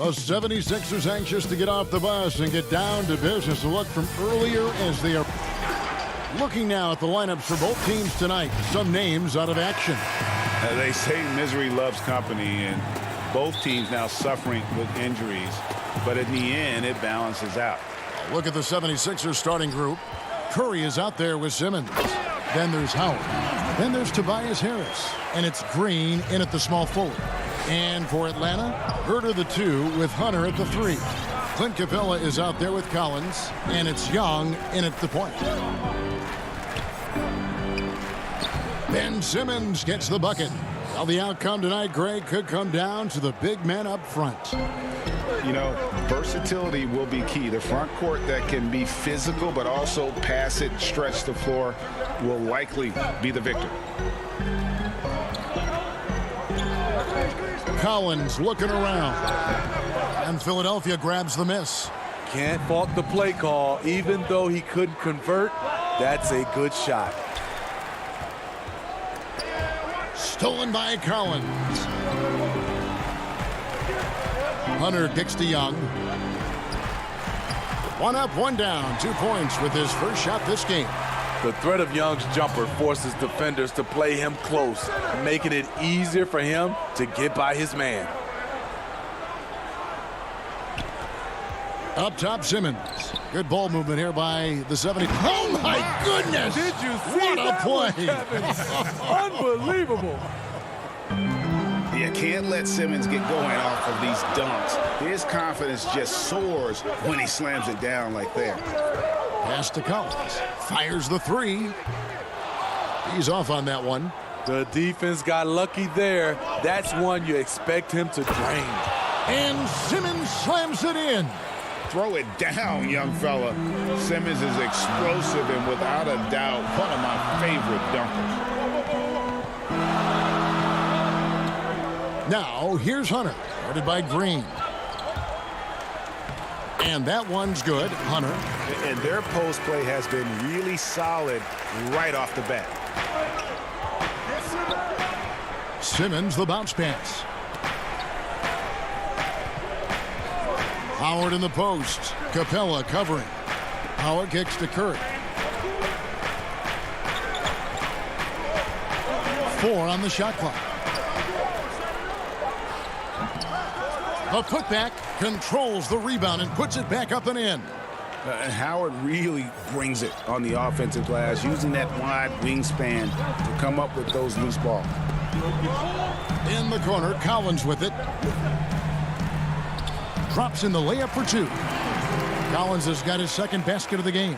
The 76ers anxious to get off the bus and get down to business. A look from earlier as they are looking now at the lineups for both teams tonight. Some names out of action. They say misery loves company, and both teams now suffering with injuries. But in the end, it balances out. Look at the 76ers starting group. Curry is out there with Simmons. Then there's Howard. Then there's Tobias Harris. And it's Green in at the small forward. And for Atlanta, Herter the 2 with Hunter at the 3. Clint Capella is out there with Collins. And it's Young in at the point. Ben Simmons gets the bucket. Well, the outcome tonight, Greg, could come down to the big men up front. You know, versatility will be key. The front court that can be physical but also pass it, stretch the floor will likely be the victor. Collins looking around. And Philadelphia grabs the miss. Can't fault the play call. Even though he couldn't convert, that's a good shot. Stolen by Collins. Hunter kicks to Young. One up, one down. 2 points with his first shot this game. The threat of Young's jumper forces defenders to play him close, making it easier for him to get by his man. Up top, Simmons. Good ball movement here by the 70. Oh, my goodness! Did you see what a play? Unbelievable. You can't let Simmons get going off of these dunks. His confidence just soars when he slams it down like that. Pass to Collins. Fires the 3. He's off on that one. The defense got lucky there. That's one you expect him to drain. And Simmons slams it in. Throw it down, young fella. Simmons is explosive and without a doubt one of my favorite dunkers. Now, here's Hunter, guarded by Green. And that one's good, Hunter. And their post play has been really solid right off the bat. Simmons, the bounce pass. Howard in the post. Capella covering. Howard kicks to Curry. 4 on the shot clock. A putback, controls the rebound and puts it back up and in. Howard really brings it on the offensive glass, using that wide wingspan to come up with those loose balls. In the corner, Collins with it. Drops in the layup for 2. Collins has got his second basket of the game.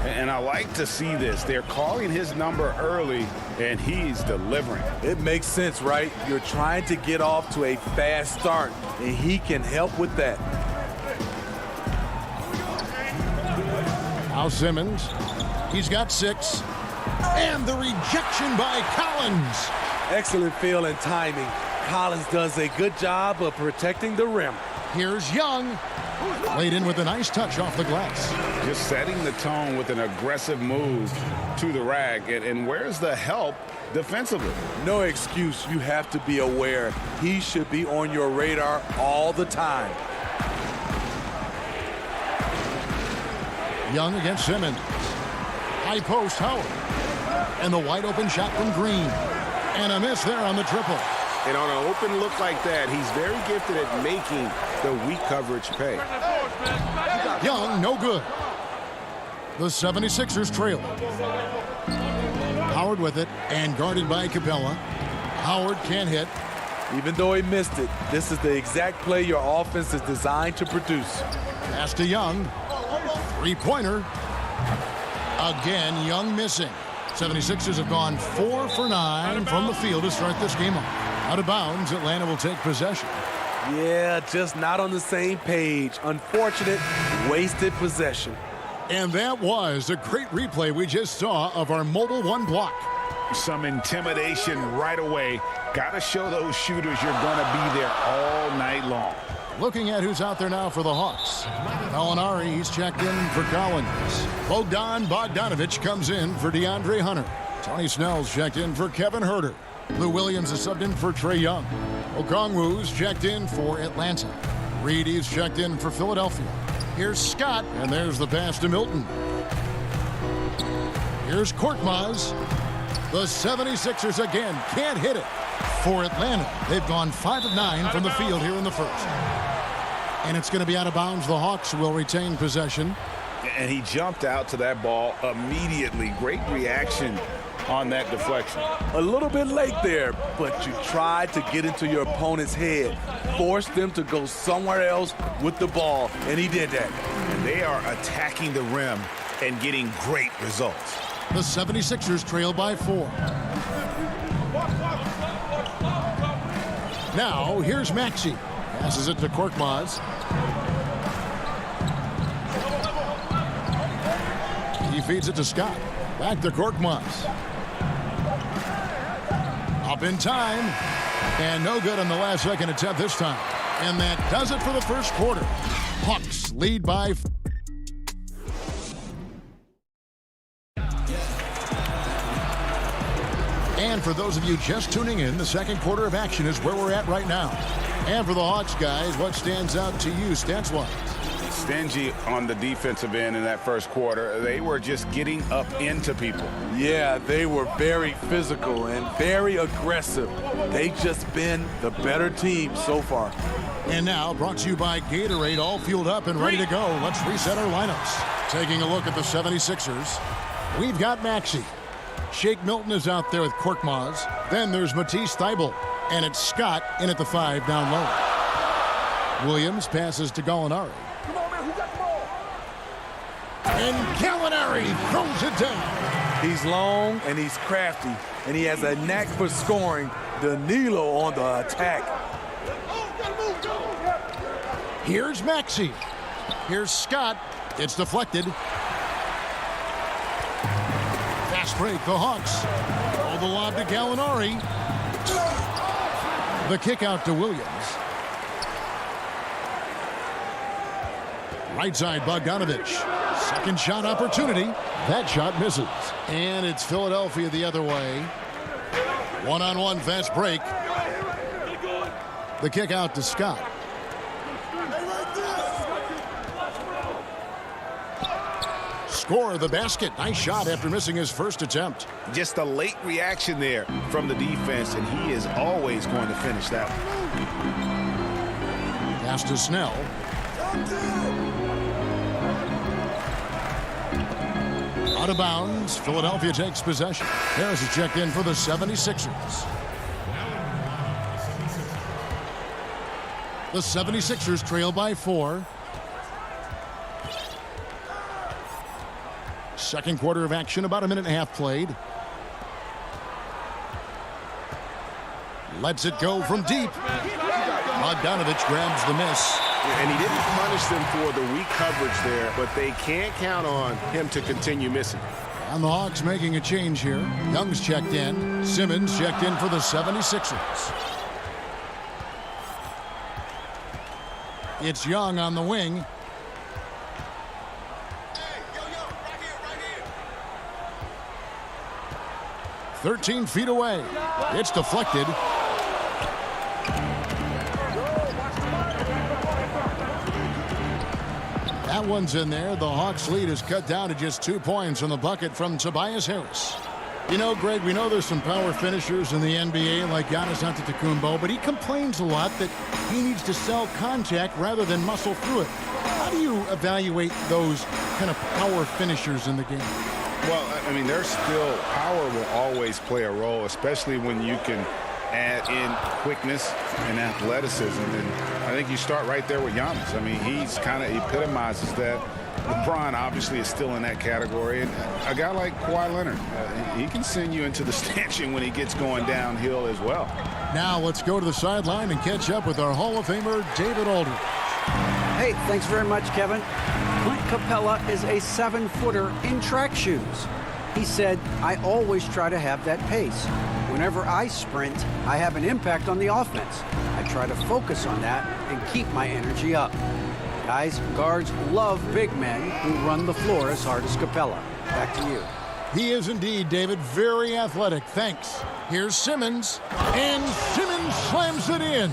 And I like to see this. They're calling his number early, and he's delivering. It makes sense, right? You're trying to get off to a fast start, and he can help with that. Now Simmons. He's got 6. And the rejection by Collins. Excellent feel and timing. Collins does a good job of protecting the rim. Here's Young. Laid in with a nice touch off the glass. Just setting the tone with an aggressive move to the rack. And where's the help defensively? No excuse. You have to be aware. He should be on your radar all the time. Young against Simmons. High post, Howard. And the wide open shot from Green. And a miss there on the triple. And on an open look like that, he's very gifted at making the weak coverage pay. Young, no good. The 76ers trail. Howard with it and guarded by Capella. Howard can't hit. Even though he missed it, this is the exact play your offense is designed to produce. Pass to Young. 3-pointer. Again, Young missing. 76ers have gone 4 for 9 from the field to start this game off. Out of bounds, Atlanta will take possession. Yeah, just not on the same page. Unfortunate, wasted possession. And that was a great replay we just saw of our Mobile One block. Some intimidation right away. Got to show those shooters you're going to be there all night long. Looking at who's out there now for the Hawks. Molinari, he's checked in for Collins. Bogdan Bogdanovic comes in for DeAndre Hunter. Tony Snell's checked in for Kevin Herter. Lou Williams is subbed in for Trae Young. Okongwu's checked in for Atlanta. Reedy's checked in for Philadelphia. Here's Scott, and there's the pass to Milton. Here's Korkmaz. The 76ers again can't hit it. For Atlanta, they've gone 5 of 9 from the field here in the first. And it's going to be out of bounds. The Hawks will retain possession. And he jumped out to that ball immediately. Great reaction on that deflection. A little bit late there, but you tried to get into your opponent's head. Force them to go somewhere else with the ball, and he did that. And they are attacking the rim and getting great results. The 76ers trail by 4. Now, here's Maxey. Passes it to Korkmaz. He feeds it to Scott. Back to Korkmaz. Up in time. And no good on the last second attempt this time. And that does it for the first quarter. Hawks lead by 4. And for those of you just tuning in, the second quarter of action is where we're at right now. And for the Hawks, guys, what stands out to you stats-wise? Stingy on the defensive end in that first quarter. They were just getting up into people. Yeah, they were very physical and very aggressive. They've just been the better team so far. And now, brought to you by Gatorade, all fueled up and ready to go. Let's reset our lineups. Taking a look at the 76ers, we've got Maxey. Shake Milton is out there with Korkmaz. Then there's Matisse Thybulle. And it's Scott in at the 5 down low. Williams passes to Gallinari. Come on, man, who got the ball? And Gallinari throws it down. He's long and he's crafty, and he has a knack for scoring. Danilo on the attack. Here's Maxey. Here's Scott. It's deflected. Fast break, the Hawks. Oh, the lob to Gallinari. The kick out to Williams. Right side, Bogdanovich. Second shot opportunity. That shot misses. And it's Philadelphia the other way. One-on-one fast break. The kick out to Scott. Score the basket. Nice shot after missing his first attempt. Just a late reaction there from the defense, and he is always going to finish that one. Pass to Snell. Out of bounds. Philadelphia takes possession. Harris is checked in for the 76ers. The 76ers trail by 4. Second quarter of action, about a minute and a half played. Lets it go from deep. Bogdanovich grabs the miss. And he didn't punish them for the weak coverage there, but they can't count on him to continue missing. And the Hawks making a change here. Young's checked in. Simmons checked in for the 76ers. It's Young on the wing. 13 feet away. It's deflected. That one's in there. The Hawks lead is cut down to just 2 points on the bucket from Tobias Harris. You know, Greg, we know there's some power finishers in the NBA like Giannis Antetokounmpo, but he complains a lot that he needs to sell contact rather than muscle through it. How do you evaluate those kind of power finishers in the game? Well, I mean, there's still power will always play a role, especially when you can add in quickness and athleticism. And I think you start right there with Giannis. I mean, he's kind of epitomizes that. LeBron obviously is still in that category. And a guy like Kawhi Leonard, he can send you into the stanchion when he gets going downhill as well. Now let's go to the sideline and catch up with our Hall of Famer, David Aldridge. Hey, thanks very much, Kevin. Clint Capella is a 7-footer in track shoes. He said, I always try to have that pace. Whenever I sprint, I have an impact on the offense. I try to focus on that and keep my energy up. Guys, guards love big men who run the floor as hard as Capella. Back to you. He is indeed, David, very athletic. Thanks. Here's Simmons, and Simmons slams it in.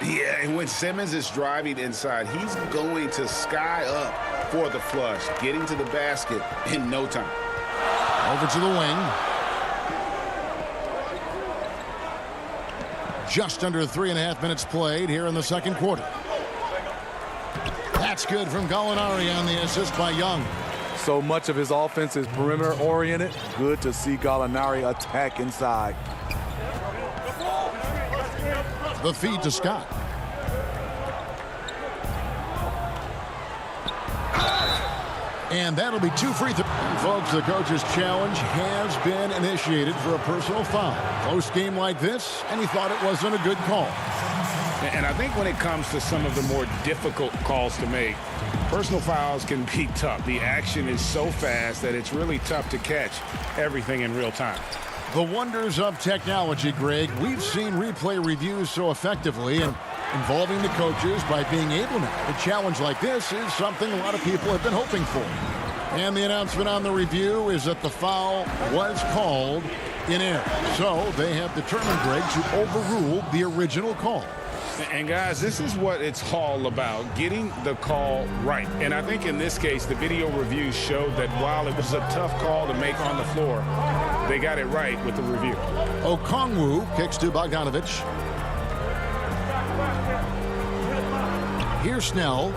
Yeah, and when Simmons is driving inside, he's going to sky up for the flush, getting to the basket in no time. Over to the wing. Just under 3.5 minutes played here in the second quarter. That's good from Gallinari on the assist by Young. So much of his offense is perimeter oriented. Good to see Gallinari attack inside. The feed to Scott. And that'll be 2 free throws. Folks, the coach's challenge has been initiated for a personal foul. Close game like this, and he thought it wasn't a good call. And I think when it comes to some of the more difficult calls to make, personal fouls can be tough. The action is so fast that it's really tough to catch everything in real time. The wonders of technology, Greg. We've seen replay reviews so effectively, and involving the coaches by being able now to challenge like this is something a lot of people have been hoping for. And the announcement on the review is that the foul was called in error. So they have determined, Greg, to overrule the original call. And guys, this is what it's all about, getting the call right. And I think in this case, the video review showed that while it was a tough call to make on the floor, they got it right with the review. Okongwu kicks to Bogdanovich. Here's Snell.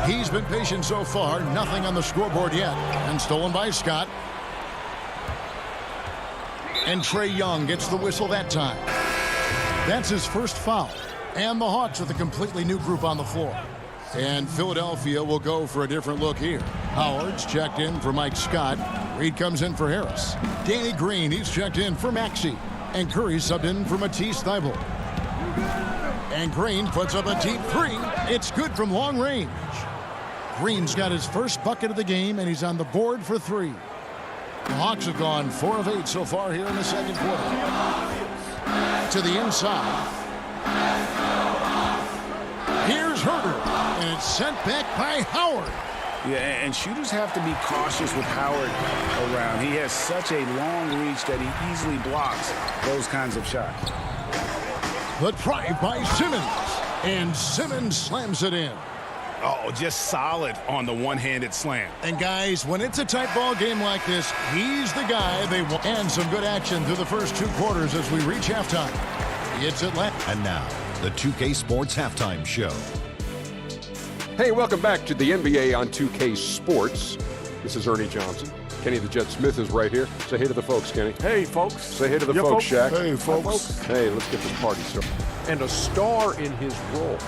He's been patient so far. Nothing on the scoreboard yet. And stolen by Scott. And Trae Young gets the whistle that time. That's his first foul. And the Hawks with a completely new group on the floor. And Philadelphia will go for a different look here. Howard's checked in for Mike Scott. Reed comes in for Harris. Danny Green, he's checked in for Maxey. And Curry subbed in for Matisse Thybulle. And Green puts up a deep three. It's good from long range. Green's got his first bucket of the game, and he's on the board for 3. The Hawks have gone 4 of 8 so far here in the second quarter. To the inside. Here's Herter, and it's sent back by Howard. Yeah, and shooters have to be cautious with Howard around. He has such a long reach that he easily blocks those kinds of shots. The drive by Simmons, and Simmons slams it in. Oh, just solid on the one-handed slam. And guys, when it's a tight ball game like this, he's the guy they want. And some good action through the first 2 quarters as we reach halftime. It's Atlanta. And now, the 2K Sports Halftime Show. Hey, welcome back to the NBA on 2K Sports. This is Ernie Johnson. Kenny the Jet Smith is right here. Say hey to the folks, Kenny. Hey, folks. Say hey to the folks, Shaq. Hey, folks. Hey, let's get this party started. And a star in his role.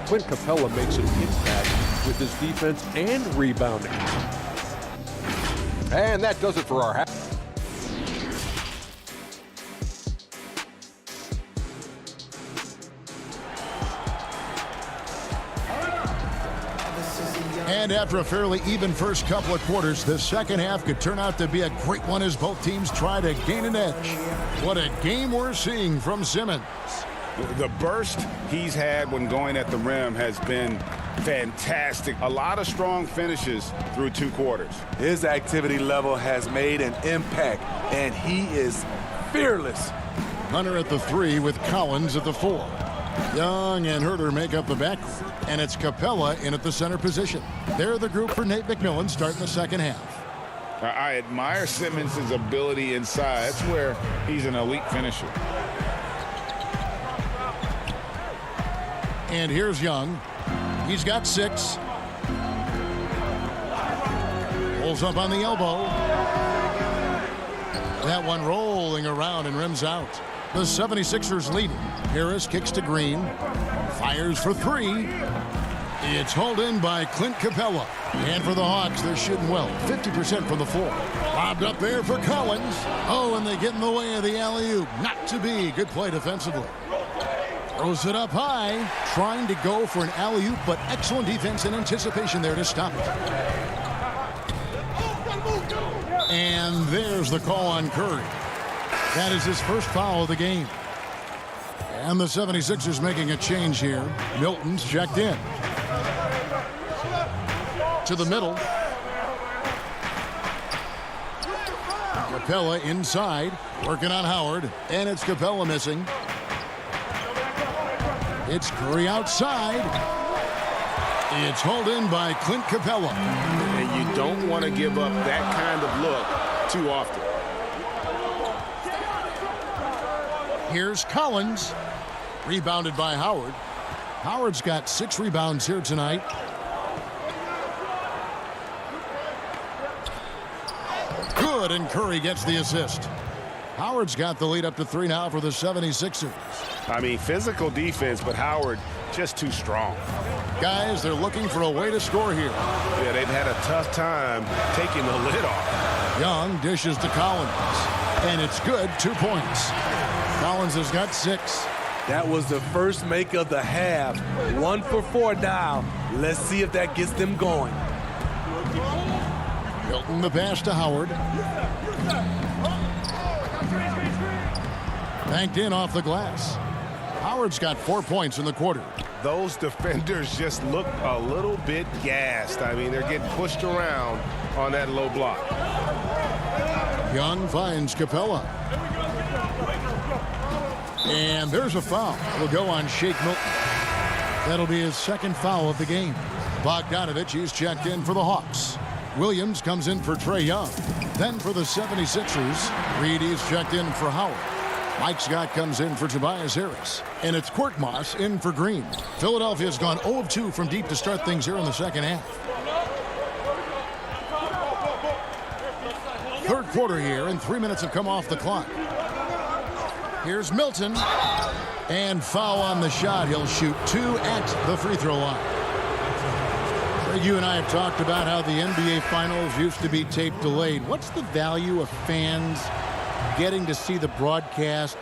Clint Capella makes an impact with his defense and rebounding. And that does it for our half. And after a fairly even first couple of quarters, the second half could turn out to be a great one as both teams try to gain an edge. What a game we're seeing from Simmons. The burst he's had when going at the rim has been fantastic. A lot of strong finishes through 2 quarters. His activity level has made an impact, and he is fearless. Hunter at the 3 with Collins at the 4. Young and Herter make up the backcourt, and it's Capella in at the center position. They're the group for Nate McMillan starting the second half. I admire Simmons' ability inside. That's where he's an elite finisher. And here's Young. He's got 6. Pulls up on the elbow. That one rolling around and rims out. The 76ers leading. Harris kicks to Green. Fires for 3. It's hauled in by Clint Capella. And for the Hawks, they're shooting well. 50% from the floor. Lobbed up there for Collins. Oh, and they get in the way of the alley-oop. Not to be. Good play defensively. Throws it up high. Trying to go for an alley-oop, but excellent defense and anticipation there to stop it. And there's the call on Curry. That is his first foul of the game. And the 76ers making a change here. Milton's checked in. To the middle. Capella inside. Working on Howard. And it's Capella missing. It's Curry outside. It's hauled in by Clint Capella. And you don't want to give up that kind of look too often. Here's Collins. Rebounded by Howard. Howard's got 6 rebounds here tonight. Good, and Curry gets the assist. Howard's got the lead up to 3 now for the 76ers. I mean, physical defense, but Howard just too strong. Guys, they're looking for a way to score here. Yeah, they've had a tough time taking the lid off. Young dishes to Collins, and it's good, 2 points. Collins has got 6. That was the first make of the half. 1 for 4 now. Let's see if that gets them going. Hilton the pass to Howard. Banked in off the glass. Howard's got 4 points in the quarter. Those defenders just look a little bit gassed. I mean, they're getting pushed around on that low block. Young finds Capella. And there's a foul. Will go on Shake Milton. That'll be his 2nd foul of the game. Bogdanovich is checked in for the Hawks. Williams comes in for Trae Young. Then for the 76ers, Reed is checked in for Howard. Mike Scott comes in for Tobias Harris. And it's Korkmaz in for Green. Philadelphia's gone 0 of 2 from deep to start things here in the second half. 3rd quarter here, and 3 minutes have come off the clock. Here's Milton. And foul on the shot. He'll shoot 2 at the free throw line. You and I have talked about how the NBA Finals used to be tape delayed. What's the value of fans getting to see the broadcast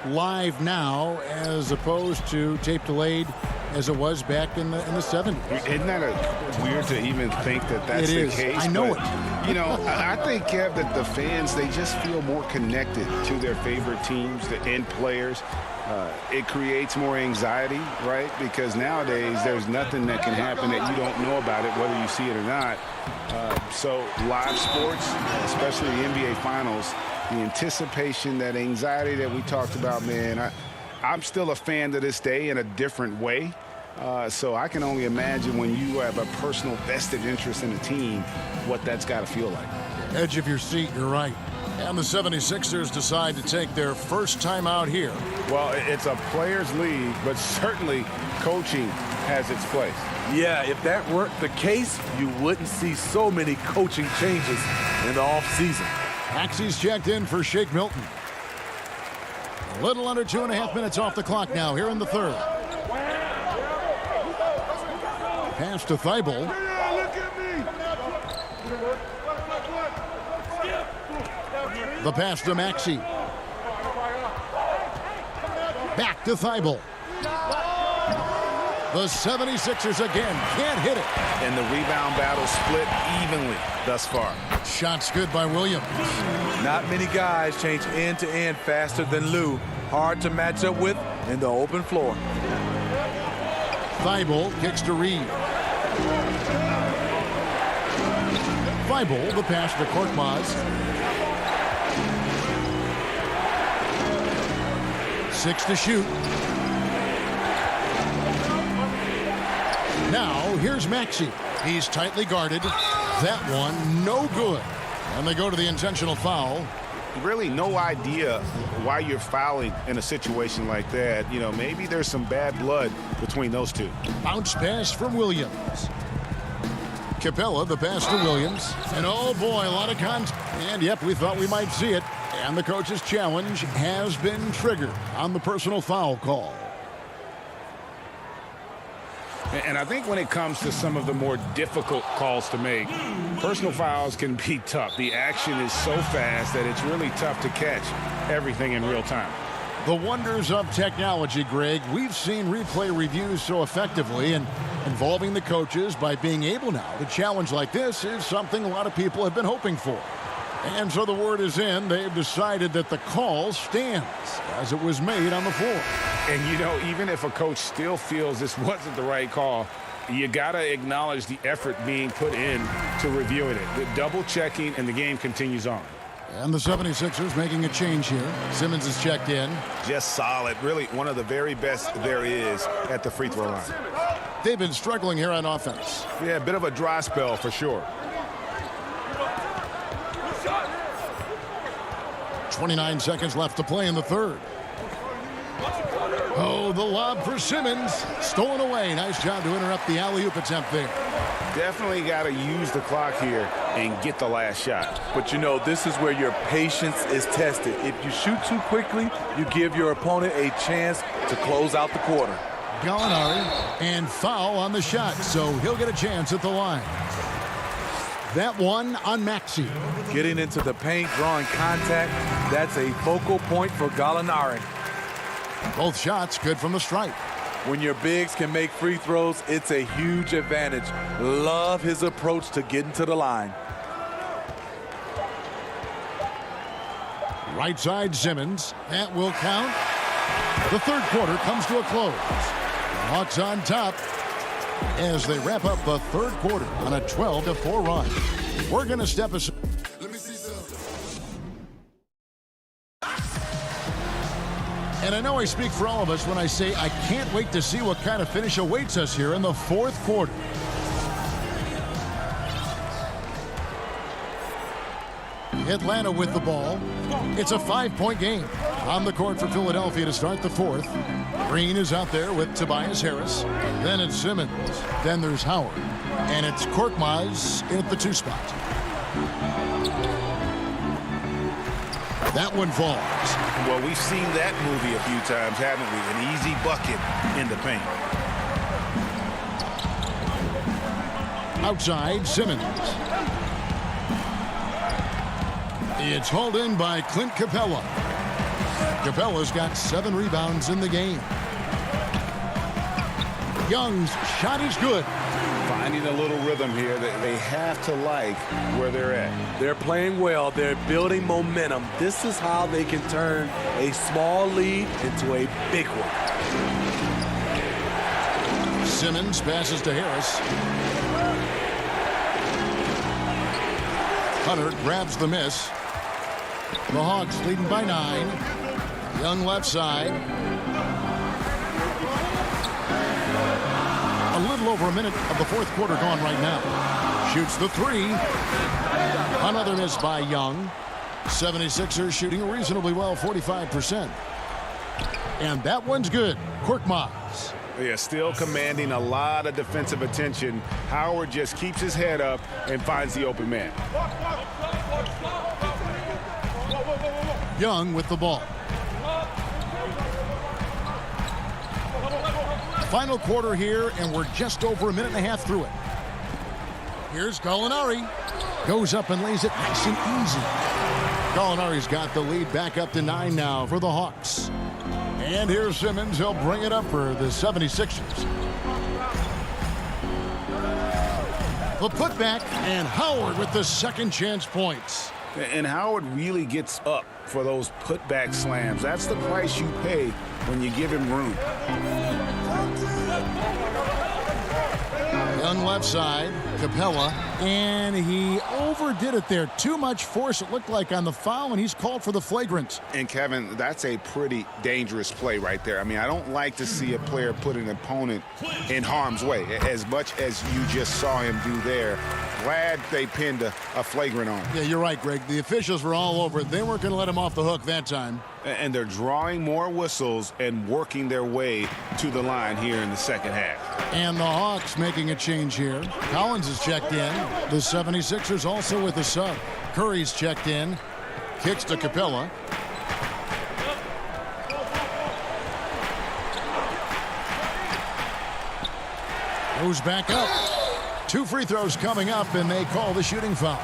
live now as opposed to tape delayed as it was back in the 70s? Isn't that weird to even think that that's the case? I know it. You know, I think, Kev, that the fans, they just feel more connected to their favorite teams and players. It creates more anxiety, right? Because nowadays there's nothing that can happen that you don't know about it, whether you see it or not. So live sports, especially the NBA Finals, the anticipation, that anxiety that we talked about, man, I'm still a fan to this day in a different way. So I can only imagine when you have a personal vested interest in a team, what that's got to feel like. Edge of your seat, you're right. And the 76ers decide to take their first time out here. Well, it's a players' league, but certainly coaching has its place. Yeah, if that weren't the case, you wouldn't see so many coaching changes in the offseason. Maxey's checked in for Shake Milton. A little under 2.5 minutes off the clock now here in the 3rd. Pass to Thibault. The pass to Maxey. Back to Thibault. The 76ers again can't hit it. And the rebound battle split evenly thus far. Shots good by Williams. Not many guys change end to end faster than Lou. Hard to match up with in the open floor. Thibault kicks to Reed. Thibault, the pass to Korkmaz. 6 to shoot. Now, here's Maxey. He's tightly guarded. That one, no good. And they go to the intentional foul. Really no idea why you're fouling in a situation like that. You know, maybe there's some bad blood between those two. Bounce pass from Williams. Capella, the pass to Williams. And oh boy, a lot of and yep, we thought we might see it. And the coach's challenge has been triggered on the personal foul call. And I think when it comes to some of the more difficult calls to make, personal fouls can be tough. The action is so fast that it's really tough to catch everything in real time. The wonders of technology, Greg. We've seen replay reviews so effectively, and involving the coaches by being able now to challenge like this is something a lot of people have been hoping for. And so the word is in. They've decided that the call stands as it was made on the floor. And, you know, even if a coach still feels this wasn't the right call, you got to acknowledge the effort being put in to reviewing it. The double checking, and the game continues on. And the 76ers making a change here. Simmons is checked in. Just solid. Really one of the very best there is at the free throw line. They've been struggling here on offense. Yeah, a bit of a dry spell for sure. 29 seconds left to play in the third. Oh, the lob for Simmons. Stolen away. Nice job to interrupt the alley-oop attempt there. Definitely got to use the clock here and get the last shot. But you know, this is where your patience is tested. If you shoot too quickly, you give your opponent a chance to close out the quarter. Gallinari, and foul on the shot, so he'll get a chance at the line. That one on Maxey. Getting into the paint, drawing contact, that's a focal point for Gallinari. Both shots good from the stripe. When your bigs can make free throws, it's a huge advantage. Love his approach to getting to the line. Right side Simmons. That will count. The third quarter comes to a close. The Hawks on top as they wrap up the third quarter on a 12-4 run. We're going to step aside. And I know I speak for all of us when I say I can't wait to see what kind of finish awaits us here in the fourth quarter. Atlanta with the ball. It's a 5-point game. On the court for Philadelphia to start the fourth. Green is out there with Tobias Harris. Then it's Simmons. Then there's Howard. And it's Korkmaz at the 2 spot. That one falls. Well, we've seen that movie a few times, haven't we? An easy bucket in the paint. Outside, Simmons. It's hauled in by Clint Capella. Capella's got 7 rebounds in the game. Young's shot is good. Finding a little rhythm here that they have to like where they're at. They're playing well. They're building momentum. This is how they can turn a small lead into a big one. Simmons passes to Harris. Hunter grabs the miss. The Hawks leading by 9. Young left side. A little over a minute of the fourth quarter gone right now. Shoots the 3. Another miss by Young. 76ers shooting reasonably well, 45%. And that one's good. Korkmaz. Yeah, still commanding a lot of defensive attention. Howard just keeps his head up and finds the open man. Young with the ball. Final quarter here, and we're just over a minute and a half through it. Here's Gallinari. Goes up and lays it nice and easy. Gallinari's got the lead back up to 9 now for the Hawks. And here's Simmons. He'll bring it up for the 76ers. The putback, and Howard with the second chance points. And Howard really gets up for those putback slams. That's the price you pay when you give him room. Young left side, Capella, and he overdid it there. Too much force, it looked like, on the foul, and he's called for the flagrant. And, Kevin, that's a pretty dangerous play right there. I mean, I don't like to see a player put an opponent in harm's way, as much as you just saw him do there. Glad they pinned a flagrant on him. Yeah, you're right, Greg. The officials were all over it. They weren't going to let him off the hook that time. And they're drawing more whistles and working their way to the line here in the second half. And the Hawks making a change here. Collins is checked in. The 76ers also with a sub. Curry's checked in. Kicks to Capella. Goes back up. 2 free throws coming up, and they call the shooting foul.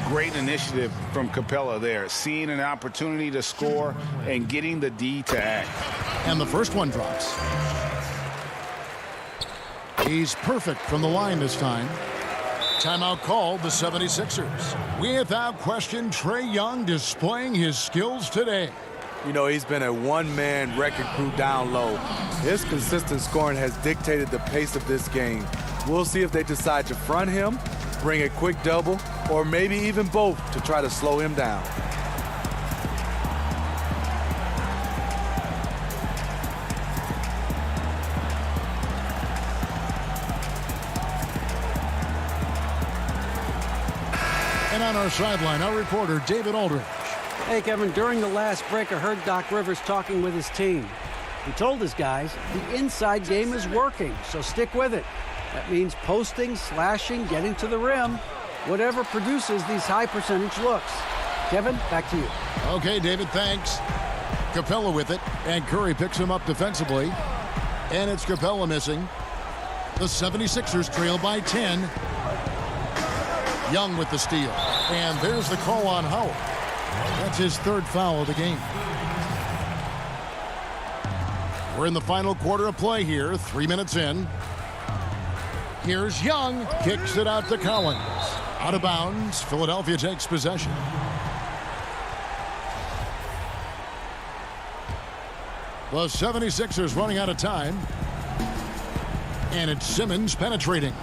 Great initiative from Capella there, seeing an opportunity to score and getting the D to act. And the first one drops. He's perfect from the line this time. Timeout called, the 76ers. Without question, Trae Young displaying his skills today. You know, he's been a one-man wrecking crew down low. His consistent scoring has dictated the pace of this game. We'll see if they decide to front him, bring a quick double, or maybe even both to try to slow him down. And on our sideline, our reporter, David Aldridge. Hey, Kevin, during the last break, I heard Doc Rivers talking with his team. He told his guys the inside game is working, so stick with it. That means posting, slashing, getting to the rim, whatever produces these high percentage looks. Kevin, back to you. Okay, David, thanks. Capella with it, and Curry picks him up defensively. And it's Capella missing. The 76ers trail by 10. Young with the steal. And there's the call on Howard. That's his third foul of the game. We're in the final quarter of play here, 3 minutes in. Here's Young, kicks it out to Collins. Out of bounds, Philadelphia takes possession. The 76ers running out of time. And it's Simmons penetrating.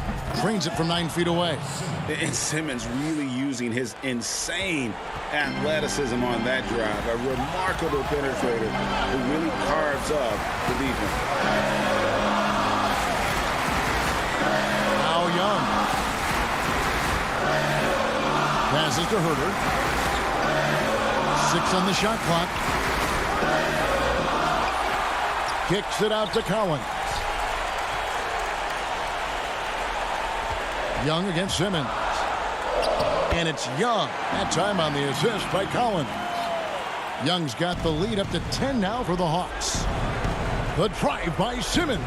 Drains it from 9 feet away. And Simmons really using his insane athleticism on that drive. A remarkable penetrator who really carves up the defense. Now Young. Passes to Herter. 6 on the shot clock. Kicks it out to Collins. Young against Simmons. And it's Young. That time on the assist by Collins. Young's got the lead up to 10 now for the Hawks. The drive by Simmons.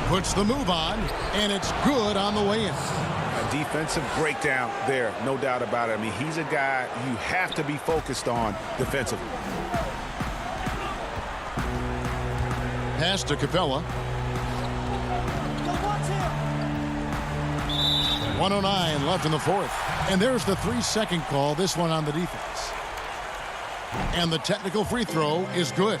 Puts the move on, and it's good on the way in. A defensive breakdown there, no doubt about it. I mean, he's a guy you have to be focused on defensively. Pass to Capella. 1:09 left in the fourth. And there's the 3-second call, this one on the defense. And the technical free throw is good.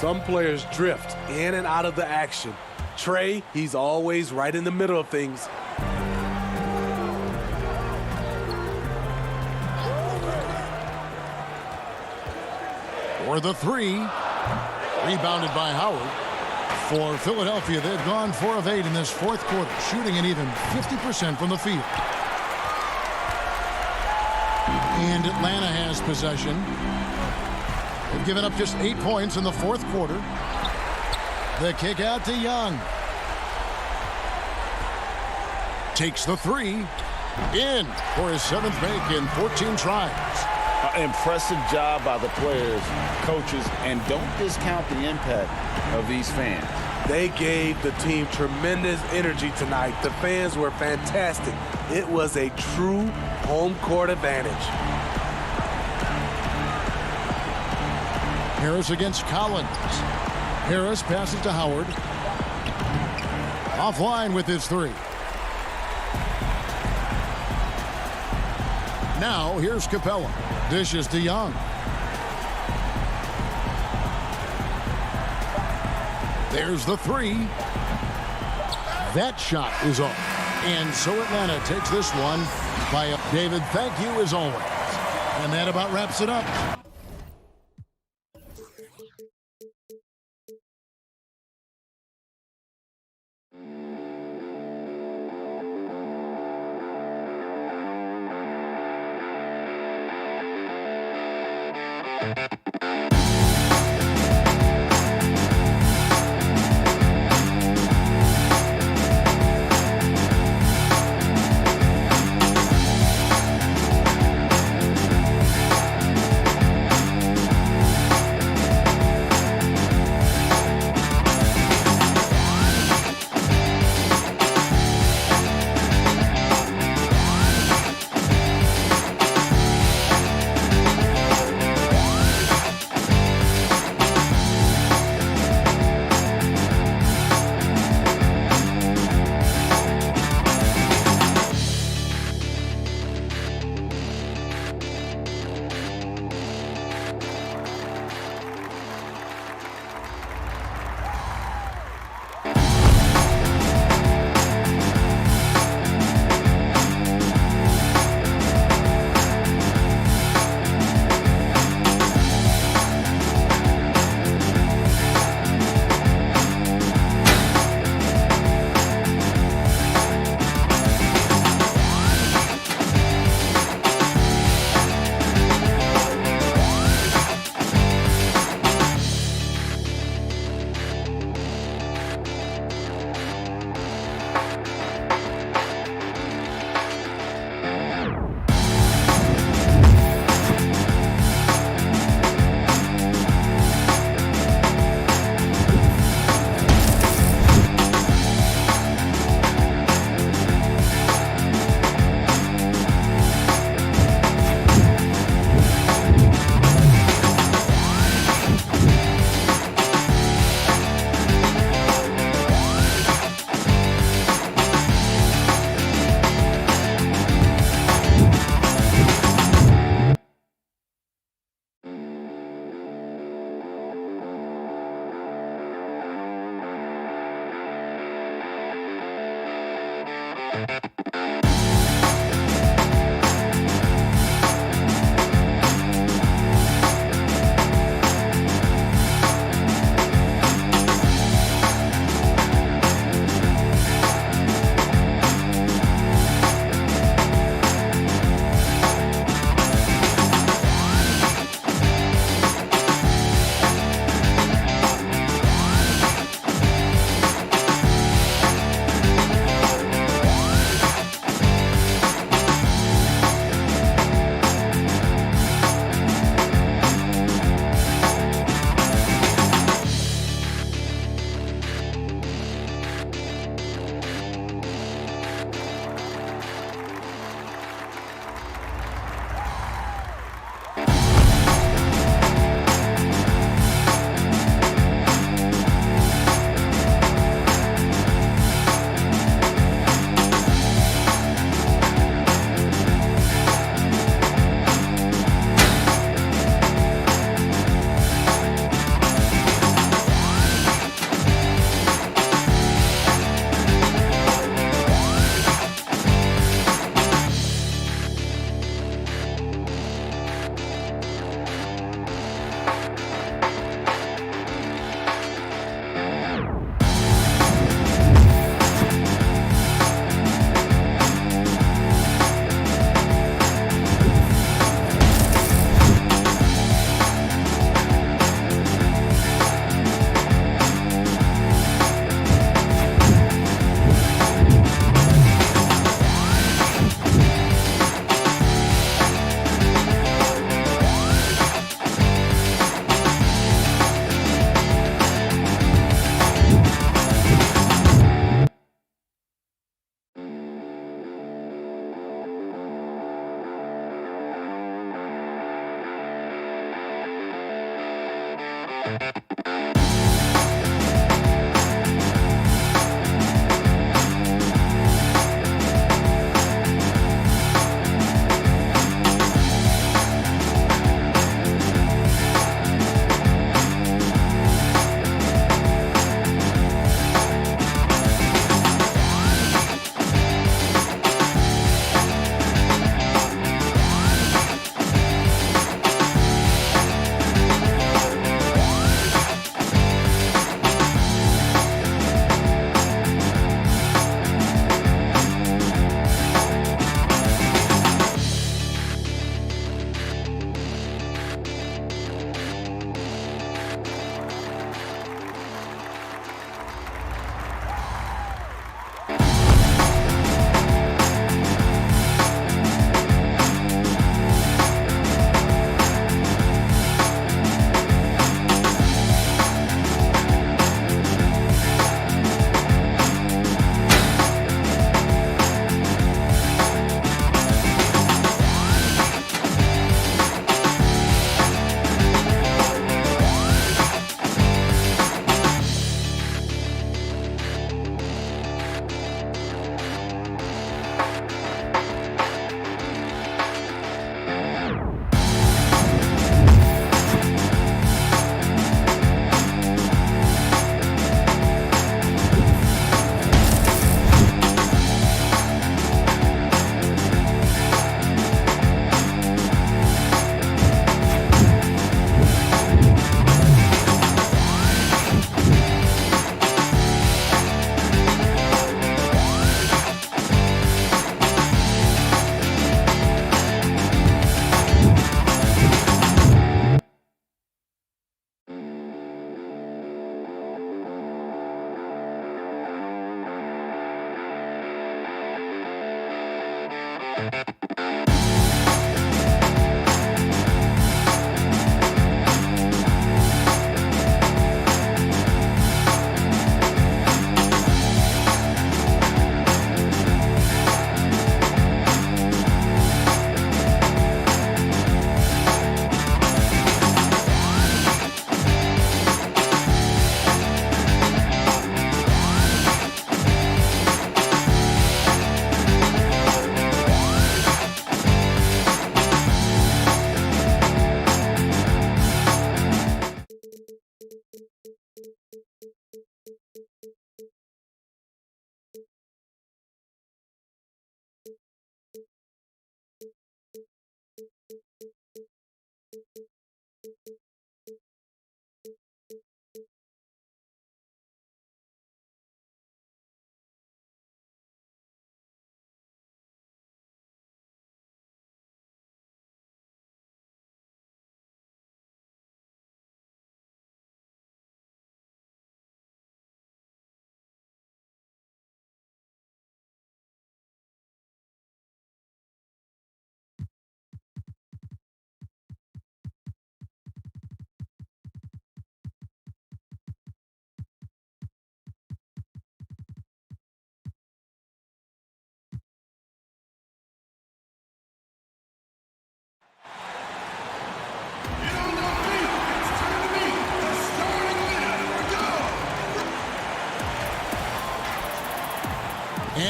Some players drift in and out of the action. Trey, he's always right in the middle of things. For the 3. Rebounded by Howard. For Philadelphia, they've gone 4 of 8 in this fourth quarter, shooting an even 50% from the field. And Atlanta has possession. They've given up just 8 points in the fourth quarter. The kick out to Young. Takes the 3. In for his 7th make in 14 tries. Impressive job by the players, coaches, and don't discount the impact of these fans. They gave the team tremendous energy tonight. The fans were fantastic. It was a true home court advantage. Harris against Collins. Harris passes to Howard. Offline with his 3. Now here's Capella. Dishes to Young. There's the 3. That shot is off. And so Atlanta takes this one by a David, thank you as always. And that about wraps it up.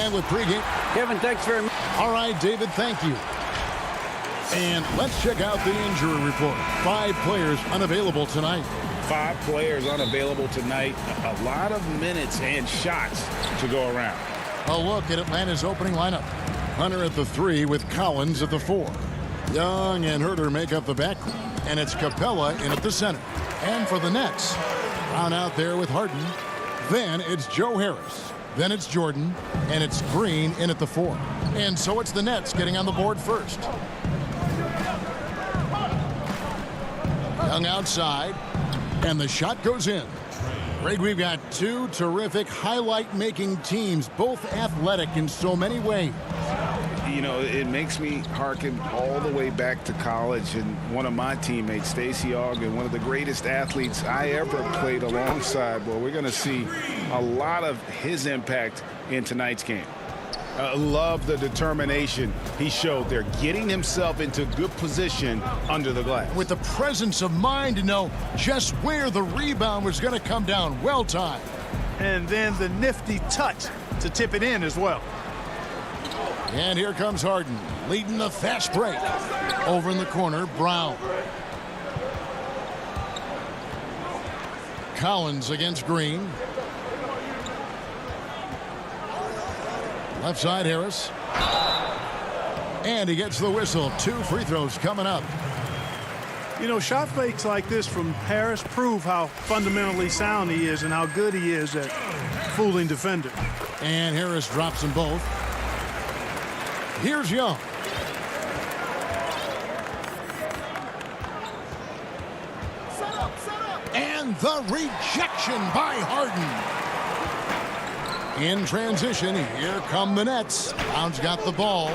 And with pregame. Kevin, thanks very much. All right, David, thank you. And let's check out the injury report. 5 players unavailable tonight. 5 players unavailable tonight. A lot of minutes and shots to go around. A look at Atlanta's opening lineup. Hunter at the 3 with Collins at the 4. Young and Herter make up the backcourt. And it's Capella in at the center. And for the Nets, Brown out there with Harden. Then it's Joe Harris. Then it's Jordan. And it's Green in at the 4. And so it's the Nets getting on the board first. Young outside. And the shot goes in. Greg, we've got 2 terrific highlight-making teams, both athletic in so many ways. You know, it makes me hearken all the way back to college, and one of my teammates, Stacey Ogden, one of the greatest athletes I ever played alongside. Well, we're going to see a lot of his impact in tonight's game. Love the determination he showed there, getting himself into good position under the glass. With the presence of mind to know just where the rebound was going to come down. Well timed. And then the nifty touch to tip it in as well. And here comes Harden, leading the fast break. Over in the corner, Brown. Collins against Green. Left side, Harris. And he gets the whistle. 2 free throws coming up. You know, shot fakes like this from Harris prove how fundamentally sound he is and how good he is at fooling defenders. And Harris drops them both. Here's Young. And the rejection by Harden. In transition, here come the Nets. Brown's got the ball.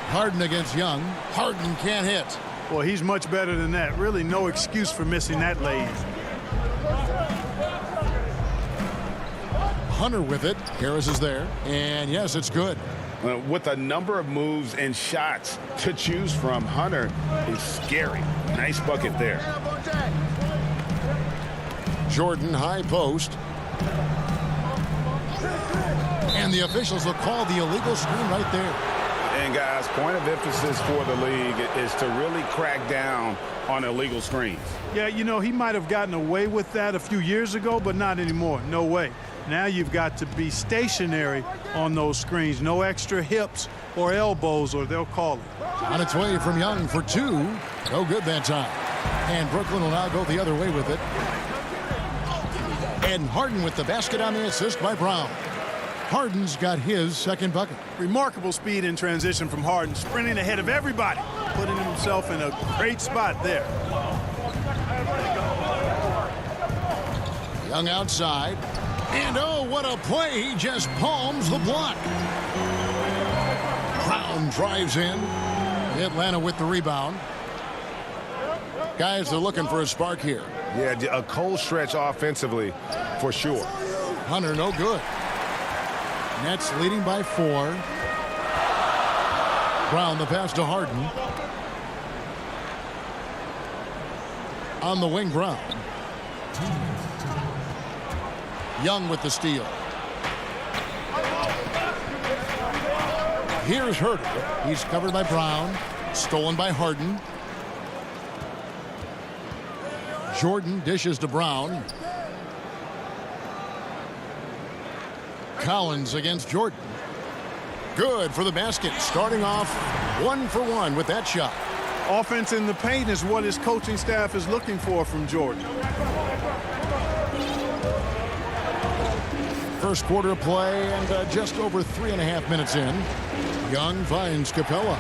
Harden against Young. Harden can't hit. Well, he's much better than that. Really no excuse for missing that lane. Hunter with it. Harris is there. And yes, it's good. With a number of moves and shots to choose from, Hunter is scary. Nice bucket there. Jordan high post. And the officials will call the illegal screen right there. And guys, point of emphasis for the league is to really crack down on illegal screens. Yeah, you know, he might have gotten away with that a few years ago, but not anymore. No way. Now you've got to be stationary on those screens. No extra hips or elbows, or they'll call it. On its way from Young for 2. No good that time. And Brooklyn will now go the other way with it. And Harden with the basket on the assist by Brown. Harden's got his second bucket. Remarkable speed in transition from Harden, sprinting ahead of everybody, putting himself in a great spot there. Young outside. And oh, what a play. He just palms the block. Brown drives in. Atlanta with the rebound. Guys are looking for a spark here. Yeah, a cold stretch offensively for sure. Hunter, no good. Nets leading by 4. Brown, the pass to Harden. On the wing, Brown. Young with the steal. Here's Herter. He's covered by Brown. Stolen by Harden. Jordan dishes to Brown. Collins against Jordan. Good for the basket. Starting off 1 for 1 with that shot. Offense in the paint is what his coaching staff is looking for from Jordan. First quarter of play and just over 3.5 minutes in. Young finds Capella.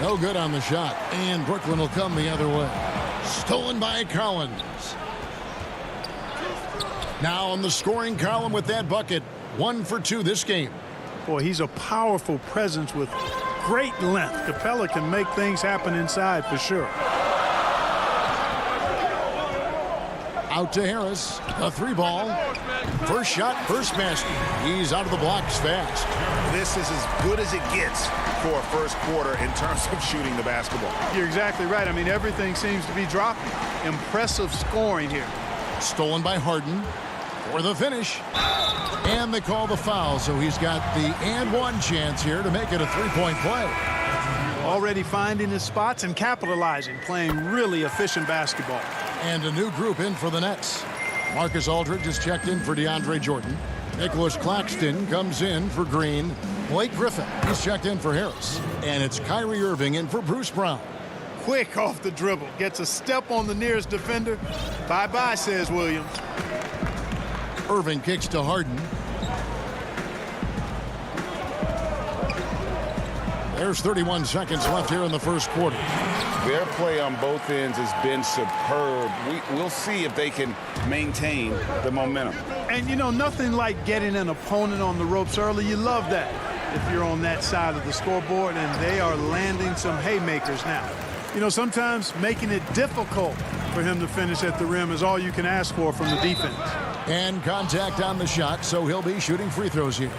No good on the shot. And Brooklyn will come the other way. Stolen by Collins. Now on the scoring column with that bucket. 1 for 2 this game. Boy, he's a powerful presence with great length. Capella can make things happen inside for sure. Out to Harris. A 3-ball. First shot, first basket. He's out of the blocks fast. This is as good as it gets for a first quarter in terms of shooting the basketball. You're exactly right. I mean, everything seems to be dropping. Impressive scoring here. Stolen by Harden. for the finish. And they call the foul, so he's got the and one chance here to make it a three-point play. Already finding his spots and capitalizing, playing really efficient basketball. And a new group in for the Nets. Marcus Aldridge has checked in for DeAndre Jordan. Nicholas Claxton comes in for Green. Blake Griffin is checked in for Harris. And it's Kyrie Irving in for Bruce Brown. Quick off the dribble. Gets a step on the nearest defender. Bye-bye, says Williams. Irving kicks to Harden. There's 31 seconds left here in the first quarter. Their play on both ends has been superb. We'll see if they can maintain the momentum. And, you know, nothing like getting an opponent on the ropes early. You love that if you're on that side of the scoreboard, and they are landing some haymakers now. You know, sometimes making it difficult for him to finish at the rim is all you can ask for from the defense. And contact on the shot, so he'll be shooting free throws here.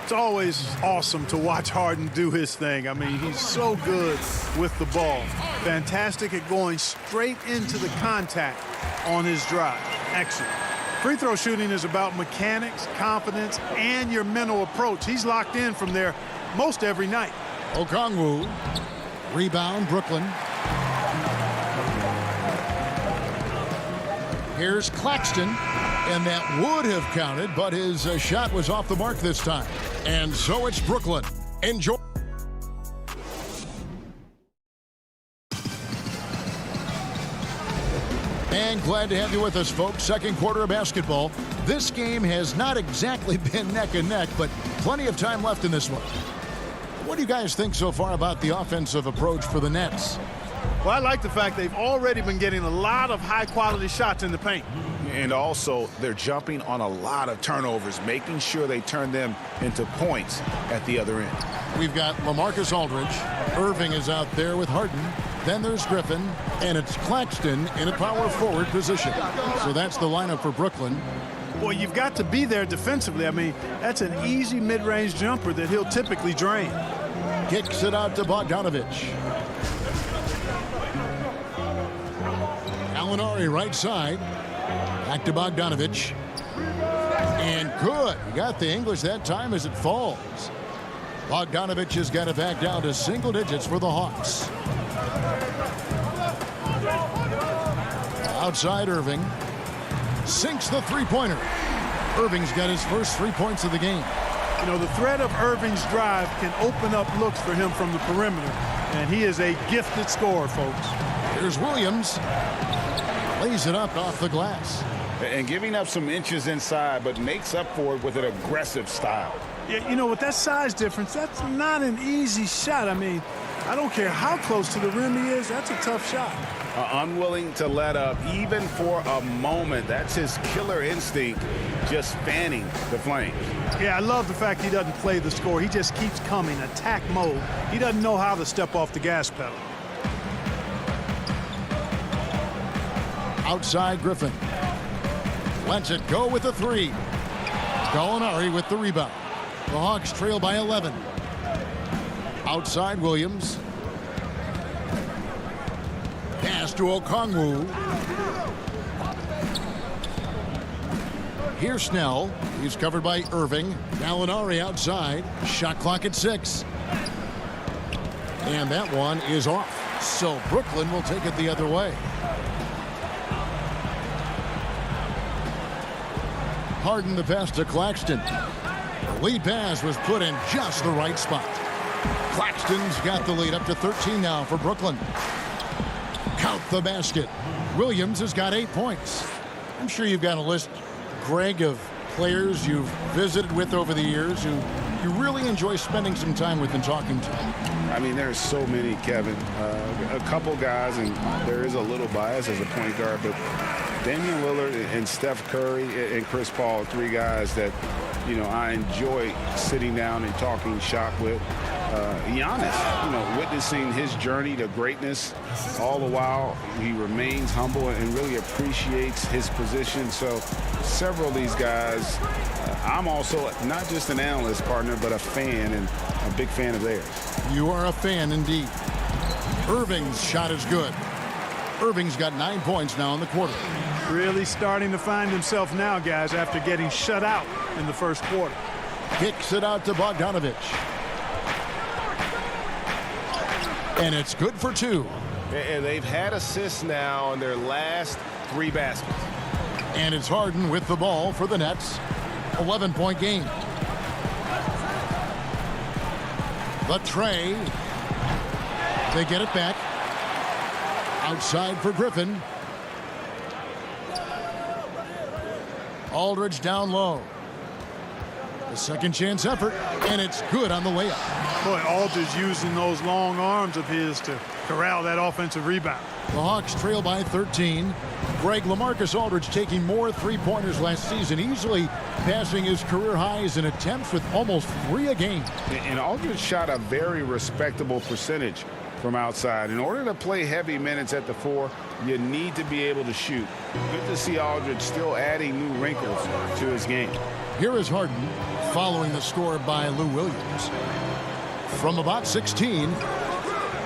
It's always awesome to watch Harden do his thing. I mean, he's so good with the ball. Fantastic at going straight into the contact on his drive. Excellent. Free throw shooting is about mechanics, confidence, and your mental approach. He's locked in from there most every night. Okongwu. Rebound, Brooklyn. Here's Claxton, and that would have counted, but his shot was off the mark this time. And so it's Brooklyn. Enjoy. And glad to have you with us, folks. Second quarter of basketball. This game has not exactly been neck and neck, but plenty of time left in this one. What do you guys think so far about the offensive approach for the Nets? Well, I like the fact they've already been getting a lot of high-quality shots in the paint. And also, they're jumping on a lot of turnovers, making sure they turn them into points at the other end. We've got LaMarcus Aldridge. Irving is out there with Harden. Then there's Griffin, and it's Claxton in a power forward position. So that's the lineup for Brooklyn. Well, you've got to be there defensively. I mean, that's an easy mid-range jumper that he'll typically drain. Kicks it out to Bogdanovich. Gallinari right side. Back to Bogdanovich. And good. He got the English that time as it falls. Bogdanovich has got it back down to single digits for the Hawks. Outside Irving. Sinks the three-pointer. Irving's got his first 3 points of the game. You know, the threat of Irving's drive can open up looks for him from the perimeter. And he is a gifted scorer, folks. Here's Williams. Lays it up off the glass. And giving up some inches inside, but makes up for it with an aggressive style. Yeah, you know, with that size difference, that's not an easy shot. I mean, I don't care how close to the rim he is, that's a tough shot. Unwilling to let up, even for a moment. That's his killer instinct, just fanning the flames. Yeah, I love the fact he doesn't play the score. He just keeps coming, attack mode. He doesn't know how to step off the gas pedal. Outside Griffin. Lets it go with a three. Gallinari with the rebound. The Hawks trail by 11. Outside Williams. Pass to Okongwu. Here's Snell. He's covered by Irving. Gallinari outside. Shot clock at 6. And that one is off. So Brooklyn will take it the other way. Harden the pass to Claxton. The lead pass was put in just the right spot. Claxton's got the lead up to 13 now for Brooklyn. Count the basket. Williams has got 8 points. I'm sure you've got a list, Greg, of players you've visited with over the years who you really enjoy spending some time with and talking to. I mean, there's so many, Kevin. A couple guys, and there is a little bias as a point guard, but Damian Lillard and Steph Curry and Chris Paul, 3 guys that, you know, I enjoy sitting down and talking shop with. Giannis, you know, witnessing his journey to greatness, all the while he remains humble and really appreciates his position. So several of these guys, I'm also not just an analyst, partner, but a fan and a big fan of theirs. You are a fan indeed. Irving's shot is good. Irving's got 9 points now in the quarter. Really starting to find himself now, guys, after getting shut out in the first quarter. Kicks it out to Bogdanovich. And it's good for 2. And they've had assists now on their last 3 baskets. And it's Harden with the ball for the Nets. 11-point game. The tray. They get it back. Outside for Griffin. Aldridge down low. The second chance effort, and it's good on the layup. Boy, Aldridge using those long arms of his to corral that offensive rebound. The Hawks trail by 13. Greg, LaMarcus Aldridge taking more three-pointers last season, easily passing his career highs in attempts with almost 3 a game. And Aldridge shot a very respectable percentage from outside. In order to play heavy minutes at the 4, you need to be able to shoot. Good to see Aldridge still adding new wrinkles to his game. Here is Harden following the score by Lou Williams. From about 16,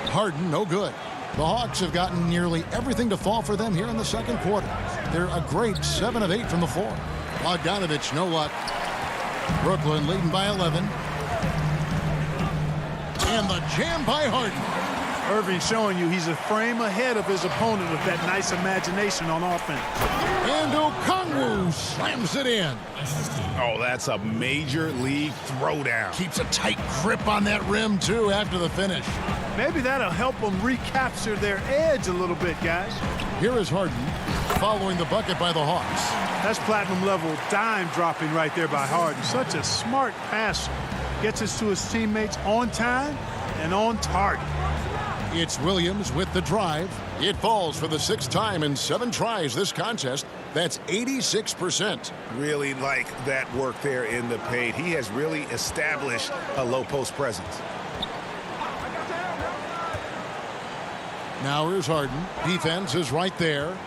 Harden no good. The Hawks have gotten nearly everything to fall for them here in the second quarter. They're a great 7 of 8 from the floor. Bogdanovich, no luck. Brooklyn leading by 11. And the jam by Harden. Irving showing you he's a frame ahead of his opponent with that nice imagination on offense. And Okongwu slams it in. Oh, that's a major league throwdown. Keeps a tight grip on that rim, too, after the finish. Maybe that'll help them recapture their edge a little bit, guys. Here is Harden following the bucket by the Hawks. That's platinum level dime dropping right there by Harden. Such a smart passer. Gets us to his teammates on time and on target. It's Williams with the drive. It falls for the 6th time in 7 tries this contest. That's 86%. Really like that work there in the paint. He has really established a low post presence. Now here's Harden. Defense is right there.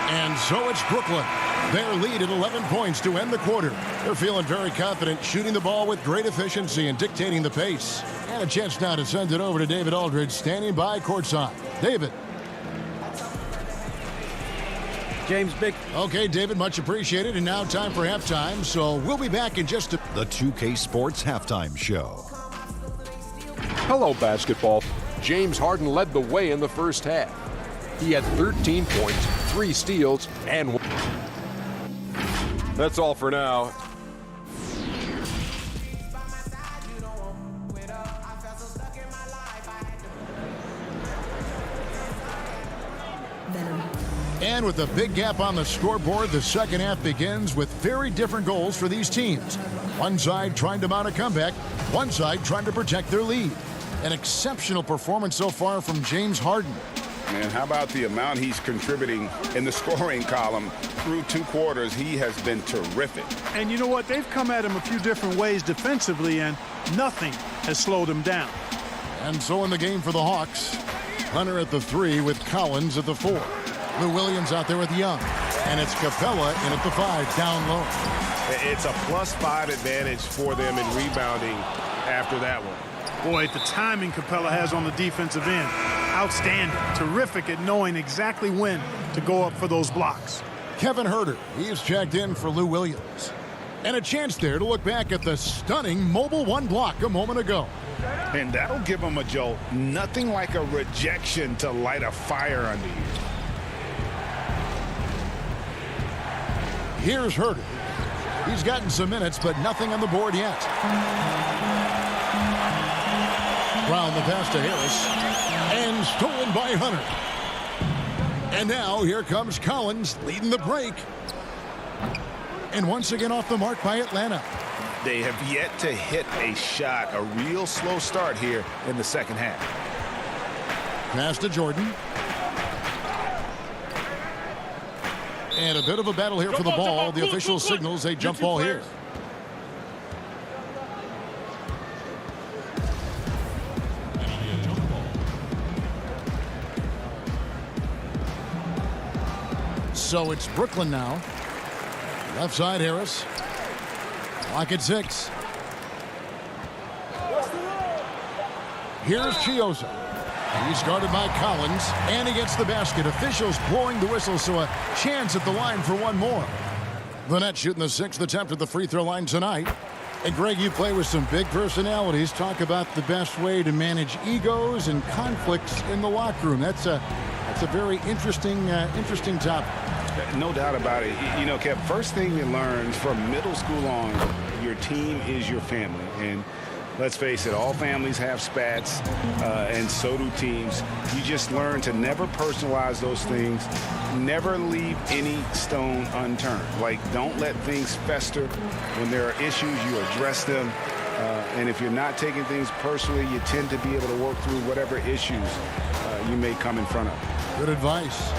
And so it's Brooklyn. Their lead at 11 points to end the quarter. They're feeling very confident, shooting the ball with great efficiency and dictating the pace. And a chance now to send it over to David Aldridge, standing by courtside. David. James, big. Okay, David, much appreciated. And now time for halftime. So we'll be back in just a... The 2K Sports Halftime Show. Hello, basketball. James Harden led the way in the first half. He had 13 points, 3 steals, and 1. That's all for now. And with a big gap on the scoreboard, the second half begins with very different goals for these teams. One side trying to mount a comeback, one side trying to protect their lead. An exceptional performance so far from James Harden. Man, how about the amount he's contributing in the scoring column? Through 2 quarters, he has been terrific. And you know what? They've come at him a few different ways defensively, and nothing has slowed him down. And so in the game for the Hawks, Hunter at the 3 with Collins at the 4. Lou Williams out there with Young. And it's Capella in at the 5, down low. It's a +5 advantage for them in rebounding after that one. Boy, the timing Capella has on the defensive end. Outstanding. Terrific at knowing exactly when to go up for those blocks. Kevin Huerter, he's checked in for Lou Williams. And a chance there to look back at the stunning mobile 1 block a moment ago. And that'll give him a jolt. Nothing like a rejection to light a fire under you. Here's Huerter. He's gotten some minutes, but nothing on the board yet. Brown the pass to Harris. And stolen by Hunter. And now here comes Collins leading the break. And once again off the mark by Atlanta. They have yet to hit a shot. A real slow start here in the second half. Pass to Jordan. And a bit of a battle here for the ball. The official signals a jump ball here. So it's Brooklyn now. Left side, Harris. Clock at 6. Here's Chioza. He's guarded by Collins, and he gets the basket. Officials blowing the whistle, so a chance at the line for one more. The Nets shooting the 6th attempt at the free throw line tonight. And Greg, you play with some big personalities. Talk about the best way to manage egos and conflicts in the locker room. That's a very interesting topic. No doubt about it. You know, Kev, first thing you learn from middle school on, your team is your family. And let's face it, all families have spats, and so do teams. You just learn to never personalize those things. Never leave any stone unturned. Like, don't let things fester. When there are issues, you address them. And if you're not taking things personally, you tend to be able to work through whatever issues you may come in front of. Good advice.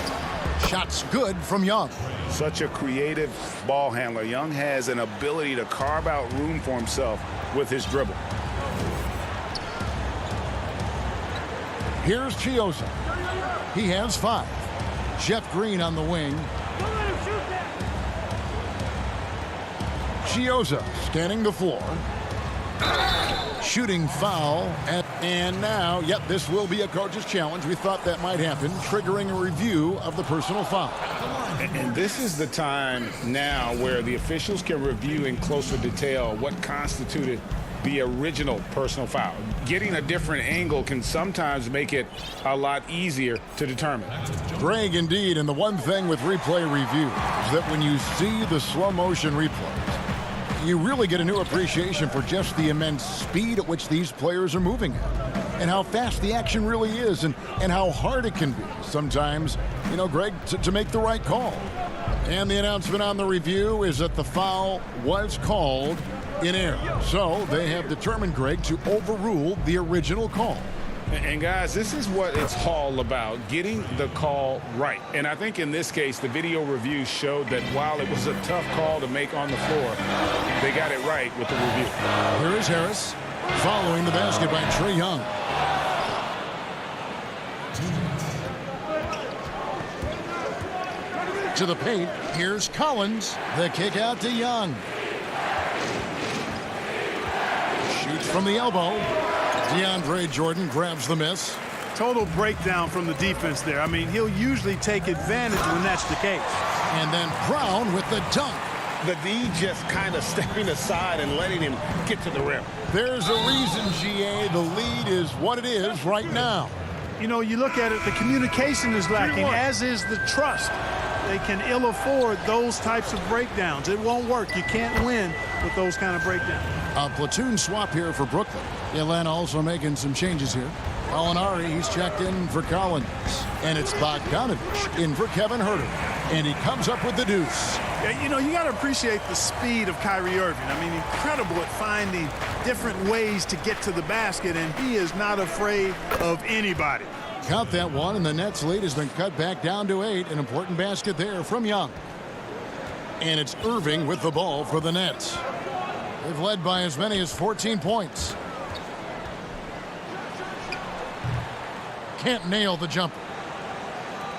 Shots good from Young. Such a creative ball handler. Young has an ability to carve out room for himself with his dribble. Here's Chiosa. He has 5. Jeff Green on the wing. Chiosa scanning the floor. Shooting foul. And now, yep, this will be a coach's challenge. We thought that might happen, triggering a review of the personal foul. And this is the time now where the officials can review in closer detail what constituted the original personal foul. Getting a different angle can sometimes make it a lot easier to determine. Greg, indeed, and the one thing with replay review is that when you see the slow motion replays, you really get a new appreciation for just the immense speed at which these players are moving at, and how fast the action really is, and how hard it can be sometimes, you know, Greg, to make the right call. And the announcement on the review is that the foul was called in error. So they have determined, Greg, to overrule the original call. And guys, this is what it's all about, getting the call right. And I think in this case, the video review showed that while it was a tough call to make on the floor, they got it right with the review. Here is Harris following the basket by Trae Young. To the paint, here's Collins. The kick out to Young. Shoots from the elbow. DeAndre Jordan grabs the miss. Total breakdown from the defense there. I mean, he'll usually take advantage when that's the case. And then Brown with the dunk. The D just kind of stepping aside and letting him get to the rim. There's a reason, GA, the lead is what it is right now. You know, you look at it, the communication is lacking, as is the trust. They can ill afford those types of breakdowns. It won't work. You can't win with those kind of breakdowns. A platoon swap here for Brooklyn. Atlanta also making some changes here. Alinari, he's checked in for Collins. And it's Bogdanovich in for Kevin Huerter. And he comes up with the deuce. Yeah, you know, you got to appreciate the speed of Kyrie Irving. I mean, incredible at finding different ways to get to the basket, and he is not afraid of anybody. Count that one, and the Nets lead has been cut back down to 8. An important basket there from Young. And it's Irving with the ball for the Nets. They've led by as many as 14 points. Can't nail the jumper.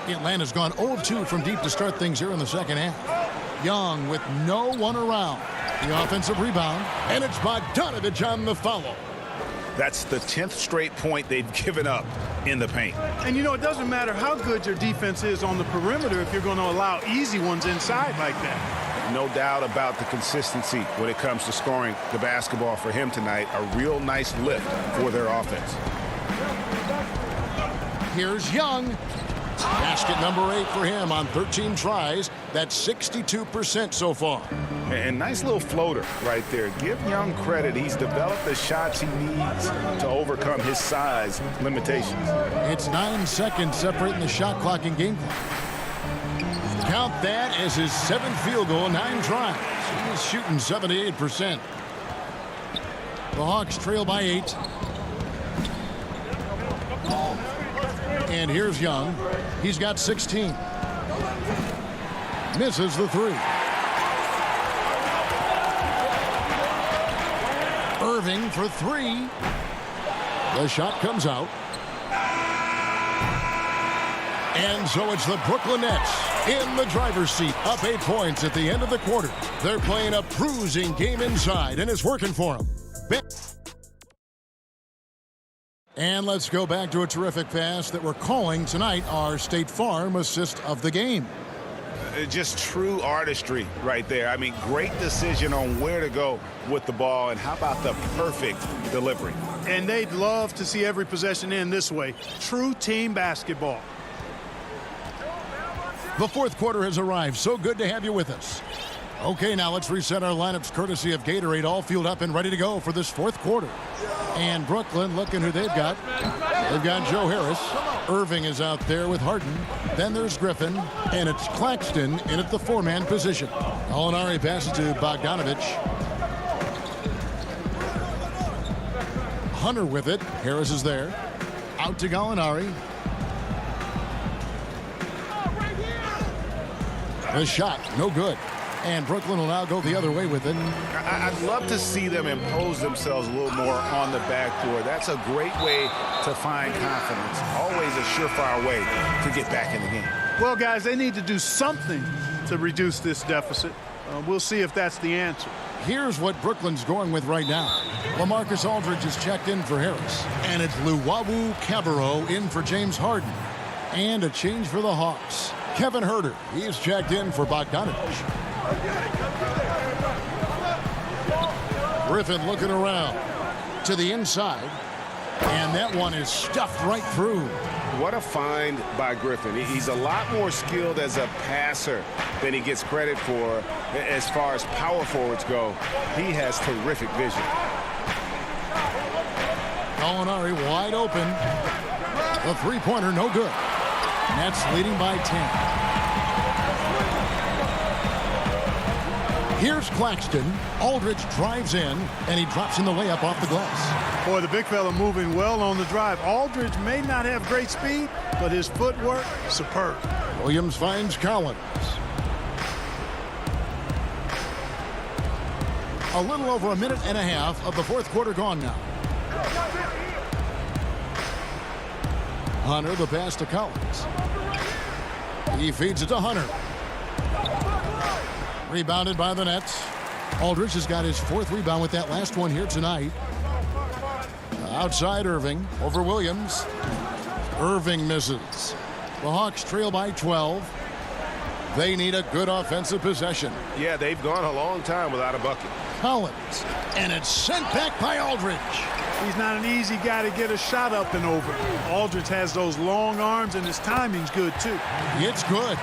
Atlanta's gone 0 of 2 from deep to start things here in the second half. Young with no one around. The offensive rebound, and it's Bogdanovich on the follow. That's the 10th straight point they've given up in the paint. And, you know, it doesn't matter how good your defense is on the perimeter if you're going to allow easy ones inside like that. No doubt about the consistency when it comes to scoring the basketball for him tonight. A real nice lift for their offense. Here's Young. Basket number 8 for him on 13 tries. That's 62% so far. And nice little floater right there. Give Young credit. He's developed the shots he needs to overcome his size limitations. It's 9 seconds separating the shot clock and game clock. Count that as his 7th field goal, 9 tries. He's shooting 78%. The Hawks trail by 8. And here's Young. He's got 16. Misses the 3. Irving for 3. The shot comes out. And so it's the Brooklyn Nets in the driver's seat, up 8 points at the end of the quarter. They're playing a bruising game inside, and it's working for them. And let's go back to a terrific pass that we're calling tonight our State Farm assist of the game. Just true artistry right there. I mean, great decision on where to go with the ball, and how about the perfect delivery? And they'd love to see every possession end this way. True team basketball. The fourth quarter has arrived. So good to have you with us. Okay, now let's reset our lineups courtesy of Gatorade, all fueled up and ready to go for this fourth quarter. And Brooklyn, looking who they've got. They've got Joe Harris. Irving is out there with Harden. Then there's Griffin, and it's Claxton in at the four-man position. Gallinari passes to Bogdanovich. Hunter with it. Harris is there. Out to Gallinari. The shot, no good. And Brooklyn will now go the other way with it. I'd love to see them impose themselves a little more on the backdoor. That's a great way to find confidence. Always a surefire way to get back in the game. Well, guys, they need to do something to reduce this deficit. We'll see if that's the answer. Here's what Brooklyn's going with right now. LaMarcus Aldridge is checked in for Harris. And it's Luwawu Cabarrot in for James Harden. And a change for the Hawks. Kevin Huerter, he's checked in for Bogdanovich. Griffin looking around to the inside. And that one is stuffed right through. What a find by Griffin. He's a lot more skilled as a passer than he gets credit for as far as power forwards go. He has terrific vision. Gallinari wide open. The three-pointer no good. Nets leading by 10. Here's Claxton. Aldridge drives in, and he drops in the layup off the glass. Boy, the big fella moving well on the drive. Aldridge may not have great speed, but his footwork, superb. Williams finds Collins. A little over a minute and a half of the fourth quarter gone now. Hunter, the pass to Collins. He feeds it to Hunter. Rebounded by the Nets. Aldridge has got his fourth rebound with that last one here tonight. Outside Irving over Williams. Irving misses. The Hawks trail by 12. They need a good offensive possession. Yeah, they've gone a long time without a bucket. Collins, and it's sent back by Aldridge. He's not an easy guy to get a shot up and over. Aldridge has those long arms, and his timing's good, too. It's good.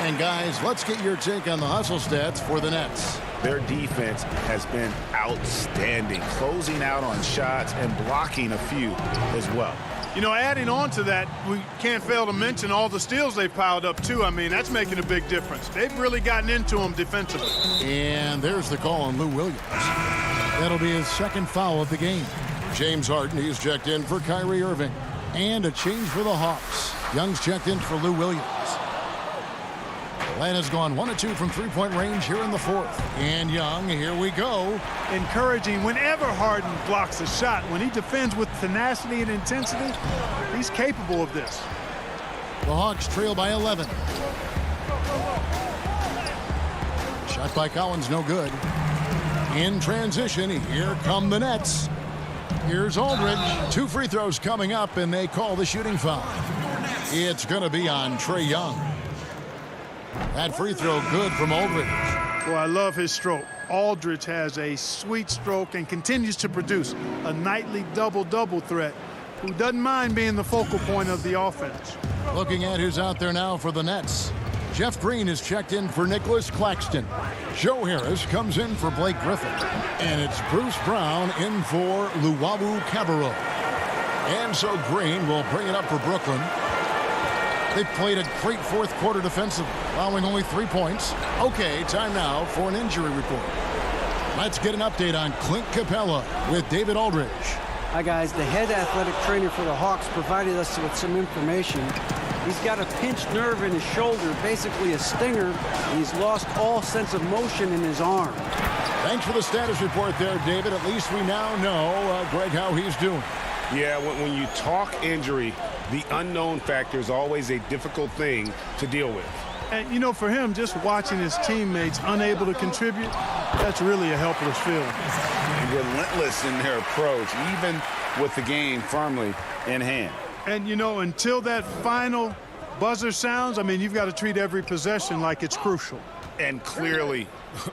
And, guys, let's get your take on the hustle stats for the Nets. Their defense has been outstanding, closing out on shots and blocking a few as well. You know, adding on to that, we can't fail to mention all the steals they've piled up, too. I mean, that's making a big difference. They've really gotten into them defensively. And there's the call on Lou Williams. That'll be his second foul of the game. James Harden, he's checked in for Kyrie Irving. And a change for the Hawks. Young's checked in for Lou Williams. Atlanta's gone 1 of 2 from three-point range here in the fourth. And Young, here we go. Encouraging whenever Harden blocks a shot. When he defends with tenacity and intensity, he's capable of this. The Hawks trail by 11. Shot by Collins, no good. In transition, here come the Nets. Here's Aldridge. 2 free throws coming up, and they call the shooting foul. It's going to be on Trae Young. That free throw good from Aldridge. Well, I love his stroke. Aldridge has a sweet stroke and continues to produce a nightly double-double threat who doesn't mind being the focal point of the offense. Looking at who's out there now for the Nets. Jeff Green is checked in for Nicholas Claxton. Joe Harris comes in for Blake Griffin. And it's Bruce Brown in for Luwawu Cabarrot. And so Green will bring it up for Brooklyn. They've played a great fourth quarter defensively, allowing only 3 points. Okay, time now for an injury report. Let's get an update on Clint Capella with David Aldridge. Hi, guys. The head athletic trainer for the Hawks provided us with some information. He's got a pinched nerve in his shoulder, basically a stinger, and he's lost all sense of motion in his arm. Thanks for the status report there, David. At least we now know, Greg, how he's doing. Yeah, when you talk injury, the unknown factor is always a difficult thing to deal with. And, you know, for him, just watching his teammates unable to contribute, that's really a helpless feeling. Relentless in their approach, even with the game firmly in hand. And, you know, until that final buzzer sounds, I mean, you've got to treat every possession like it's crucial. And clearly,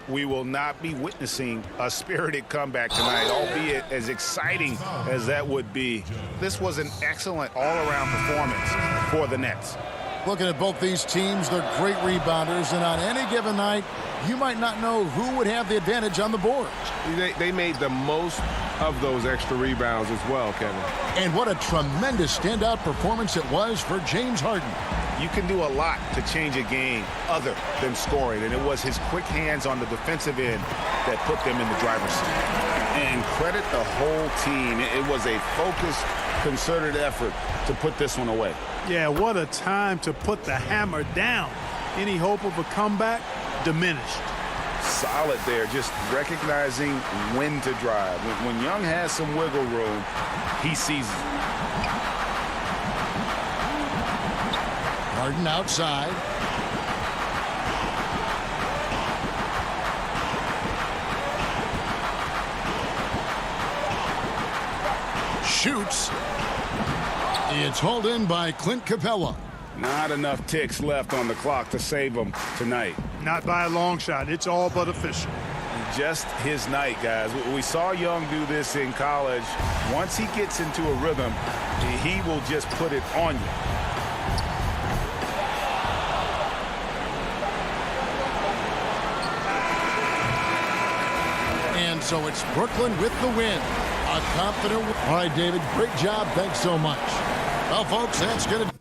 we will not be witnessing a spirited comeback tonight, albeit as exciting as that would be. This was an excellent all-around performance for the Nets. Looking at both these teams, they're great rebounders, and on any given night, you might not know who would have the advantage on the board. They made the most of those extra rebounds as well, Kevin. And what a tremendous standout performance it was for James Harden. You can do a lot to change a game other than scoring, and it was his quick hands on the defensive end that put them in the driver's seat. And credit the whole team. It was a focused, concerted effort to put this one away. Yeah, what a time to put the hammer down. Any hope of a comeback diminished. Solid there, just recognizing when to drive. When Young has some wiggle room, he sees it. Harden outside. Shoots. It's hauled in by Clint Capella. Not enough ticks left on the clock to save him tonight. Not by a long shot. It's all but official. Just his night, guys. We saw Young do this in college. Once he gets into a rhythm, he will just put it on you. And so it's Brooklyn with the win. A confident win. All right, David, great job. Thanks so much. Well, folks, that's going to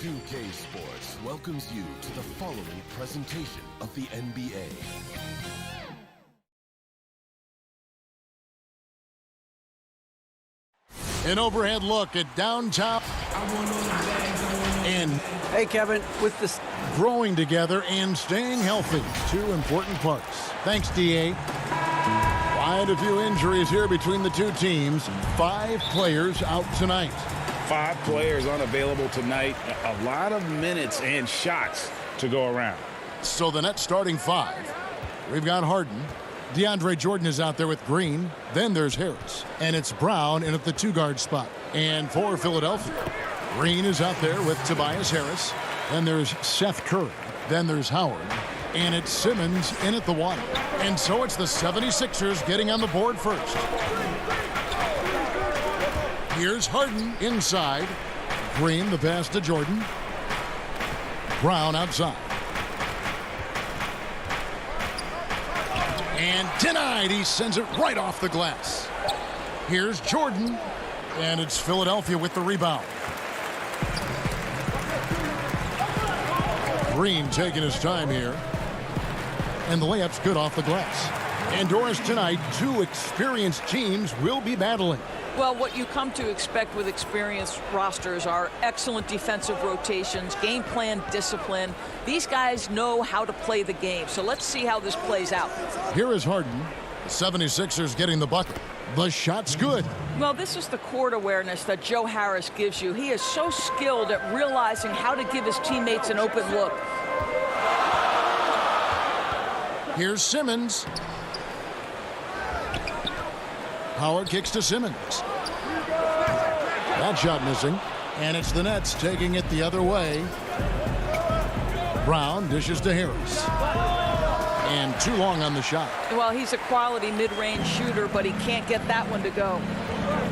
2K Sports welcomes you to the following presentation of the NBA. An overhead look at downtown. And Hey, Kevin, with this growing together and staying healthy. Two important parts. Thanks, DA. Quite a few injuries here between the two teams. 5 players out tonight. 5 players unavailable tonight. A lot of minutes and shots to go around. So the Nets starting 5. We've got Harden. DeAndre Jordan is out there with Green. Then there's Harris. And it's Brown in at the 2-guard spot. And for Philadelphia, Green is out there with Tobias Harris. Then there's Seth Curry. Then there's Howard. And it's Simmons in at the 1. And so it's the 76ers getting on the board first. Here's Harden inside. Green, the pass to Jordan. Brown outside. And denied. He sends it right off the glass. Here's Jordan. And it's Philadelphia with the rebound. Green taking his time here. And the layup's good off the glass. And Doris, tonight, 2 experienced teams will be battling. Well, what you come to expect with experienced rosters are excellent defensive rotations, game plan discipline. These guys know how to play the game. So let's see how this plays out. Here is Harden. The 76ers getting the bucket. The shot's good. Well, this is the court awareness that Joe Harris gives you. He is so skilled at realizing how to give his teammates an open look. Here's Simmons. Howard kicks to Simmons. That shot missing. And it's the Nets taking it the other way. Brown dishes to Harris. And too long on the shot. Well, he's a quality mid-range shooter, but he can't get that one to go.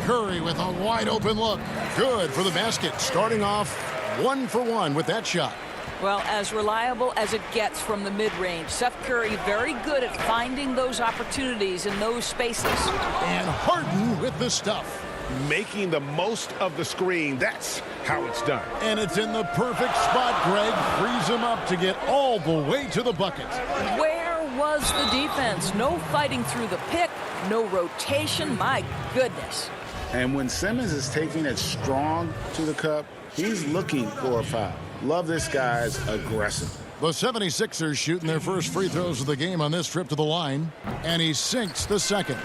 Curry with a wide open look. Good for the basket. Starting off 1 for 1 with that shot. Well, as reliable as it gets from the mid-range. Seth Curry very good at finding those opportunities in those spaces. And Harden with the stuff. Making the most of the screen. That's how it's done. And it's in the perfect spot. Greg frees him up to get all the way to the bucket. Where was the defense? No fighting through the pick. No rotation. My goodness. And when Simmons is taking it strong to the cup, he's looking for a foul. Love this guy's aggressive. The 76ers shooting their first free throws of the game on this trip to the line, and he sinks the second.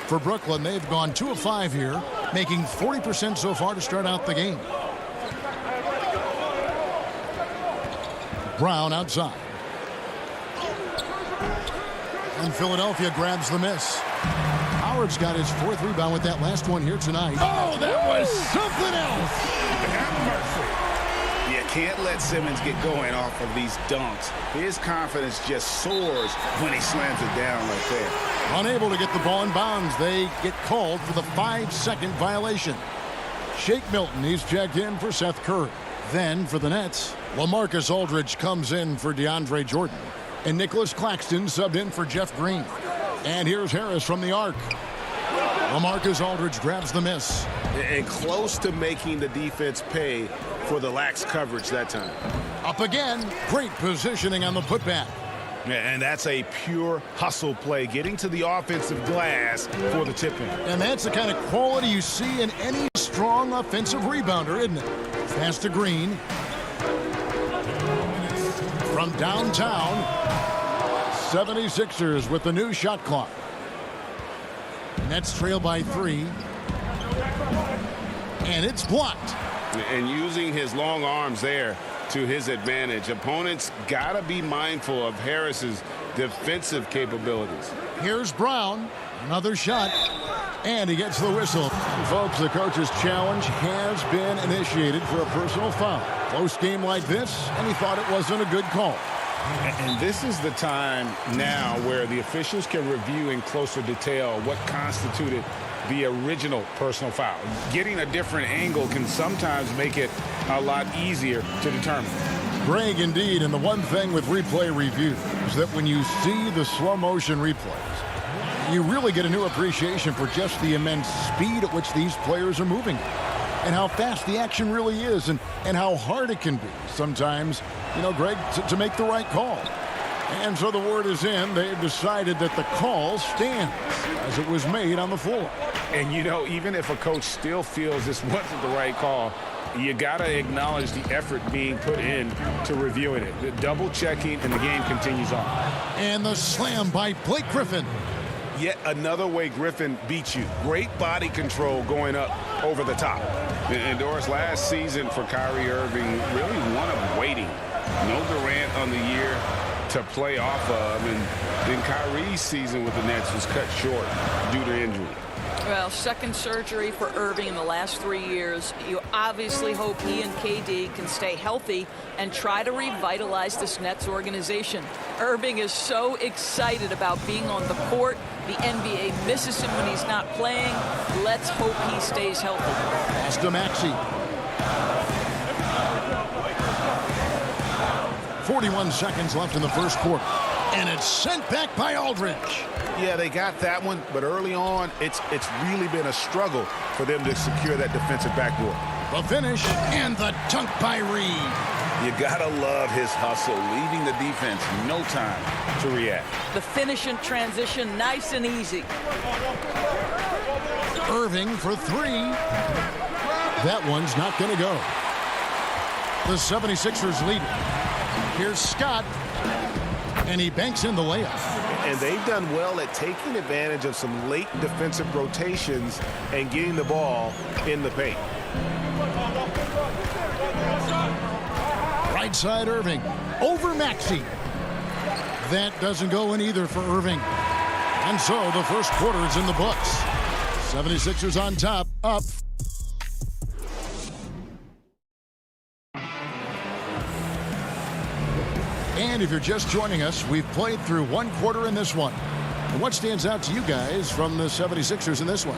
For Brooklyn, they've gone 2 of 5 here, making 40% so far to start out the game. Brown outside. And Philadelphia grabs the miss. Howard's got his 4th rebound with that last one here tonight. Oh, that was something else. Have mercy. You can't let Simmons get going off of these dunks. His confidence just soars when he slams it down like that. Unable to get the ball in bounds, they get called for the 5-second violation. Shake Milton, he's checked in for Seth Curry. Then for the Nets, LaMarcus Aldridge comes in for DeAndre Jordan. And Nicholas Claxton subbed in for Jeff Green. And here's Harris from the arc. LaMarcus Aldridge grabs the miss. And close to making the defense pay for the lax coverage that time. Up again. Great positioning on the putback. And that's a pure hustle play, getting to the offensive glass for the tip-in. And that's the kind of quality you see in any strong offensive rebounder, isn't it? Pass to Green. From downtown, 76ers with the new shot clock. Nets trail by 3. And it's blocked. And using his long arms there to his advantage. Opponents got to be mindful of Harris's defensive capabilities. Here's Brown. Another shot. And he gets the whistle. Folks, the coach's challenge has been initiated for a personal foul. Close game like this, and he thought it wasn't a good call. And this is the time now where the officials can review in closer detail what constituted the original personal foul. Getting a different angle can sometimes make it a lot easier to determine. Greg, indeed, and the one thing with replay review is that when you see the slow motion replays, you really get a new appreciation for just the immense speed at which these players are moving and how fast the action really is and how hard it can be sometimes, you know, Greg, to make the right call. And so the word is in. They've decided that the call stands as it was made on the floor. And, you know, even if a coach still feels this wasn't the right call, you got to acknowledge the effort being put in to reviewing it. The double checking, and the game continues on. And the slam by Blake Griffin. Yet another way Griffin beats you. Great body control going up over the top. And Doris, last season for Kyrie Irving, really one of waiting. No Durant on the year to play off of, and then Kyrie's season with the Nets was cut short due to injury. Well, second surgery for Irving in the last 3 years. You obviously hope he and KD can stay healthy and try to revitalize this Nets organization. Irving is so excited about being on the court. The NBA misses him when he's not playing. Let's hope he stays healthy. Pass to Maxey. 41 seconds left in the first quarter. And it's sent back by Aldridge. Yeah, they got that one, but early on, it's really been a struggle for them to secure that defensive backboard. The finish and the dunk by Reed. You gotta love his hustle, leaving the defense no time to react. The finish and transition, nice and easy. Irving for 3. That one's not going to go. The 76ers lead it. Here's Scott, and he banks in the layup. And they've done well at taking advantage of some late defensive rotations and getting the ball in the paint. Right side Irving over Maxey. That doesn't go in either for Irving. And so the first quarter is in the books. 76ers on top, up. And if you're just joining us, we've played through one quarter in this one. And what stands out to you guys from the 76ers in this one?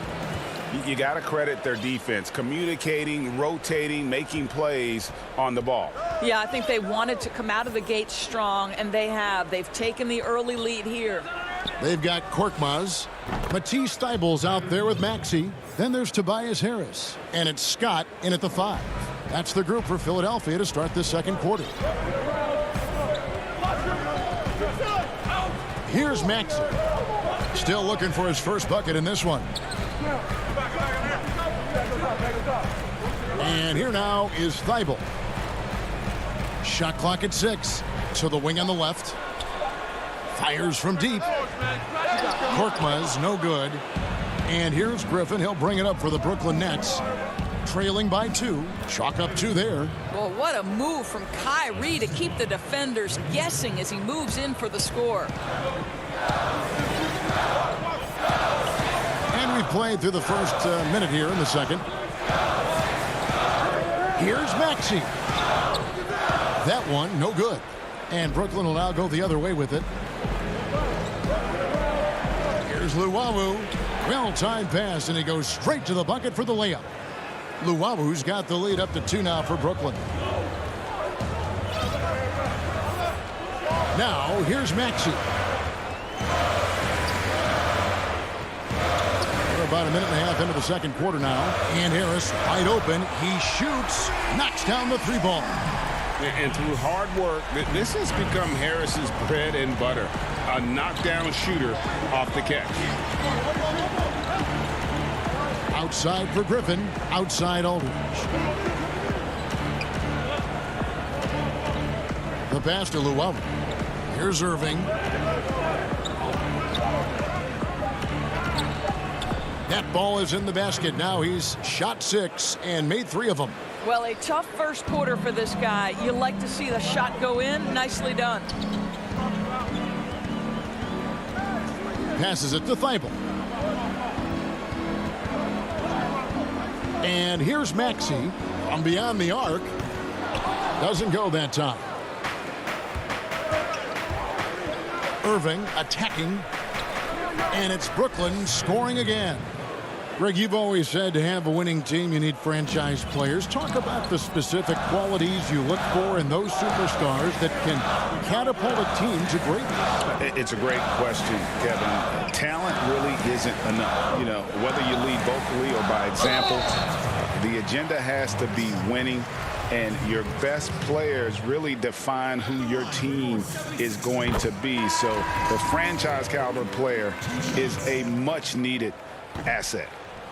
You got to credit their defense, communicating, rotating, making plays on the ball. Yeah, I think they wanted to come out of the gate strong, and they have. They've taken the early lead here. They've got Korkmaz, Matisse Thybulle's out there with Maxey. Then there's Tobias Harris, and it's Scott in at the 5. That's the group for Philadelphia to start the second quarter. Here's Maxey. Still looking for his first bucket in this one. And here now is Thibault. Shot clock at 6. To the wing on the left. Fires from deep. Korkmaz, no good. And here's Griffin. He'll bring it up for the Brooklyn Nets. Trailing by 2. Chalk up 2 there. Well, what a move from Kyrie to keep the defenders guessing as he moves in for the score. And we played through the first minute here in the second. Here's Maxey. That one, no good. And Brooklyn will now go the other way with it. Here's Luwawu. Well-timed pass, and he goes straight to the bucket for the layup. Luwawu's got the lead up to 2 now for Brooklyn. Now, here's Maxey. We're about a minute and a half into the second quarter now. And Harris, wide open. He shoots, knocks down the 3 ball. And through hard work, this has become Harris's bread and butter. A knockdown shooter off the catch. Outside for Griffin. Outside Aldridge. The pass to Luwawu. Here's Irving. That ball is in the basket. Now he's shot 6 and made 3 of them. Well, a tough first quarter for this guy. You like to see the shot go in. Nicely done. Passes it to Thibault. And here's Maxey from beyond the arc. Doesn't go that time. Irving attacking. And it's Brooklyn scoring again. Greg, you've always said to have a winning team, you need franchise players. Talk about the specific qualities you look for in those superstars that can catapult a team to greatness. It's a great question, Kevin. Talent really isn't enough. You know, whether you lead vocally or by example, the agenda has to be winning. And your best players really define who your team is going to be. So the franchise caliber player is a much needed asset.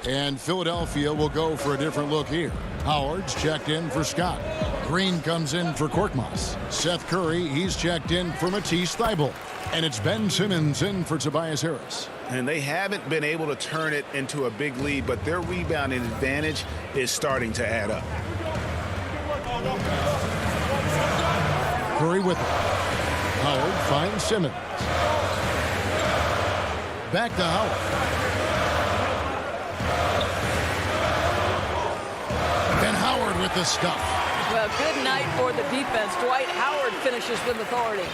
And Philadelphia will go for a different look here. Howard's checked in for Scott. Green comes in for Korkmaz. Seth Curry, he's checked in for Matisse Thybulle. And it's Ben Simmons in for Tobias Harris. And they haven't been able to turn it into a big lead, but their rebounding advantage is starting to add up. Curry with it. Howard finds Simmons. Back to Howard. And Howard with the stuff. Well, good night for the defense. Dwight Howard finishes with authority.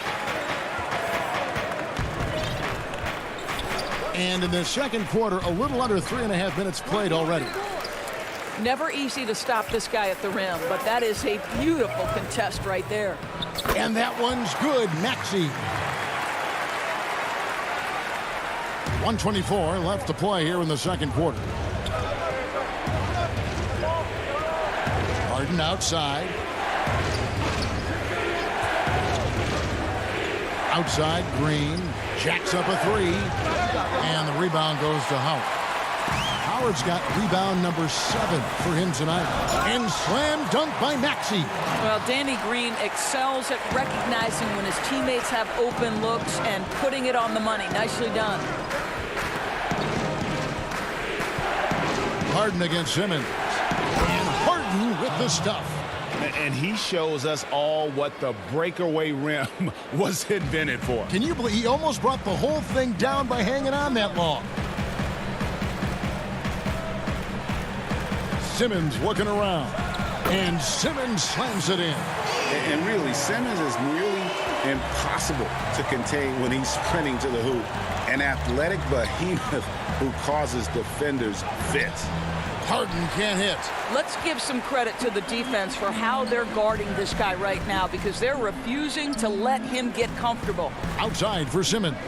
And in the second quarter, a little under 3.5 minutes played already. Never easy to stop this guy at the rim, but that is a beautiful contest right there. And that one's good. Maxey. 1:24 left to play here in the second quarter. Harden outside. Outside, Green jacks up a 3. And the rebound goes to Howard. Howard's got rebound number 7 for him tonight. And slam dunk by Maxey. Well, Danny Green excels at recognizing when his teammates have open looks and putting it on the money. Nicely done. Harden against Simmons. And Harden with the stuff. And he shows us all what the breakaway rim was invented for. Can you believe he almost brought the whole thing down by hanging on that long? Simmons looking around. And Simmons slams it in. And really, Simmons is really impossible to contain when he's sprinting to the hoop. An athletic behemoth who causes defenders fits. Harden can't hit. Let's give some credit to the defense for how they're guarding this guy right now because they're refusing to let him get comfortable. Outside for Simmons.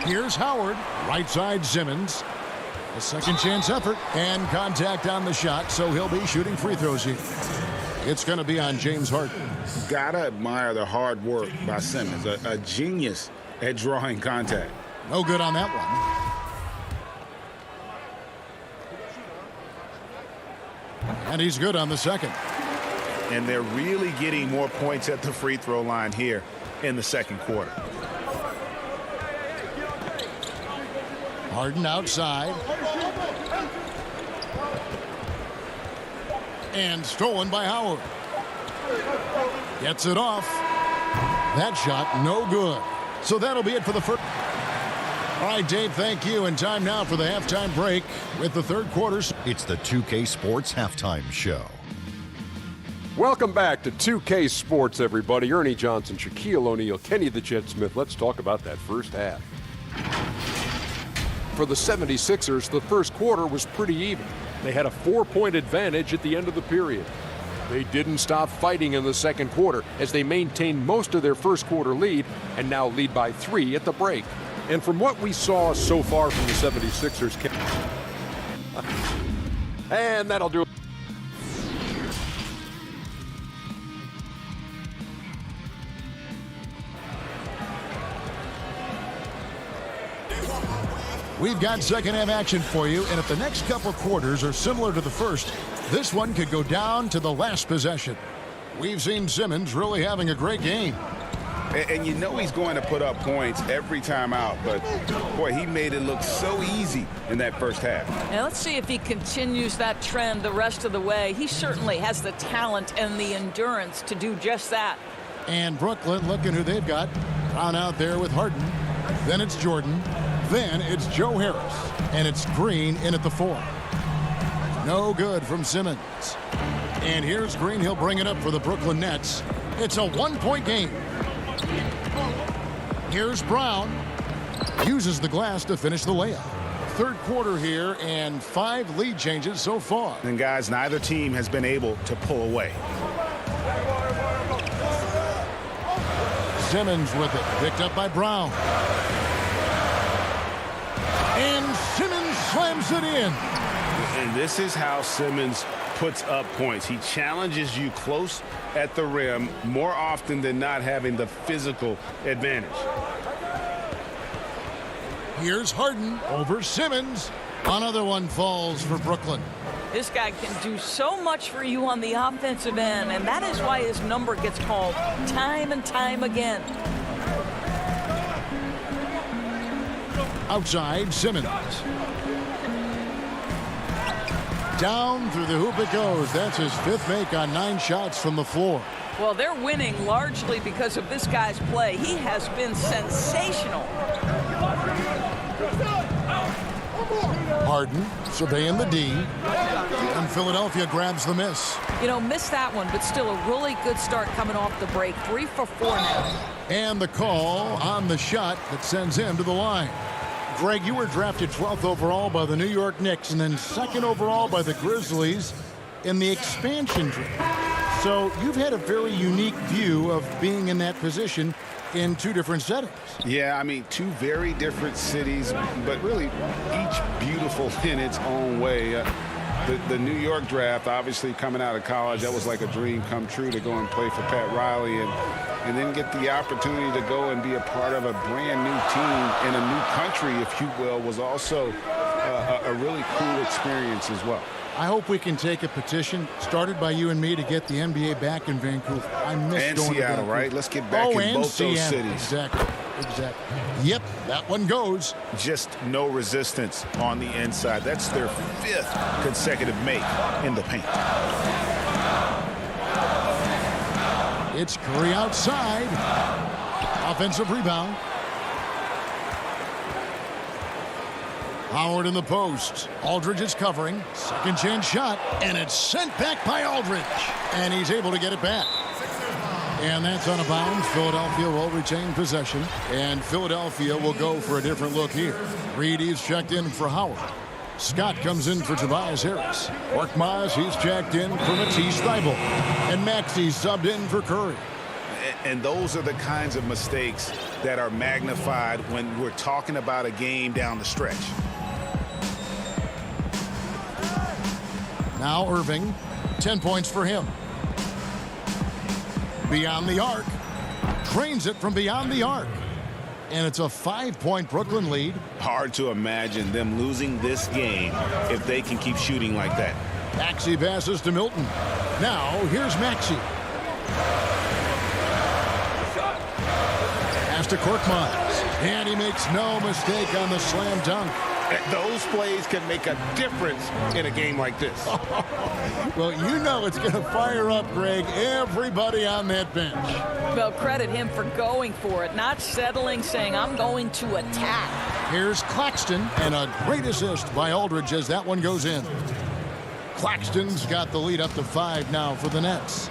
Here's Howard. Right side Simmons. A second chance effort and contact on the shot, so he'll be shooting free throws here. It's going to be on James Harden. Gotta admire the hard work by Simmons, a genius at drawing contact. No good on that one. And he's good on the second. And they're really getting more points at the free throw line here in the second quarter. Harden outside. And stolen by Howard. Gets it off. That shot no good. So that'll be it for the first. All right, Dave, thank you. And time now for the halftime break with the third quarter. It's the 2K Sports Halftime Show. Welcome back to 2K Sports, everybody. Ernie Johnson, Shaquille O'Neal, Kenny the Jet Smith. Let's talk about that first half. For the 76ers, the first quarter was pretty even. They had a 4-point advantage at the end of the period. They didn't stop fighting in the second quarter as they maintained most of their first quarter lead and now lead by 3 at the break. And from what we saw so far from the 76ers, and that'll do it. We've got second half action for you, and if the next couple quarters are similar to the first, this one could go down to the last possession. We've seen Simmons really having a great game. And you know he's going to put up points every time out, but boy, he made it look so easy in that first half. Now let's see if he continues that trend the rest of the way. He certainly has the talent and the endurance to do just that. And Brooklyn, looking who they've got. Brown out there with Harden. Then it's Jordan. Then it's Joe Harris. And it's Green in at the 4. No good from Simmons. And here's Green. He'll bring it up for the Brooklyn Nets. It's a 1-point game. Here's Brown. Uses the glass to finish the layup. Third quarter here and 5 lead changes so far. And guys, neither team has been able to pull away. Simmons with it. Picked up by Brown. And Simmons slams it in. And this is how Simmons puts up points. He challenges you close at the rim more often than not, having the physical advantage. Here's Harden over Simmons. Another one falls for Brooklyn. This guy can do so much for you on the offensive end, and that is why his number gets called time and time again. Outside, Simmons. Down through the hoop it goes. That's his 5th make on 9 shots from the floor. Well, they're winning largely because of this guy's play. He has been sensational. Harden surveying the D. And Philadelphia grabs the miss. You know, missed that one, but still a really good start coming off the break. 3 for 4 now. And the call on the shot that sends him to the line. Greg, you were drafted 12th overall by the New York Knicks and then 2nd overall by the Grizzlies in the expansion draft. So you've had a very unique view of being in that position in 2 different settings. Yeah, I mean, 2 very different cities, but really each beautiful in its own way. The New York draft, obviously coming out of college, that was like a dream come true to go and play for Pat Riley and then get the opportunity to go and be a part of a brand new team in a new country, if you will, was also a really cool experience as well. I hope we can take a petition started by you and me to get the NBA back in Vancouver. I miss and going Seattle, to Vancouver. right? Let's get back in both those cities. Exactly. Yep, that one goes. Just no resistance on the inside. That's their 5th consecutive make in the paint. It's Curry outside. Offensive rebound. Howard in the post. Aldridge is covering. Second chance shot. And it's sent back by Aldridge. And he's able to get it back. And that's on a bounce. Philadelphia will retain possession. And Philadelphia will go for a different look here. Reed is checked in for Howard. Scott comes in for Tobias Harris. Korkmaz, he's checked in for Matisse Thybulle. And Maxey's subbed in for Curry. And those are the kinds of mistakes that are magnified when we're talking about a game down the stretch. Now Irving, 10 points for him. Beyond the arc. Drains it from beyond the arc. And it's a 5-point Brooklyn lead. Hard to imagine them losing this game if they can keep shooting like that. Maxey passes to Milton. Now, here's Maxey. Pass to Korkmaz. And he makes no mistake on the slam dunk. Those plays can make a difference in a game like this. Well, you know it's going to fire up, Greg, everybody on that bench. Well, credit him for going for it, not settling, saying, I'm going to attack. Here's Claxton, and a great assist by Aldridge as that one goes in. Claxton's got the lead up to 5 now for the Nets.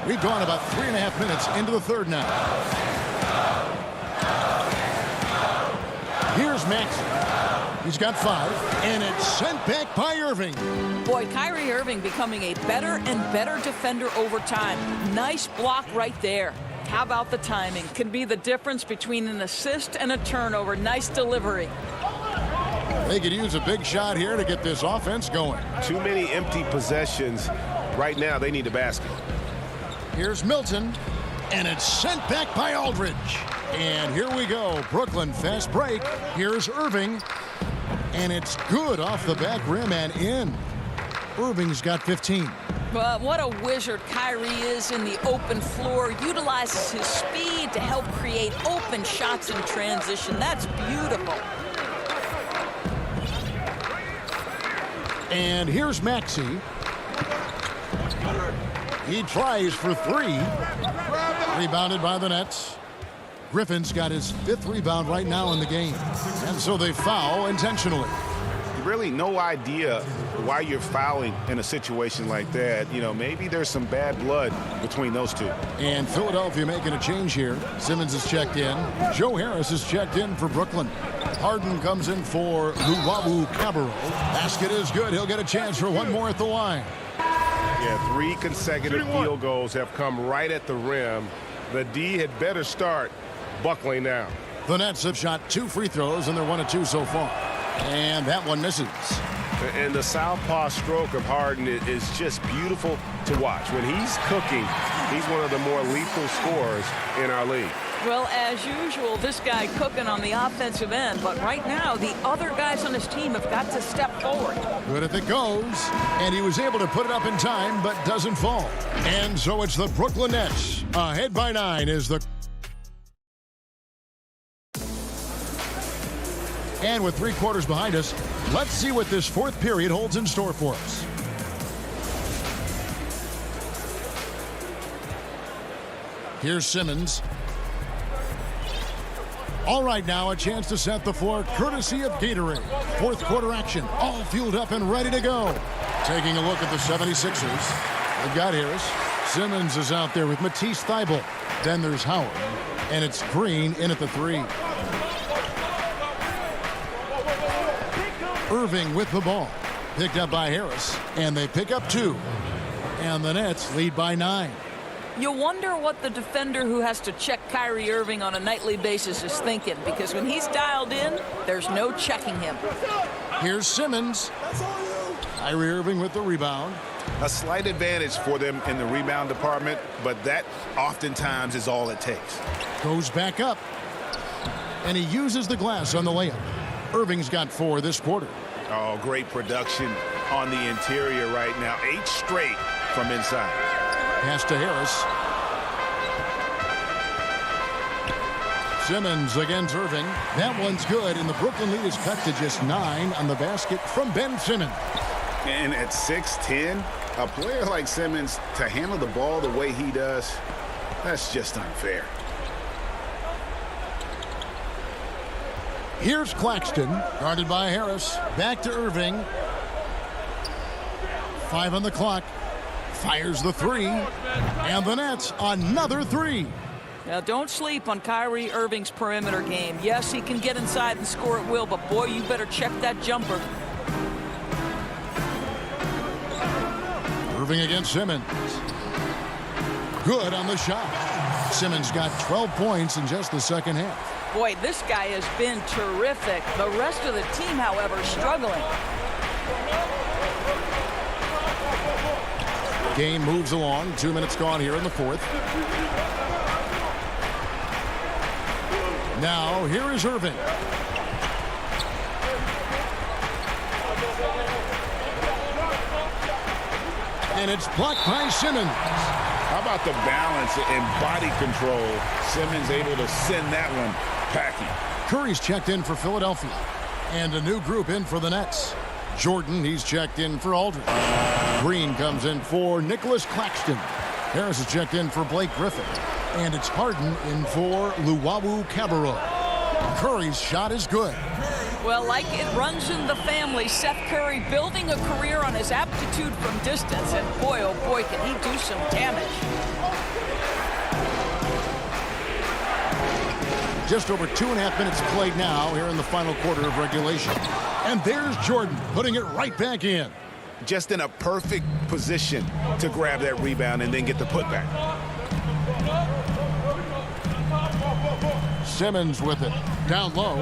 We've gone about 3.5 minutes into the third now. Here's Maxey. He's got 5, and it's sent back by Irving. Boy, Kyrie Irving becoming a better and better defender over time. Nice block right there. How about the timing? Can be the difference between an assist and a turnover. Nice delivery. They could use a big shot here to get this offense going. Too many empty possessions. Right now, they need a basket. Here's Milton, and it's sent back by Aldridge. And here we go. Brooklyn fast break. Here's Irving, and it's good off the back rim and in. Irving's got 15. Well, what a wizard Kyrie is in the open floor. Utilizes his speed to help create open shots in transition. That's beautiful. And here's Maxey. He tries for 3. Rebounded by the Nets. Griffin's got his 5th rebound right now in the game. And so they foul intentionally. Really no idea why you're fouling in a situation like that. You know, maybe there's some bad blood between those two. And Philadelphia making a change here. Simmons is checked in. Joe Harris is checked in for Brooklyn. Harden comes in for Luwawu Cabarro. Basket is good. He'll get a chance for one more at the line. Yeah, 3 consecutive field goals have come right at the rim. The D had better start buckling now. The Nets have shot 2 free throws, and they're 1 of 2 so far. And that one misses. And the southpaw stroke of Harden is just beautiful to watch. When he's cooking, he's one of the more lethal scorers in our league. Well, as usual, this guy cooking on the offensive end. But right now, the other guys on his team have got to step forward. Good if it goes. And he was able to put it up in time, but doesn't fall. And so it's the Brooklyn Nets. Ahead by 9 is the... And with 3 quarters behind us, let's see what this 4th period holds in store for us. Here's Simmons. All right, now a chance to set the floor courtesy of Gatorade. 4th quarter action, all fueled up and ready to go. Taking a look at the 76ers. They've got Harris. Simmons is out there with Matisse Thybulle. Then there's Howard. And it's Green in at the 3. Irving with the ball. Picked up by Harris. And they pick up 2. And the Nets lead by 9. You wonder what the defender who has to check Kyrie Irving on a nightly basis is thinking, because when he's dialed in, there's no checking him. Here's Simmons. Kyrie Irving with the rebound. A slight advantage for them in the rebound department, but that oftentimes is all it takes. Goes back up. And he uses the glass on the layup. Irving's got 4 this quarter. Oh, great production on the interior right now. 8 straight from inside. Pass to Harris. Simmons against Irving. That one's good, and the Brooklyn lead is cut to just 9 on the basket from Ben Simmons. And at 6'10", a player like Simmons, to handle the ball the way he does, that's just unfair. Here's Claxton, guarded by Harris. Back to Irving. 5 on the clock. Fires the 3. And the Nets, another 3. Now, don't sleep on Kyrie Irving's perimeter game. Yes, he can get inside and score at will, but boy, you better check that jumper. Irving against Simmons. Good on the shot. Simmons got 12 points in just the second half. Boy, this guy has been terrific. The rest of the team, however, struggling. Game moves along. 2 minutes gone here in the fourth. Now, here is Irving. And it's blocked by Simmons. How about the balance and body control? Simmons able to send that one packing. Curry's checked in for Philadelphia. And a new group in for the Nets. Jordan, he's checked in for Aldridge. Green comes in for Nicholas Claxton. Harris is checked in for Blake Griffin. And it's Harden in for Luwawu Cabarrot. Curry's shot is good. Well, like it runs in the family, Seth Curry building a career on his aptitude from distance, and boy, oh boy, can he do some damage. Just over 2.5 minutes played now here in the final quarter of regulation. And there's Jordan putting it right back in. Just in a perfect position to grab that rebound and then get the putback. Simmons with it. Down low.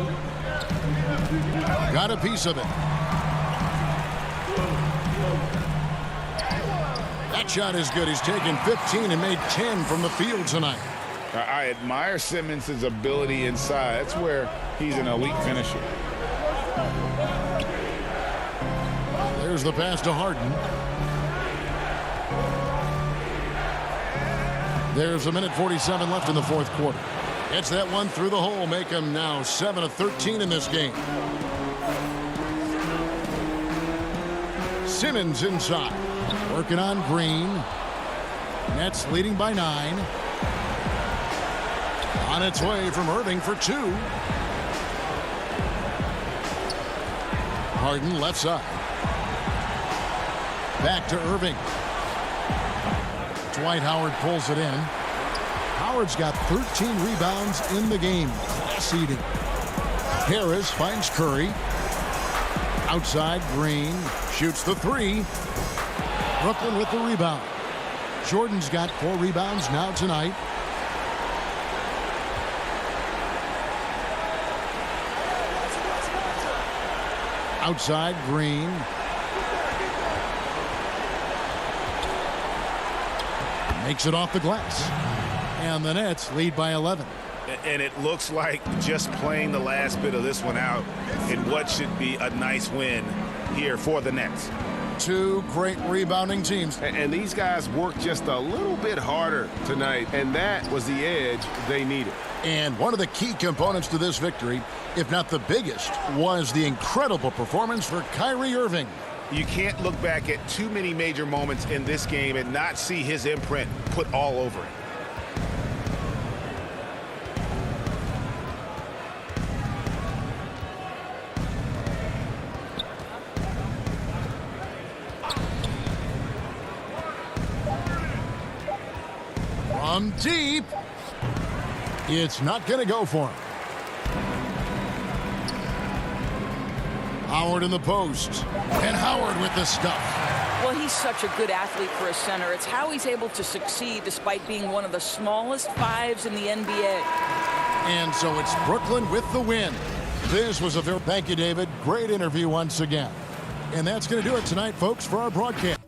Got a piece of it. That shot is good. He's taken 15 and made 10 from the field tonight. I admire Simmons' ability inside. That's where he's an elite finisher. There's the pass to Harden. There's 1:47 left in the fourth quarter. Gets that one through the hole, make him now 7 of 13 in this game. Simmons inside, working on Green. Nets leading by 9. On its way from Irving for 2. Harden left side. Back to Irving. Dwight Howard pulls it in. Howard's got 13 rebounds in the game. Seeding. Harris finds Curry. Outside, Green shoots the 3. Brooklyn with the rebound. Jordan's got 4 rebounds now tonight. Outside, Green. Makes it off the glass. And the Nets lead by 11. And it looks like just playing the last bit of this one out in what should be a nice win here for the Nets. 2 great rebounding teams. And these guys worked just a little bit harder tonight, and that was the edge they needed. And one of the key components to this victory, if not the biggest, was the incredible performance for Kyrie Irving. You can't look back at too many major moments in this game and not see his imprint put all over it. From deep. It's not going to go for him. Howard in the post. And Howard with the stuff. Well, he's such a good athlete for a center. It's how he's able to succeed despite being one of the smallest 5s in the NBA. And so it's Brooklyn with the win. This was a very... Thank you, David. Great interview once again. And that's going to do it tonight, folks, for our broadcast.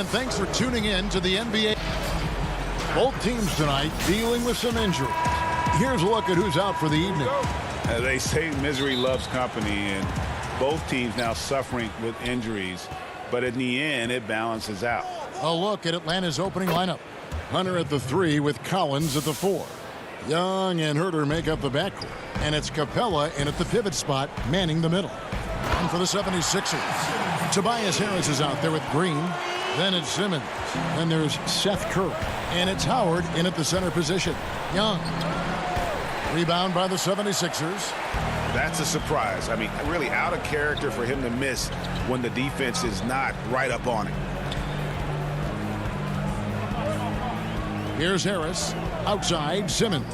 And thanks for tuning in to the NBA. Both teams tonight dealing with some injuries. Here's a look at who's out for the evening. They say misery loves company, and both teams now suffering with injuries. But in the end, it balances out. A look at Atlanta's opening lineup. Hunter at the 3 with Collins at the 4. Young and Herter make up the backcourt. And it's Capella in at the pivot spot, manning the middle. And for the 76ers, Tobias Harris is out there with Green. Then it's Simmons. Then there's Seth Curry. And it's Howard in at the center position. Young. Rebound by the 76ers. That's a surprise. I mean, really out of character for him to miss when the defense is not right up on it. Here's Harris. Outside, Simmons.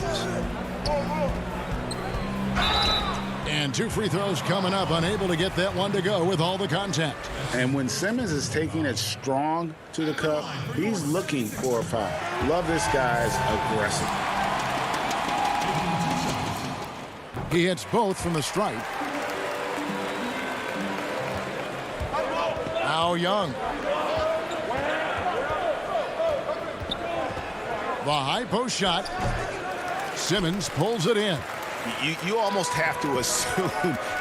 And 2 free throws coming up. Unable to get that one to go with all the contact. And when Simmons is taking it strong to the cup, he's looking for a foul. Love this guy's aggressive. He hits both from the stripe. Now Young. The high post shot. Simmons pulls it in. You almost have to assume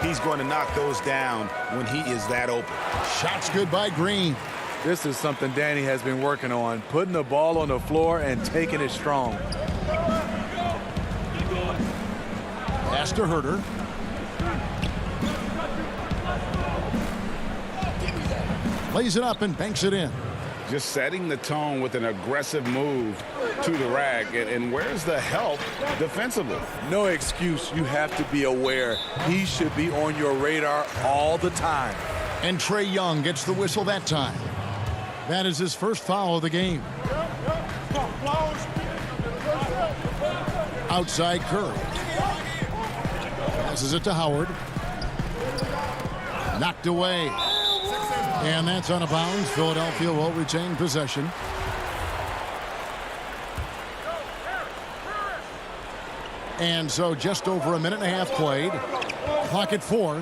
he's going to knock those down when he is that open. Shots good by Green. This is something Danny has been working on, putting the ball on the floor and taking it strong. Pass to Herter. Lays it up and banks it in. Just setting the tone with an aggressive move to the rack. And where's the help defensively? No excuse. You have to be aware. He should be on your radar all the time. And Trae Young gets the whistle that time. That is his first foul of the game. Outside Curry. Passes it to Howard. Knocked away. And that's out of bounds. Philadelphia will retain possession. And so just over a minute and a half played. Clock at 4.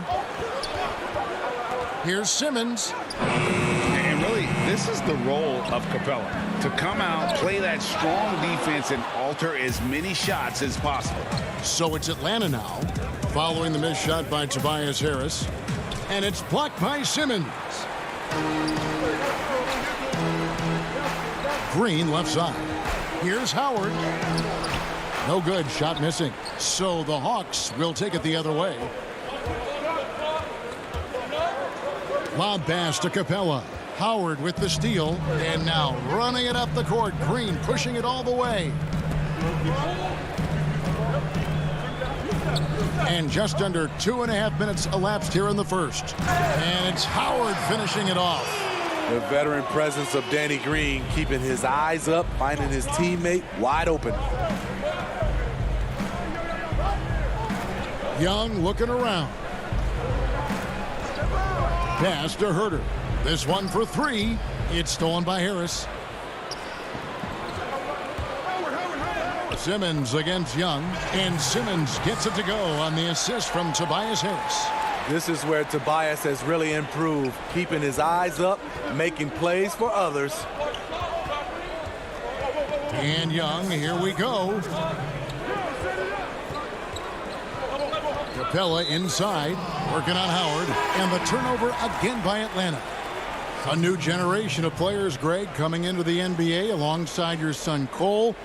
Here's Simmons. And really, this is the role of Capella. To come out, play that strong defense, and alter as many shots as possible. So it's Atlanta now, following the missed shot by Tobias Harris. And it's blocked by Simmons. Green left side. Here's Howard. No good. Shot missing. So the Hawks will take it the other way. Lob pass to Capella. Howard with the steal. And now running it up the court. Green pushing it all the way. And just under 2.5 minutes elapsed here in the first. And it's Howard finishing it off. The veteran presence of Danny Green keeping his eyes up, finding his teammate wide open. Young looking around. Pass to Herter. This one for 3. It's stolen by Harris. Simmons against Young, and Simmons gets it to go on the assist from Tobias Harris. This is where Tobias has really improved, keeping his eyes up, making plays for others. And Young, here we go. Capella inside, working on Howard, and the turnover again by Atlanta. A new generation of players, Greg, coming into the NBA alongside your son Cole.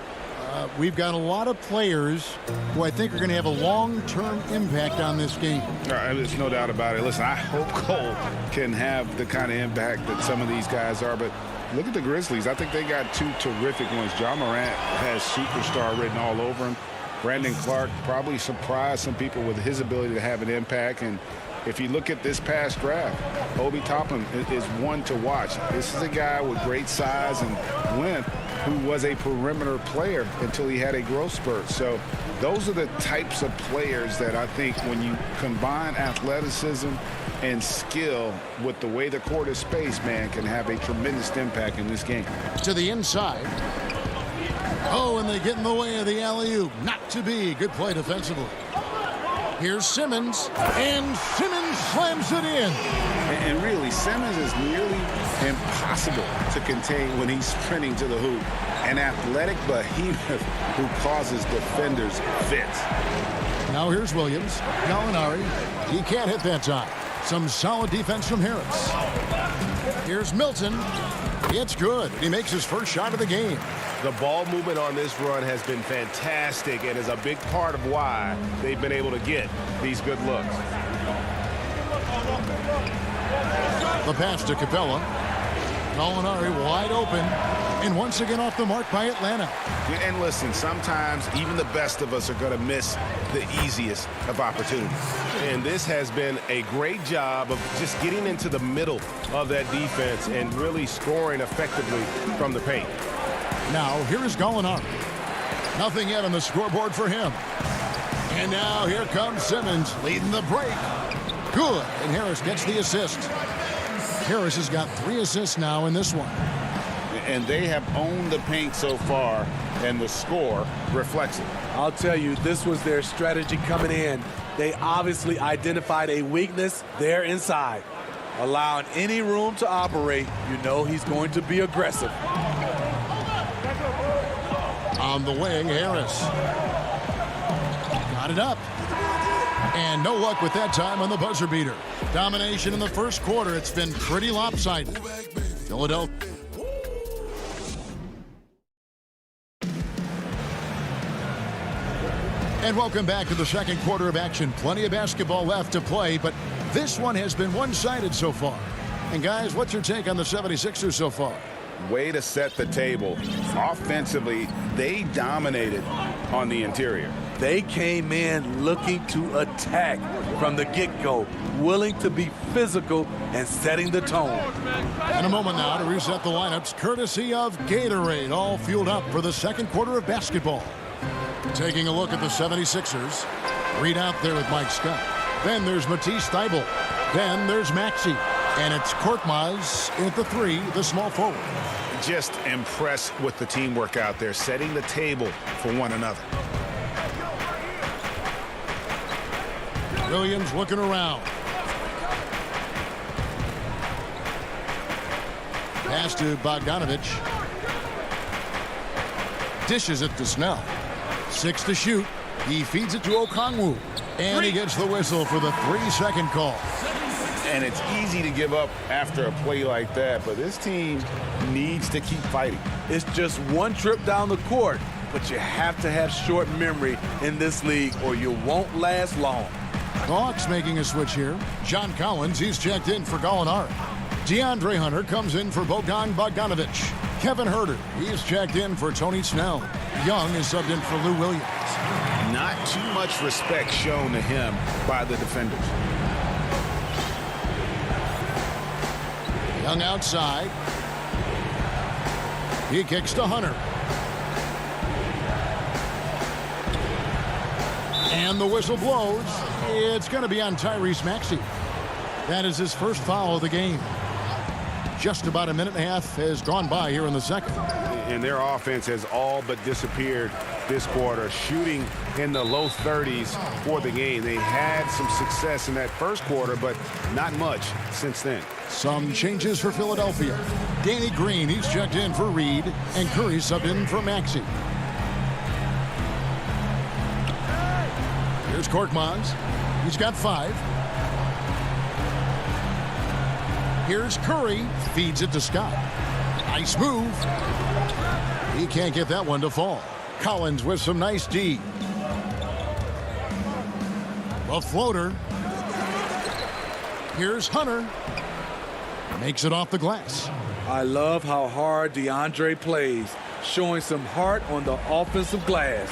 We've got a lot of players who I think are going to have a long-term impact on this game. There's no doubt about it. Listen, I hope Cole can have the kind of impact that some of these guys are, but look at the Grizzlies. I think they got 2 terrific ones. Ja Morant has superstar written all over him. Brandon Clark probably surprised some people with his ability to have an impact, and if you look at this past draft, Obi Toppin is one to watch. This is a guy with great size and length who was a perimeter player until he had a growth spurt. So those are the types of players that I think when you combine athleticism and skill with the way the court is spaced, man, can have a tremendous impact in this game. To the inside. Oh, and they get in the way of the alley-oop. Not to be. Good play defensively. Here's Simmons, and Simmons slams it in. And really, Simmons is nearly impossible to contain when he's sprinting to the hoop. An athletic behemoth who causes defenders fits. Now here's Williams. Gallinari. He can't hit that time. Some solid defense from Harris. Here's Milton. It's good. He makes his first shot of the game. The ball movement on this run has been fantastic and is a big part of why they've been able to get these good looks. The pass to Capella. Gallinari wide open. And once again off the mark by Atlanta. And listen, sometimes even the best of us are going to miss the easiest of opportunities. And this has been a great job of just getting into the middle of that defense and really scoring effectively from the paint. Now, here is Gallinari. Nothing yet on the scoreboard for him. And now here comes Simmons leading the break. Good. And Harris gets the assist. Harris has got 3 assists now in this one. And they have owned the paint so far, and the score reflects it. I'll tell you, this was their strategy coming in. They obviously identified a weakness there inside. Allowing any room to operate, you know he's going to be aggressive. On the wing, Harris. Got it up. And no luck with that time on the buzzer beater. Domination in the first quarter. It's been pretty lopsided. Philadelphia. And welcome back to the second quarter of action. Plenty of basketball left to play, but this one has been one-sided so far. And guys, what's your take on the 76ers so far? Way to set the table. Offensively, they dominated on the interior. They came in looking to attack from the get-go, willing to be physical and setting the tone. In a moment now to reset the lineups, courtesy of Gatorade, all fueled up for the second quarter of basketball. Taking a look at the 76ers. Reed out there with Mike Scott. Then there's Matisse Thybulle. Then there's Maxey. And it's Korkmaz at the 3, the small forward. Just impressed with the teamwork out there, setting the table for one another. Williams looking around. Pass to Bogdanovich. Dishes it to Snell. 6 to shoot. He feeds it to Okongwu. And he gets the whistle for the 3-second call. And it's easy to give up after a play like that, but this team needs to keep fighting. It's just one trip down the court, but you have to have short memory in this league or you won't last long. Hawks making a switch here. John Collins, he's checked in for Gallinari. DeAndre Hunter comes in for Bogdan Bogdanovich. Kevin Huerter, he's checked in for Tony Snell. Young is subbed in for Lou Williams. Not too much respect shown to him by the defenders. Young outside. He kicks to Hunter. And the whistle blows. It's going to be on Tyrese Maxey. That is his first foul of the game. Just about a minute and a half has gone by here in the second. And their offense has all but disappeared this quarter, shooting in the low 30s for the game. They had some success in that first quarter, but not much since then. Some changes for Philadelphia. Danny Green, he's checked in for Reed, and Curry subbed in for Maxey. Here's Korkmaz. He's got 5. Here's Curry. Feeds it to Scott. Nice move. He can't get that one to fall. Collins with some nice D. A floater. Here's Hunter. Makes it off the glass. I love how hard DeAndre plays, showing some heart on the offensive glass.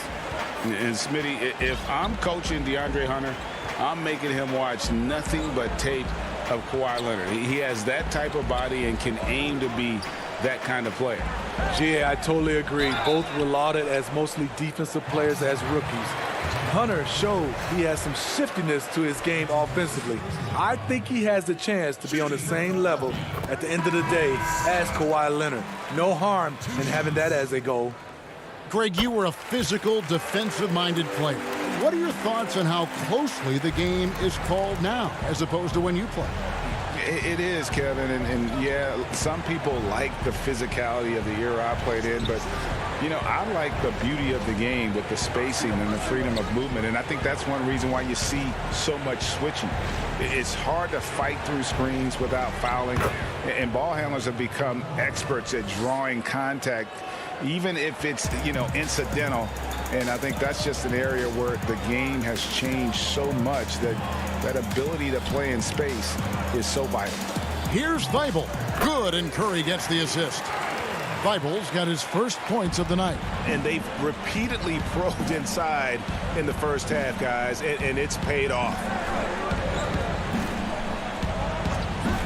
And Smitty, if I'm coaching DeAndre Hunter, I'm making him watch nothing but tape of Kawhi Leonard. He has that type of body and can aim to be that kind of player. Yeah, I totally agree. Both were lauded as mostly defensive players as rookies. Hunter showed he has some shiftiness to his game offensively. I think he has the chance to be on the same level at the end of the day as Kawhi Leonard. No harm in having that as a goal. Greg, you were a physical, defensive-minded player. What are your thoughts on how closely the game is called now as opposed to when you played? It is, Kevin, and yeah, some people like the physicality of the era I played in, but you know, I like the beauty of the game with the spacing and the freedom of movement, and I think that's one reason why you see so much switching. It's hard to fight through screens without fouling, and ball handlers have become experts at drawing contact, even if it's, you know, incidental. And I think that's just an area where the game has changed so much that that ability to play in space is so vital. Here's Thibault. Good, and Curry gets the assist. Thibault's got his first points of the night. And they've repeatedly probed inside in the first half, guys, and it's paid off.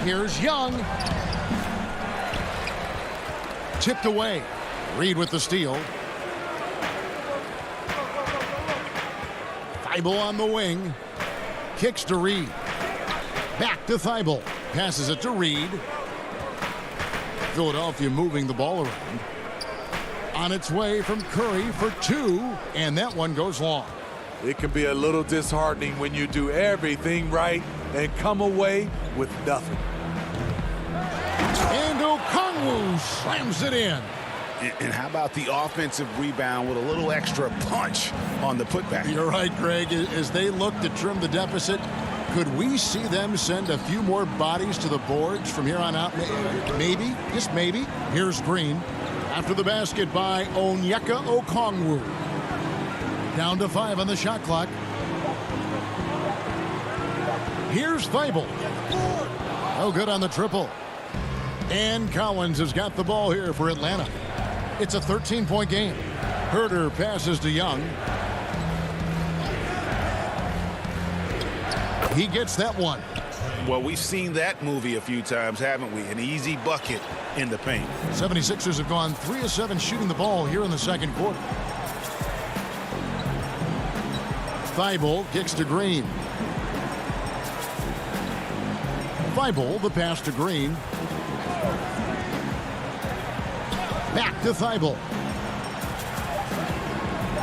Here's Young. Tipped away. Reed with the steal. Thibault on the wing. Kicks to Reed. Back to Thibault. Passes it to Reed. Philadelphia moving the ball around. On its way from Curry for two, and that one goes long. It can be a little disheartening when you do everything right and come away with nothing. And Okongwu slams it in. And how about the offensive rebound with a little extra punch on the putback? You're right, Greg. As they look to trim the deficit, could we see them send a few more bodies to the boards from here on out? Maybe, just maybe. Here's Green. After the basket by Onyeka Okongwu. Down to 5 on the shot clock. Here's Thibault. No good on the triple. And Collins has got the ball here for Atlanta. It's a 13-point game. Herter passes to Young. He gets that one. Well, we've seen that movie a few times, haven't we? An easy bucket in the paint. 76ers have gone 3 of 7 shooting the ball here in the second quarter. Thibault kicks to Green. Thibault, the pass to Green. Back to Thibault.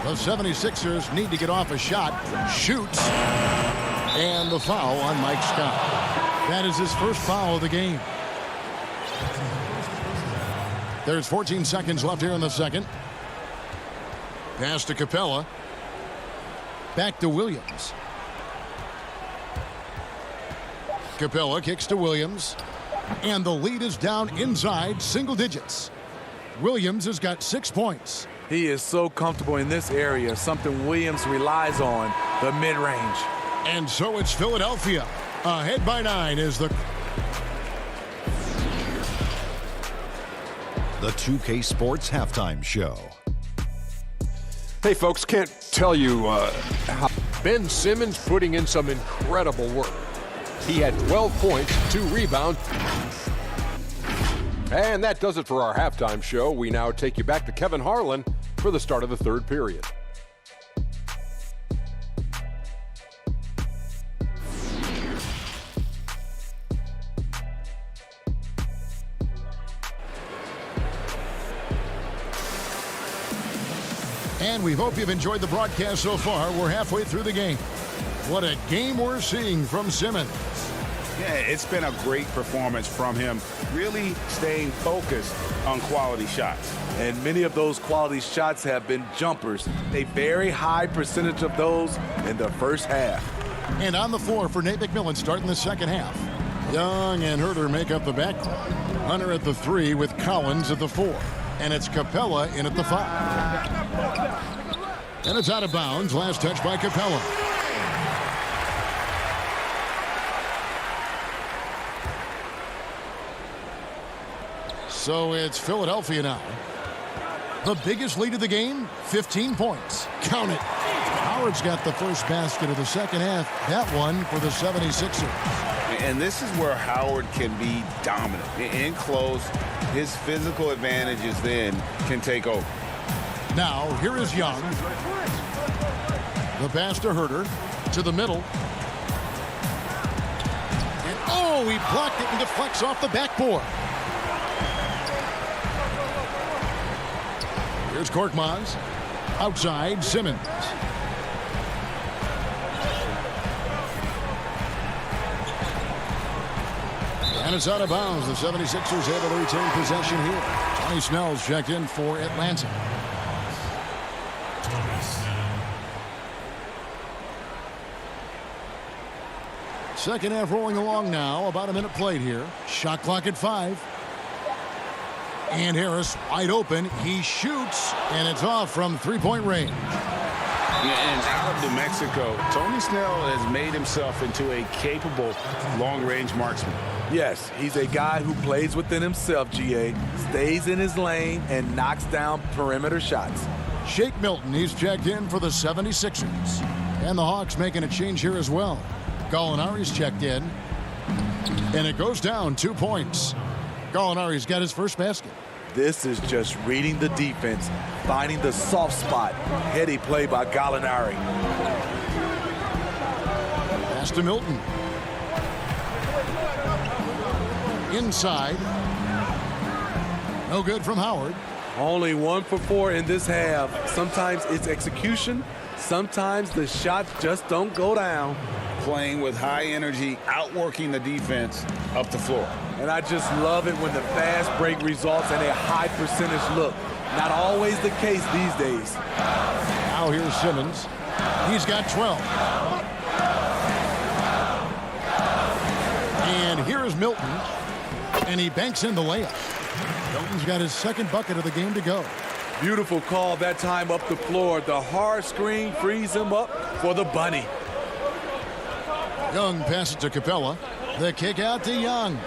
The 76ers need to get off a shot. Shoots. And the foul on Mike Scott. That is his first foul of the game. There's 14 seconds left here in the second. Pass to Capella. Back to Williams. Capella kicks to Williams. And the lead is down inside single digits. Williams has got 6 points. He is so comfortable in this area, something Williams relies on, the mid-range. And so it's Philadelphia. Ahead by 9 is the 2K Sports Halftime Show. Hey, folks, can't tell you how Ben Simmons putting in some incredible work. He had 12 points, 2 rebounds. And that does it for our halftime show. We now take you back to Kevin Harlan for the start of the third period. And we hope you've enjoyed the broadcast so far. We're halfway through the game. What a game we're seeing from Simmons. Yeah, it's been a great performance from him, really staying focused on quality shots. And many of those quality shots have been jumpers. A very high percentage of those in the first half. And on the floor for Nate McMillan starting the second half. Young and Herter make up the backcourt. Hunter at the 3 with Collins at the 4. And it's Capella in at the 5. And it's out of bounds. Last touch by Capella. So it's Philadelphia now. The biggest lead of the game, 15 points. Count it. How Howard's got the first basket of the second half. That one for the 76ers. And this is where Howard can be dominant. In close, his physical advantages then can take over. Now, here is Young. The pass to Herter. To the middle. And, oh, he blocked it and deflects off the backboard. Here's Korkmaz. Outside, Simmons. And it's out of bounds. The 76ers able to retain possession here. Tony Snell's checked in for Atlanta. Second half rolling along now. About a minute played here. Shot clock at 5. And Harris wide open. He shoots, and it's off from three-point range. And out of New Mexico, Tony Snell has made himself into a capable long-range marksman. Yes, he's a guy who plays within himself, GA, stays in his lane, and knocks down perimeter shots. Shake Milton, he's checked in for the 76ers. And the Hawks making a change here as well. Gallinari's checked in. And it goes down 2 points. Gallinari's got his first basket. This is just reading the defense, finding the soft spot. Heady play by Gallinari. Pass to Milton. Inside. No good from Howard. Only 1 for 4 in this half. Sometimes it's execution. Sometimes the shots just don't go down. Playing with high energy, outworking the defense up the floor. And I just love it when the fast break results in a high percentage look. Not always the case these days. Now here's Simmons. He's got 12. And here's Milton. And he banks in the layup. Milton's got his second bucket of the game to go. Beautiful call that time up the floor. The hard screen frees him up for the bunny. Young passes to Capella. The kick out to Young.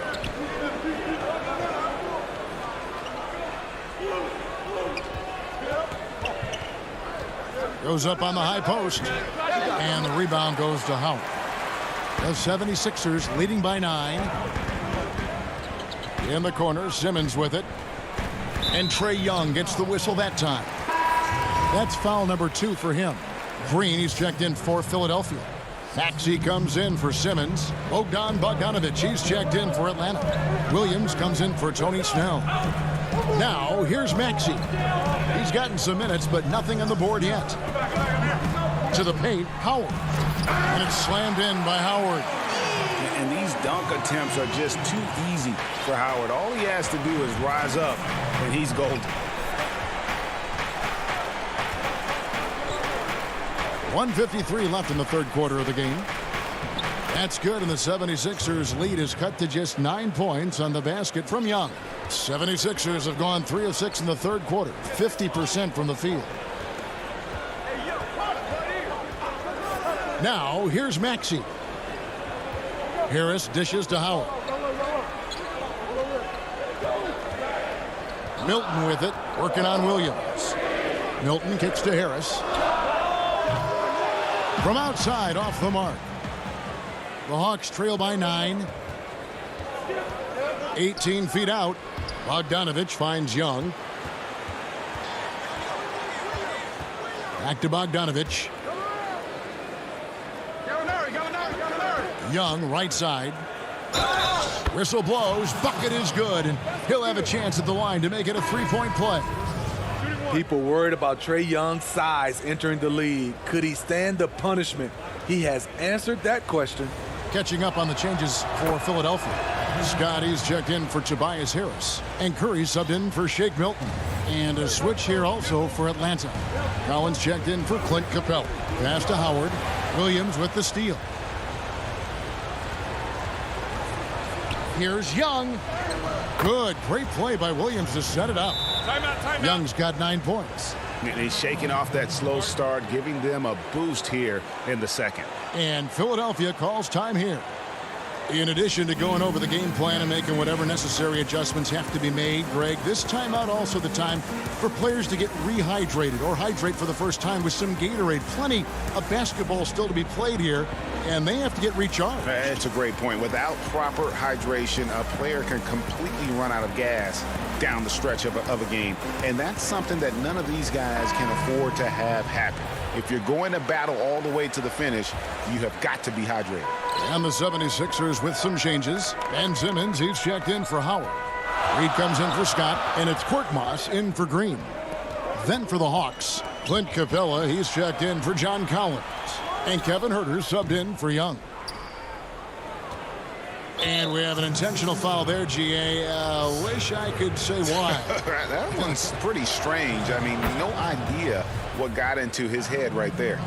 Goes up on the high post. And the rebound goes to Howard. The 76ers leading by 9. In the corner, Simmons with it. And Trae Young gets the whistle that time. That's foul number 2 for him. Green, he's checked in for Philadelphia. Maxey comes in for Simmons. Bogdanovich, he's checked in for Atlanta. Williams comes in for Tony Snell. Now, here's Maxey. He's gotten some minutes, but nothing on the board yet. To the paint, Howard. And it's slammed in by Howard. And these dunk attempts are just too easy for Howard. All he has to do is rise up, and he's golden. 1:53 left in the third quarter of the game. That's good, and the 76ers lead is cut to just 9 points on the basket from Young. 76ers have gone 3 of 6 in the third quarter, 50% from the field. Now, here's Maxey. Harris dishes to Howard. Milton with it, working on Williams. Milton kicks to Harris. From outside, off the mark. The Hawks trail by 9. 18 feet out. Bogdanovich finds Young. Back to Bogdanovich. Young, right side. Whistle blows. Bucket is good, and he'll have a chance at the line to make it a three-point play. People worried about Trae Young's size entering the league. Could he stand the punishment? He has answered that question. Catching up on the changes for Philadelphia. Scotty's checked in for Tobias Harris. And Curry subbed in for Shake Milton. And a switch here also for Atlanta. Collins checked in for Clint Capella. Pass to Howard. Williams with the steal. Here's Young. Good. Great play by Williams to set it up. Timeout. Young's got 9 points. And he's shaking off that slow start, giving them a boost here in the second. And Philadelphia calls time here. In addition to going over the game plan and making whatever necessary adjustments have to be made, Greg, this timeout also the time for players to get rehydrated or hydrate for the first time with some Gatorade. Plenty of basketball still to be played here, and they have to get recharged. It's a great point. Without proper hydration, a player can completely run out of gas down the stretch of a game. And that's something that none of these guys can afford to have happen. If you're going to battle all the way to the finish, you have got to be hydrated. And the 76ers with some changes. Ben Simmons, he's checked in for Howard. Reed comes in for Scott, and it's Korkmaz in for Green. Then for the Hawks, Clint Capella, he's checked in for John Collins. And Kevin Huerter subbed in for Young. And we have an intentional foul there, GA. Wish I could say why. That one's pretty strange. I mean, no idea what got into his head right there.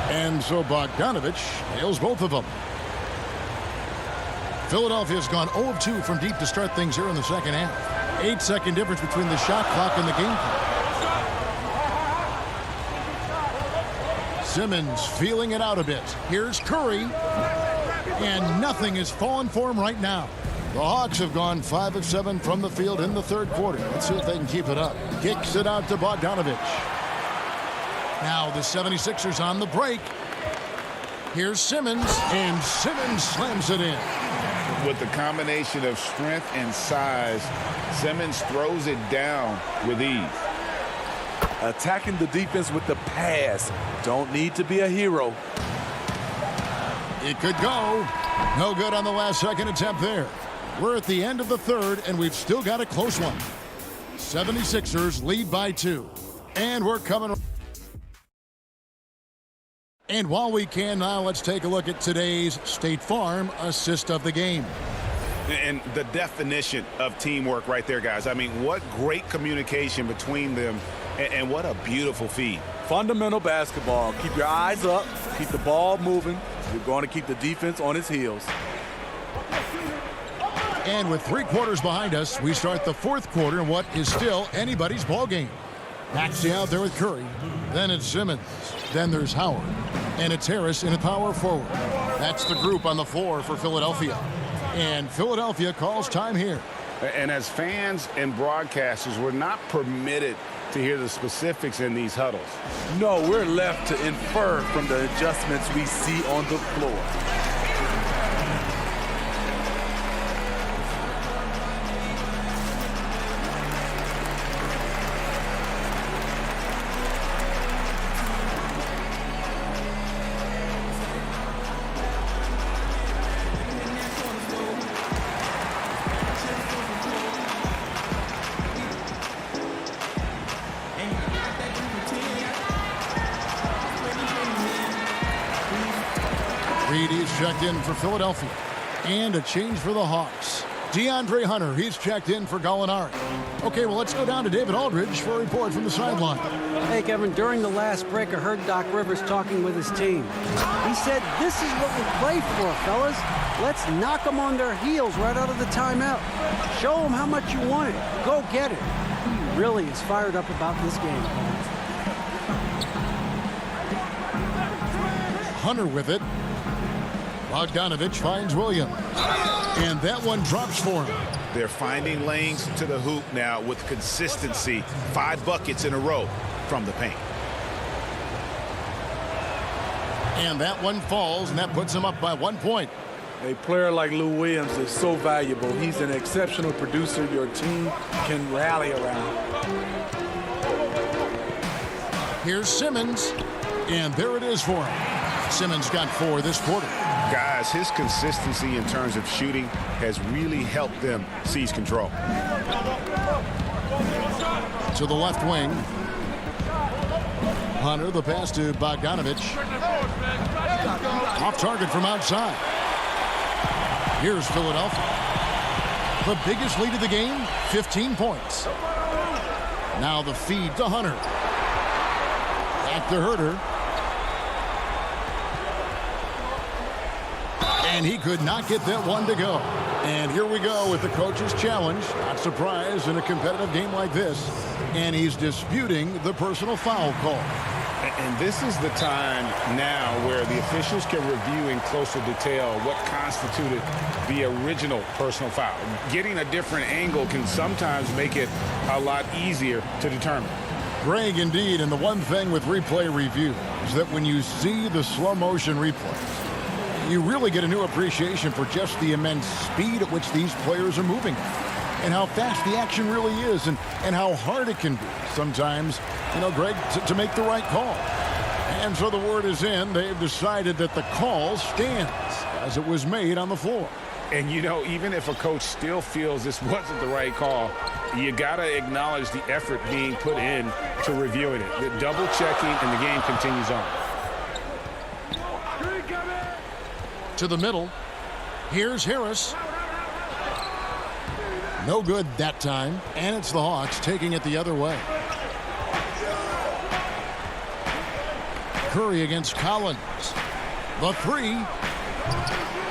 And so Bogdanovich nails both of them. Philadelphia's gone 0 of 2 from deep to start things here in the second half. 8-second difference between the shot clock and the game clock. Simmons feeling it out a bit. Here's Curry. And nothing is falling for him right now. The Hawks have gone 5 of 7 from the field in the third quarter. Let's see if they can keep it up. Kicks it out to Bogdanovich. Now the 76ers on the break. Here's Simmons, and Simmons slams it in. With the combination of strength and size, Simmons throws it down with ease. Attacking the defense with the pass. Don't need to be a hero. It could go. No good on the last second attempt there. We're at the end of the third, and we've still got a close one. 76ers lead by 2. And we're coming. And while we can now, let's take a look at today's State Farm assist of the game. And the definition of teamwork right there, guys. I mean, what great communication between them, and what a beautiful feed. Fundamental basketball. Keep your eyes up. Keep the ball moving. You're going to keep the defense on its heels. And with 3 quarters behind us, we start the fourth quarter in what is still anybody's ball game. Maxey out there with Curry. Then it's Simmons. Then there's Howard. And it's Harris in a power forward. That's the group on the floor for Philadelphia. And Philadelphia calls time here. And as fans and broadcasters, we're not permitted to hear the specifics in these huddles. No, we're left to infer from the adjustments we see on the floor. Reed is checked in for Philadelphia. And a change for the Hawks. DeAndre Hunter, he's checked in for Gallinari. Okay, well, let's go down to David Aldridge for a report from the sideline. Hey, Kevin, during the last break, I heard Doc Rivers talking with his team. He said, this is what we play for, fellas. Let's knock them on their heels right out of the timeout. Show them how much you want it. Go get it. He really is fired up about this game. Hunter with it. Bogdanovich finds Williams. And that one drops for him. They're finding lanes to the hoop now with consistency. 5 buckets in a row from the paint. And that one falls, and that puts him up by 1 point. A player like Lou Williams is so valuable. He's an exceptional producer your team can rally around. Here's Simmons, and there it is for him. Simmons got 4 this quarter. Guys, his consistency in terms of shooting has really helped them seize control. To the left wing. Hunter, the pass to Bogdanovich. Off target from outside. Here's Philadelphia. The biggest lead of the game, 15 points. Now the feed to Hunter. Back to Huerter. And he could not get that one to go. And here we go with the coach's challenge. Not surprised in a competitive game like this. And he's disputing the personal foul call. And this is the time now where the officials can review in closer detail what constituted the original personal foul. Getting a different angle can sometimes make it a lot easier to determine. Greg, indeed, and the one thing with replay review is that when you see the slow motion replays, you really get a new appreciation for just the immense speed at which these players are moving and how fast the action really is and how hard it can be sometimes, Greg, to make the right call. And so the word is in. They've decided that the call stands as it was made on the floor. And, even if a coach still feels this wasn't the right call, you got to acknowledge the effort being put in to reviewing it. The double checking, and the game continues on. To the middle. Here's Harris. No good that time. And it's the Hawks taking it the other way. Curry against Collins. The three.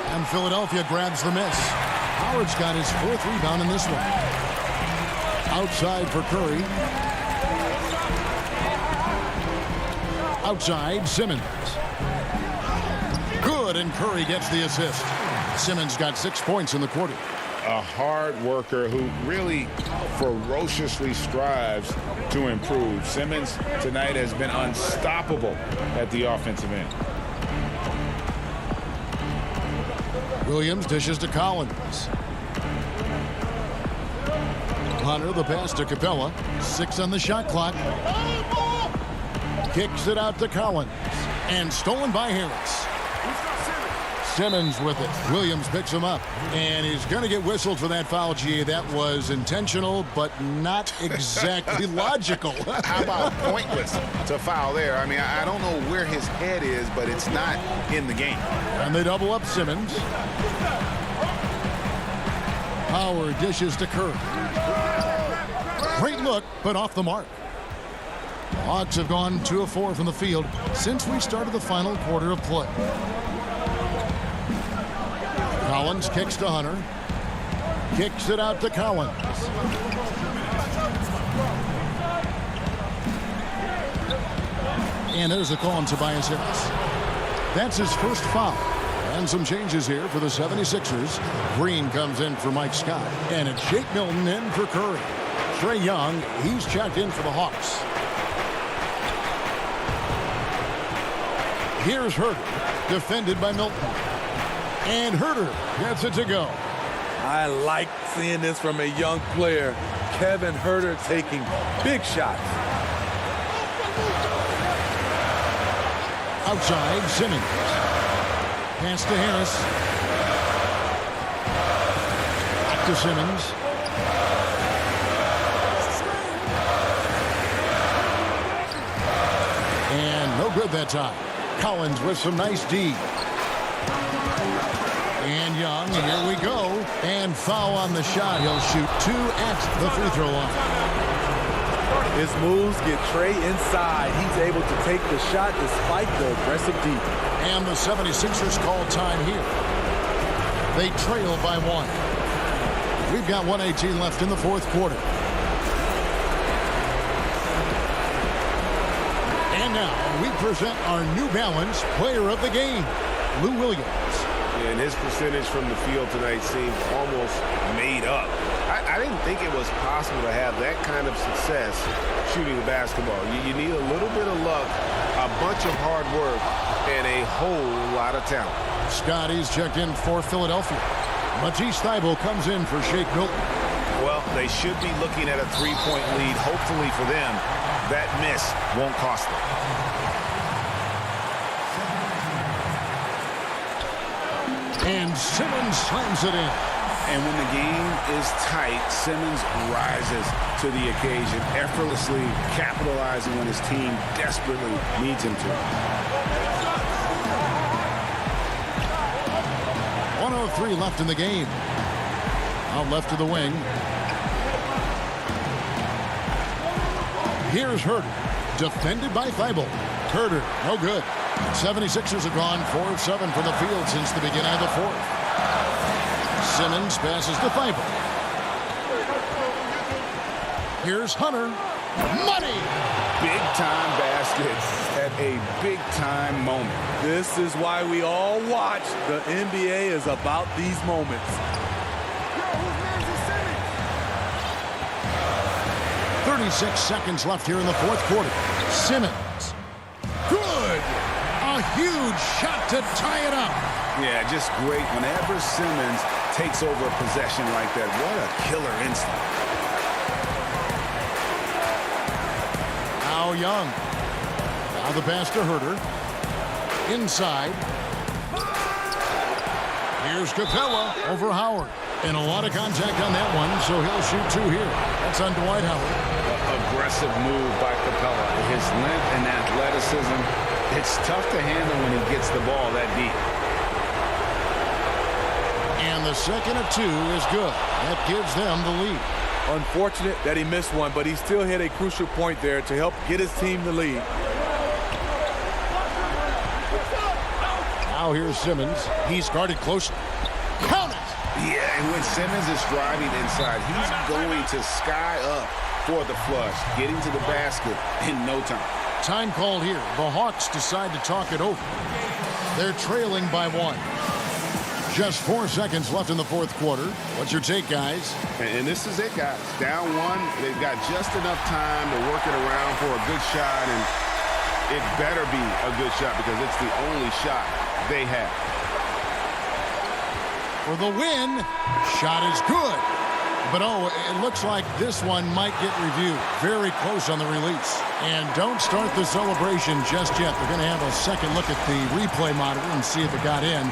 And Philadelphia grabs the miss. Howard's got his fourth rebound in this one. Outside for Curry. Outside, Simmons. Good, and Curry gets the assist. Simmons got 6 points in the quarter. A hard worker who really ferociously strives to improve. Simmons tonight has been unstoppable at the offensive end. Williams dishes to Collins. Hunter, the pass to Capella. 6 on the shot clock. Kicks it out to Collins. And stolen by Harris. Simmons with it. Williams picks him up. And he's going to get whistled for that foul, G. That was intentional, but not exactly logical. How about pointless to foul there? I mean, I don't know where his head is, but it's not in the game. And they double up Simmons. Howard dishes to Curry. Great look, but off the mark. The Hawks have gone 2 of 4 from the field since we started the final quarter of play. Collins kicks to Hunter. Kicks it out to Collins. And there's a call on Tobias Harris. That's his first foul. And some changes here for the 76ers. Green comes in for Mike Scott. And it's Shake Milton in for Curry. Trae Young, he's checked in for the Hawks. Here's Herter, defended by Milton. And Herter gets it to go. I like seeing this from a young player. Kevin Herter taking big shots. Outside, Simmons. Pass to Harris. Back to Simmons. And no good that time. Collins with some nice D. And Young, here we go. And foul on the shot. He'll shoot 2 at the free throw line. His moves get Trae inside. He's able to take the shot despite the aggressive D. And the 76ers call time here. They trail by 1. We've got 1:18 left in the fourth quarter. And now we present our New Balance Player of the Game, Lou Williams. And his percentage from the field tonight seemed almost made up. I didn't think it was possible to have that kind of success shooting the basketball. You need a little bit of luck, a bunch of hard work, and a whole lot of talent. Scotty's checked in for Philadelphia. Matisse Thybulle comes in for Shake Milton. Well, they should be looking at a 3-point lead. Hopefully for them, that miss won't cost them. And Simmons slams it in. And when the game is tight, Simmons rises to the occasion, effortlessly capitalizing when his team desperately needs him to. 1:03 left in the game. Out left to the wing. Here's Herter, defended by Thybulle. Herter, no good. 76ers have gone 4 of 7 from the field since the beginning of the fourth. Simmons passes to Thybulle. Here's Hunter. Money! big-time basket at a big-time moment. This is why we all watch. The NBA is about these moments. 36 seconds left here in the fourth quarter. Simmons. Good. A huge shot to tie it up. Yeah, just great. Whenever Simmons takes over a possession like that, what a killer instinct. Now Young. Now the pass to Herter. Inside. Here's Capella over Howard. And a lot of contact on that one, so he'll shoot two here. That's on Dwight Howard. Aggressive move by Capella. His length and athleticism, it's tough to handle when he gets the ball that deep. And the second of two is good. That gives them the lead. Unfortunate that he missed one, but he still hit a crucial point there to help get his team the lead. Now here's Simmons. He's guarded close. Count it! Yeah, and when Simmons is driving inside, he's going to sky up for the flush, getting to the basket in no time. Time called here. The Hawks decide to talk it over. They're trailing by one. Just 4 seconds left in the fourth quarter. What's your take, guys? And this is it, guys. Down one, they've got just enough time to work it around for a good shot, and it better be a good shot because it's the only shot they have. For the win, shot is good. But, oh, it looks like this one might get reviewed. Very close on the release. And don't start the celebration just yet. They're going to have a second look at the replay monitor and see if it got in.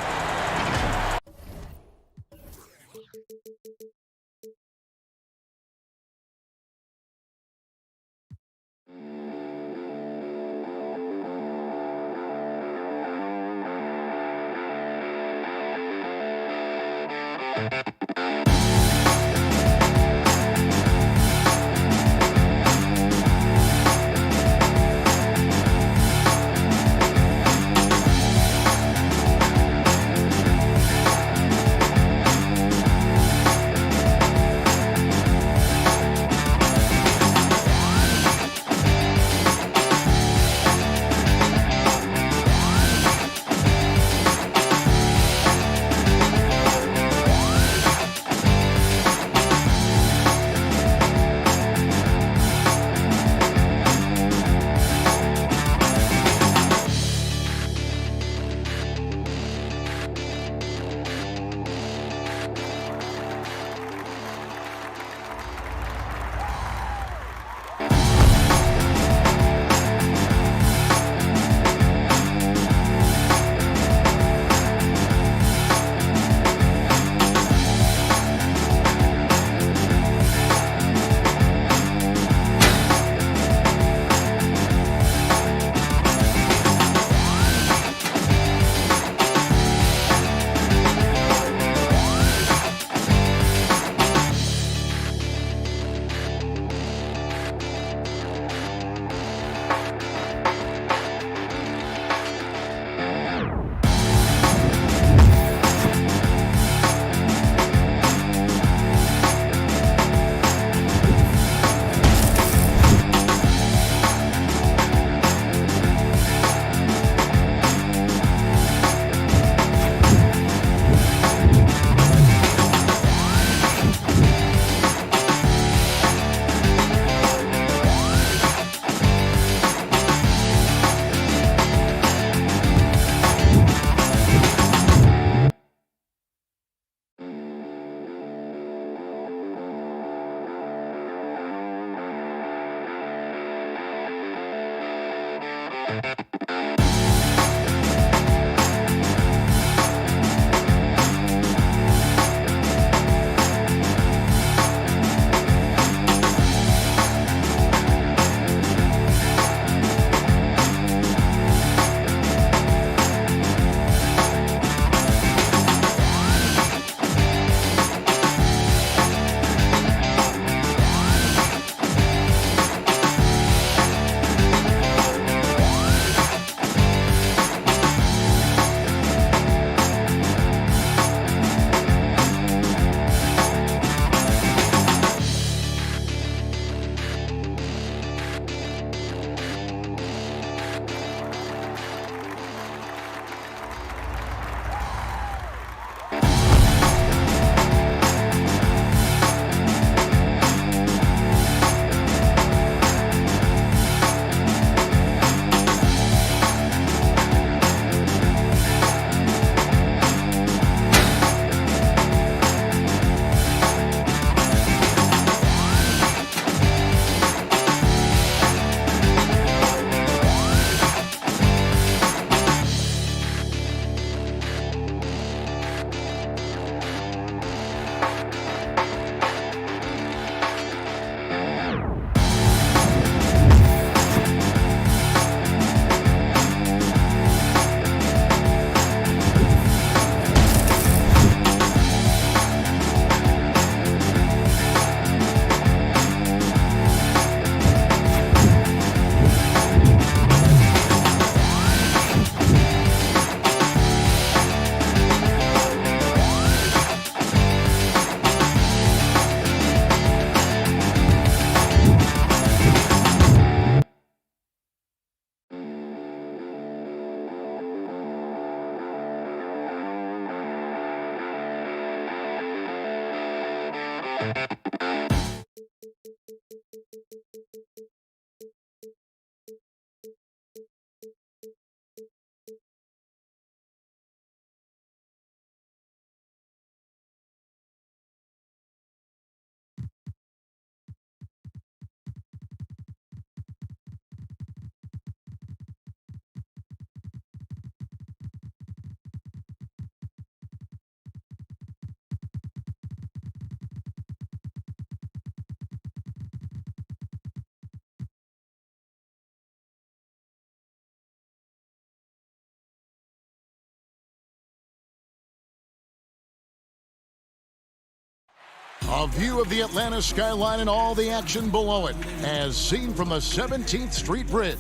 A view of the Atlanta skyline and all the action below it, as seen from the 17th Street Bridge.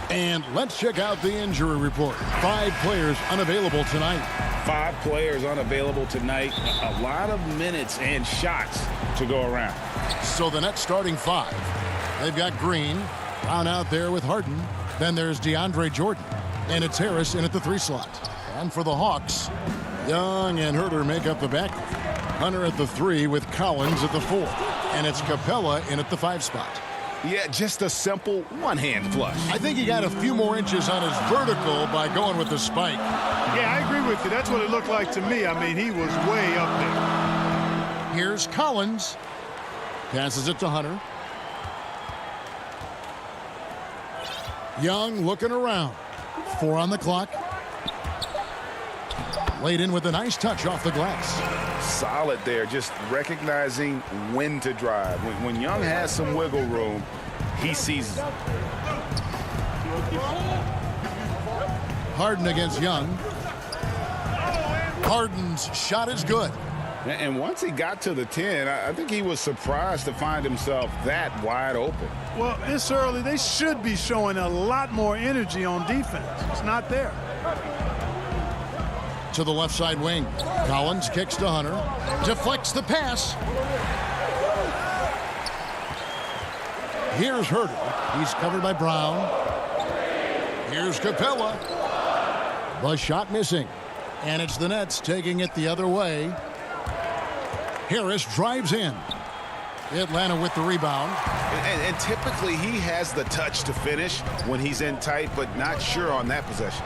And let's check out the injury report. 5 players unavailable tonight. 5 players unavailable tonight. A lot of minutes and shots to go around. So the Nets starting 5. They've got Green, Brown out there with Harden. Then there's DeAndre Jordan. And it's Harris in at the 3 slot. And for the Hawks, Young and Herter make up the backcourt. Hunter at the 3 with Collins at the 4. And it's Capella in at the 5 spot. Yeah, just a simple one-hand flush. I think he got a few more inches on his vertical by going with the spike. Yeah, I agree with you. That's what it looked like to me. I mean, he was way up there. Here's Collins. Passes it to Hunter. Young looking around. 4 on the clock. Laid in with a nice touch off the glass. Solid there, just recognizing when to drive. When Young has some wiggle room, he sees it. Harden against Young. Harden's shot is good. And once he got to the 10, I think he was surprised to find himself that wide open. Well, this early, they should be showing a lot more energy on defense. It's not there. To the left side wing. Collins kicks to Hunter. Deflects the pass. Here's Herter. He's covered by Brown. Here's Capella. The shot missing. And it's the Nets taking it the other way. Harris drives in. Atlanta with the rebound. And typically he has the touch to finish when he's in tight, but not sure on that possession.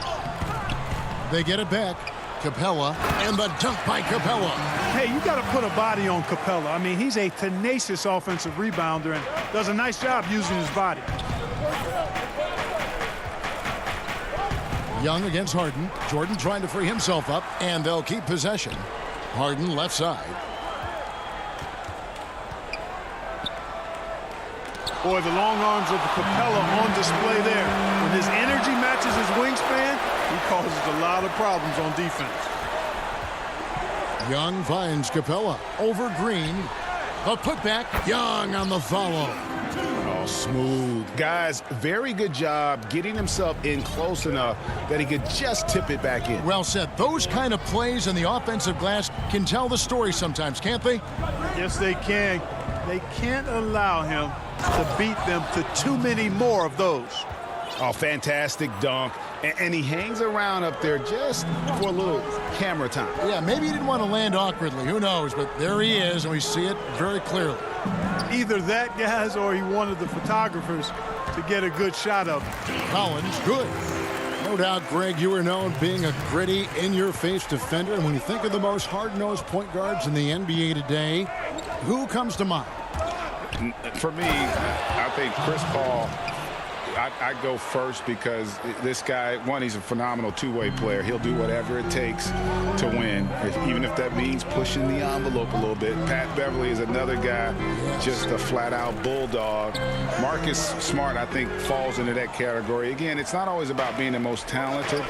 They get it back. Capella, and the dunk by Capella. Hey, you got to put a body on Capella. I mean, he's a tenacious offensive rebounder and does a nice job using his body. Young against Harden. Jordan trying to free himself up, and they'll keep possession. Harden left side. Boy, the long arms of Capella on display there. When his energy matches his wingspan, he causes a lot of problems on defense. Young finds Capella over Green. A putback. Young on the follow. Oh, smooth. Guys, very good job getting himself in close enough that he could just tip it back in. Well said. Those kind of plays in the offensive glass can tell the story sometimes, can't they? Yes, they can. They can't allow him to beat them to too many more of those. Oh, fantastic dunk. And he hangs around up there just for a little camera time. Yeah, maybe he didn't want to land awkwardly. Who knows? But there he is, and we see it very clearly. Either that, guys, or he wanted the photographers to get a good shot of him. Collins, good. No doubt, Greg, you are known being a gritty, in-your-face defender. And when you think of the most hard-nosed point guards in the NBA today, who comes to mind? For me, I think Chris Paul. I go first because this guy, one, he's a phenomenal two-way player. He'll do whatever it takes to win, even if that means pushing the envelope a little bit. Pat Beverly is another guy, just a flat-out bulldog. Marcus Smart, I think, falls into that category. Again, it's not always about being the most talented,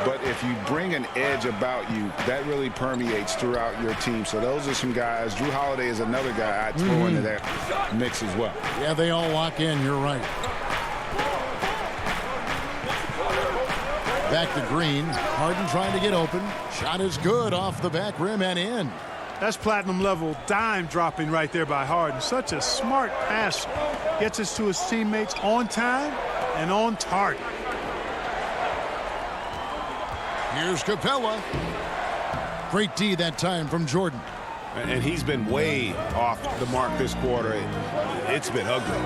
but if you bring an edge about you, that really permeates throughout your team. So those are some guys. Drew Holiday is another guy I'd throw into that mix as well. Yeah, they all lock in. You're right. Back to Green. Harden trying to get open. Shot is good off the back rim and in. That's platinum level dime dropping right there by Harden. Such a smart passer. Gets us to his teammates on time and on target. Here's Capella. Great D that time from Jordan. And he's been way off the mark this quarter. It's been ugly.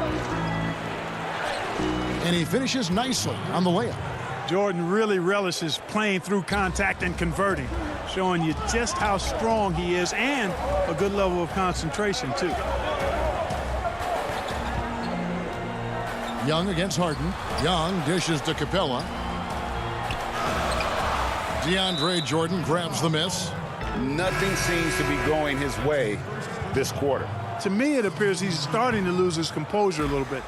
And he finishes nicely on the layup. Jordan really relishes playing through contact and converting, showing you just how strong he is and a good level of concentration, too. Young against Harden. Young dishes to Capella. DeAndre Jordan grabs the miss. Nothing seems to be going his way this quarter. To me, it appears he's starting to lose his composure a little bit.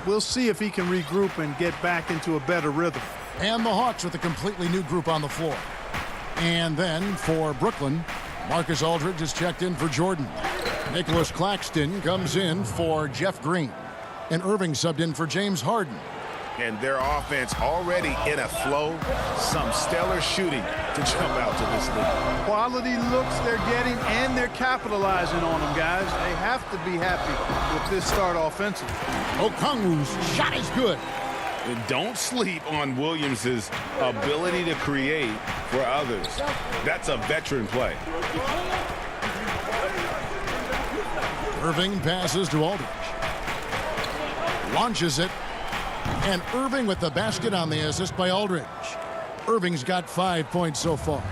We'll see if he can regroup and get back into a better rhythm. And the Hawks with a completely new group on the floor. And then for Brooklyn, Marcus Aldridge is checked in for Jordan. Nicholas Claxton comes in for Jeff Green. And Irving subbed in for James Harden. And their offense already in a flow. Some stellar shooting to jump out to this league. Quality looks they're getting, and they're capitalizing on them, guys. They have to be happy with this start offensively. Okongwu's shot is good. And don't sleep on Williams' ability to create for others. That's a veteran play. Irving passes to Aldridge. Launches it. And Irving with the basket on the assist by Aldridge. Irving's got 5 points so far.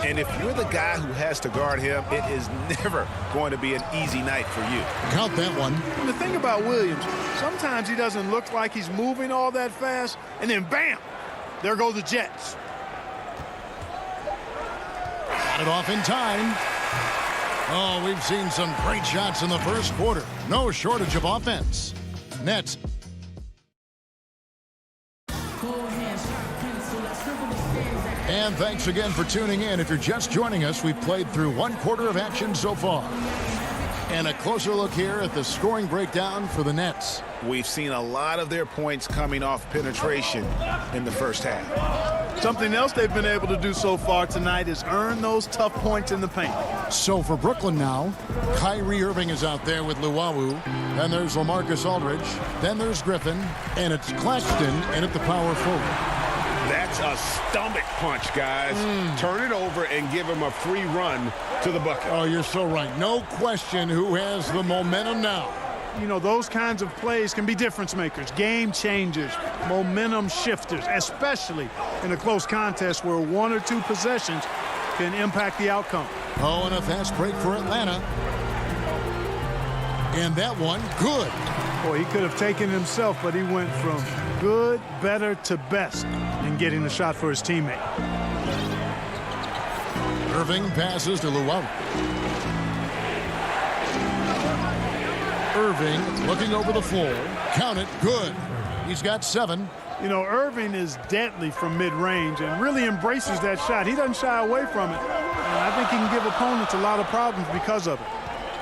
And if you're the guy who has to guard him, it is never going to be an easy night for you. Count that one. And the thing about Williams, sometimes he doesn't look like he's moving all that fast, and then bam, there go the Jets. Got it off in time. Oh, we've seen some great shots in the first quarter. No shortage of offense. Nets. And thanks again for tuning in. If you're just joining us, we've played through one quarter of action so far. And a closer look here at the scoring breakdown for the Nets. We've seen a lot of their points coming off penetration in the first half. Something else they've been able to do so far tonight is earn those tough points in the paint. So for Brooklyn now, Kyrie Irving is out there with Luwawu. Then there's LaMarcus Aldridge. Then there's Griffin. And it's Claxton in at the power forward. That's a stomach punch, guys. Turn it over and give him a free run to the bucket. Oh, you're so right. No question who has the momentum now. You know, those kinds of plays can be difference makers, game changers, momentum shifters, especially in a close contest where one or two possessions can impact the outcome. Oh, and a fast break for Atlanta. And that one, good. Boy, he could have taken it himself, but he went from good, better to best in getting the shot for his teammate. Irving passes to Luwawu. Irving looking over the floor. Count it. Good. He's got 7. You know, Irving is deadly from mid-range and really embraces that shot. He doesn't shy away from it. And I think he can give opponents a lot of problems because of it.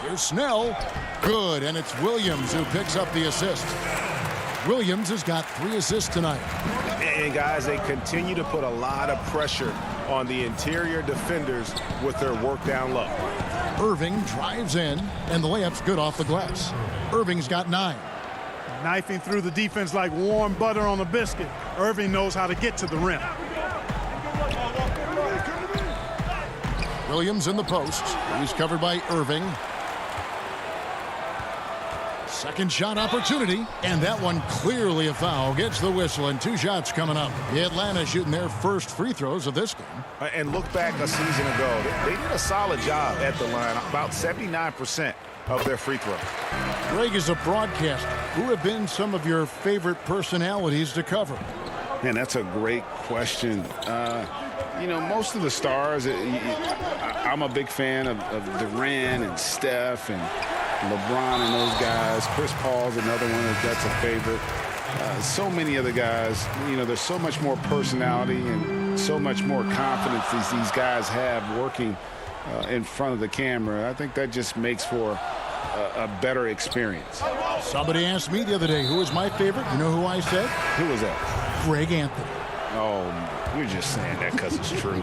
Here's Snell. Good. And it's Williams who picks up the assist. Williams has got 3 assists tonight. And guys, they continue to put a lot of pressure on the interior defenders with their work down low. Irving drives in, and the layup's good off the glass. Irving's got 9. Knifing through the defense like warm butter on a biscuit. Irving knows how to get to the rim. Williams in the post. He's covered by Irving. Second shot opportunity, and that one clearly a foul. Gets the whistle, and 2 shots coming up. Atlanta shooting their first free throws of this game. And look back a season ago. They did a solid job at the line, about 79% of their free throws. Greg is a broadcaster. Who have been some of your favorite personalities to cover? Man, that's a great question. You know, most of the stars, I'm a big fan of Durant and Steph and LeBron and those guys. Chris Paul's another one that's a favorite. So many of the guys, you know, there's so much more personality and so much more confidence these guys have working in front of the camera. I think that just makes for a better experience. Somebody asked me the other day, who was my favorite? You know who I said? Who was that? Greg Anthony. Oh, you're just saying that because it's true.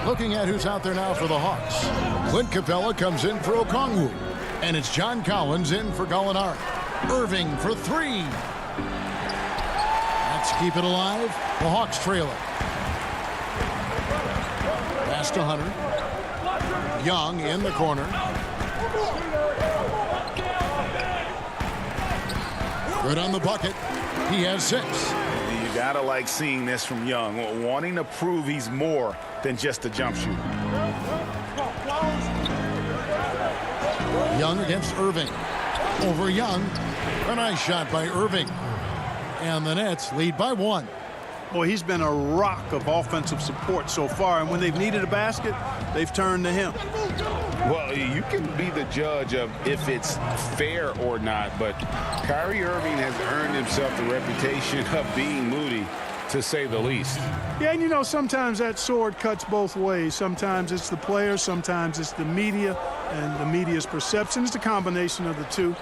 Looking at who's out there now for the Hawks. Clint Capella comes in for Okongwu. And it's John Collins in for Gallinari. Irving for 3. Let's keep it alive. The Hawks trail it. pass to Hunter. Young in the corner. Good on the bucket. He has 6. You gotta like seeing this from Young, wanting to prove he's more than just a jump shooter. Young against Irving. Over Young. A nice shot by Irving. And the Nets lead by 1. Boy, he's been a rock of offensive support so far, and when they've needed a basket, they've turned to him. Well, you can be the judge of if it's fair or not, but Kyrie Irving has earned himself the reputation of being moody, to say the least. Yeah, and you know, sometimes that sword cuts both ways. Sometimes it's the players, sometimes it's the media, and the media's perception. It's a combination of the two.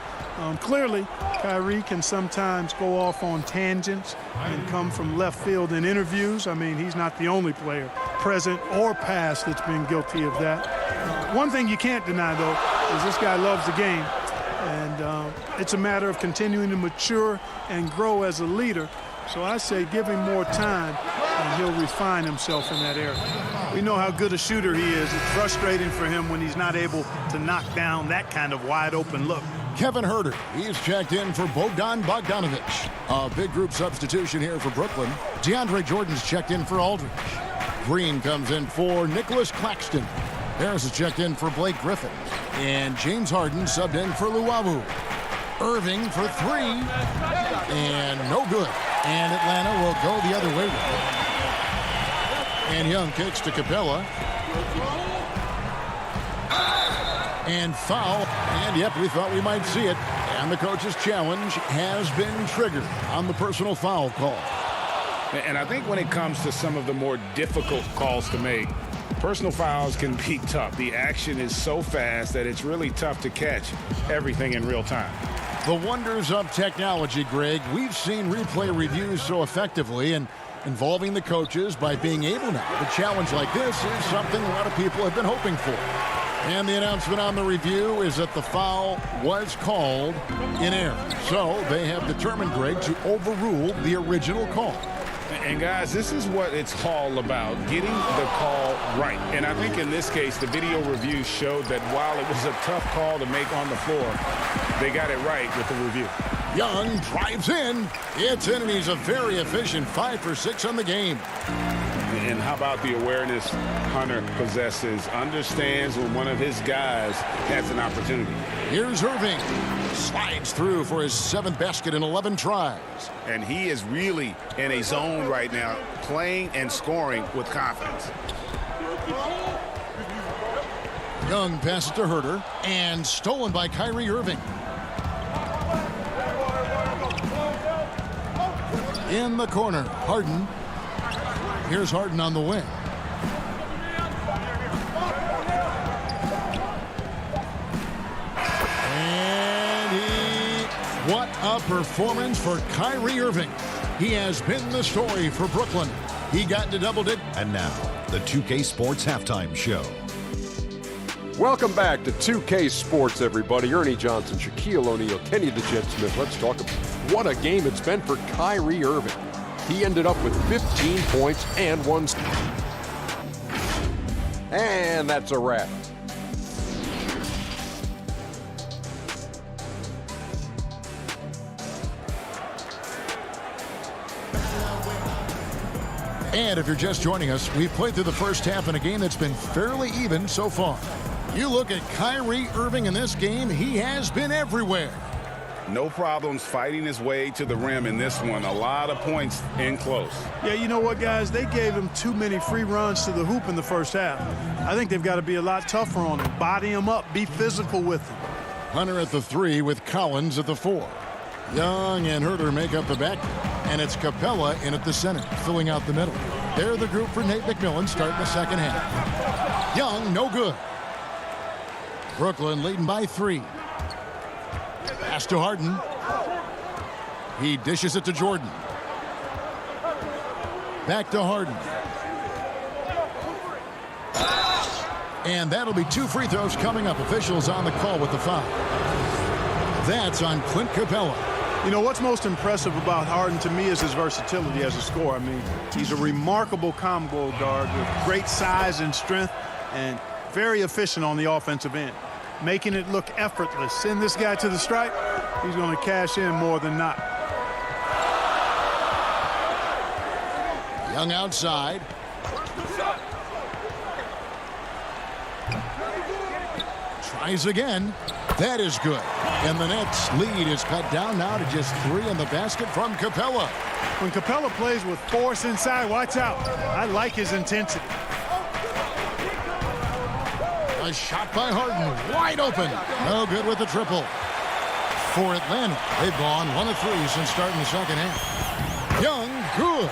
Clearly, Kyrie can sometimes go off on tangents and come from left field in interviews. I mean, he's not the only player, present or past, that's been guilty of that. One thing you can't deny, though, is this guy loves the game. And it's a matter of continuing to mature and grow as a leader. So I say give him more time, and he'll refine himself in that area. We know how good a shooter he is. It's frustrating for him when he's not able to knock down that kind of wide-open look. Kevin Huerter, he's checked in for Bogdan Bogdanovic. A big group substitution here for Brooklyn. DeAndre Jordan's checked in for Aldridge. Green comes in for Nicholas Claxton. Harris is checked in for Blake Griffin. And James Harden subbed in for Luwawu. Irving for 3. And no good. And Atlanta will go the other way with it. And Young kicks to Capella. And foul. And yep, we thought we might see it. And the coach's challenge has been triggered on the personal foul call. And I think when it comes to some of the more difficult calls to make, personal fouls can be tough. The action is so fast that it's really tough to catch everything in real time. The wonders of technology, Greg. We've seen replay reviews so effectively, and involving the coaches by being able now to challenge like this is something a lot of people have been hoping for. And the announcement on the review is that the foul was called in error. So they have determined, Greg, to overrule the original call. And guys, this is what it's all about, getting the call right. And I think in this case, the video review showed that while it was a tough call to make on the floor, they got it right with the review. Young drives in. It's in, and he's a very efficient 5 for 6 on the game. And how about the awareness Hunter possesses, understands when one of his guys has an opportunity. Here's Irving. Slides through for his 7th basket in 11 tries. And he is really in a zone right now, playing and scoring with confidence. Young passes to Huerter, and stolen by Kyrie Irving. In the corner, Harden. Here's Harden on the wing. And what a performance for Kyrie Irving. He has been the story for Brooklyn. He got to double dip. And now, the 2K Sports Halftime Show. Welcome back to 2K Sports, everybody. Ernie Johnson, Shaquille O'Neal, Kenny the Jet Smith. Let's talk about what a game it's been for Kyrie Irving. He ended up with 15 points and 1 steal. And that's a wrap. And if you're just joining us, we've played through the first half in a game that's been fairly even so far. You look at Kyrie Irving in this game, he has been everywhere. No problems fighting his way to the rim in this one. A lot of points in close. Yeah, you know what, guys? They gave him too many free runs to the hoop in the first half. I think they've got to be a lot tougher on him. Body him up. Be physical with him. Hunter at the 3 with Collins at the 4. Young and Huerter make up the back, and it's Capella in at the center, filling out the middle. They're the group for Nate McMillan starting the second half. Young, no good. Brooklyn leading by 3. Pass to Harden. He dishes it to Jordan. Back to Harden. And that'll be 2 free throws coming up. Officials on the call with the foul. That's on Clint Capella. You know, what's most impressive about Harden to me is his versatility as a scorer. I mean, he's a remarkable combo guard with great size and strength and very efficient on the offensive end, making it look effortless. Send this guy to the stripe, he's going to cash in more than not. Young outside. Tries again. That is good. And the Nets' lead is cut down now to just 3 in the basket from Capella. When Capella plays with force inside, watch out. I like his intensity. A shot by Harden, wide open. No good with the triple. For Atlanta, they've gone 1 of 3 since starting the second half. Young, good.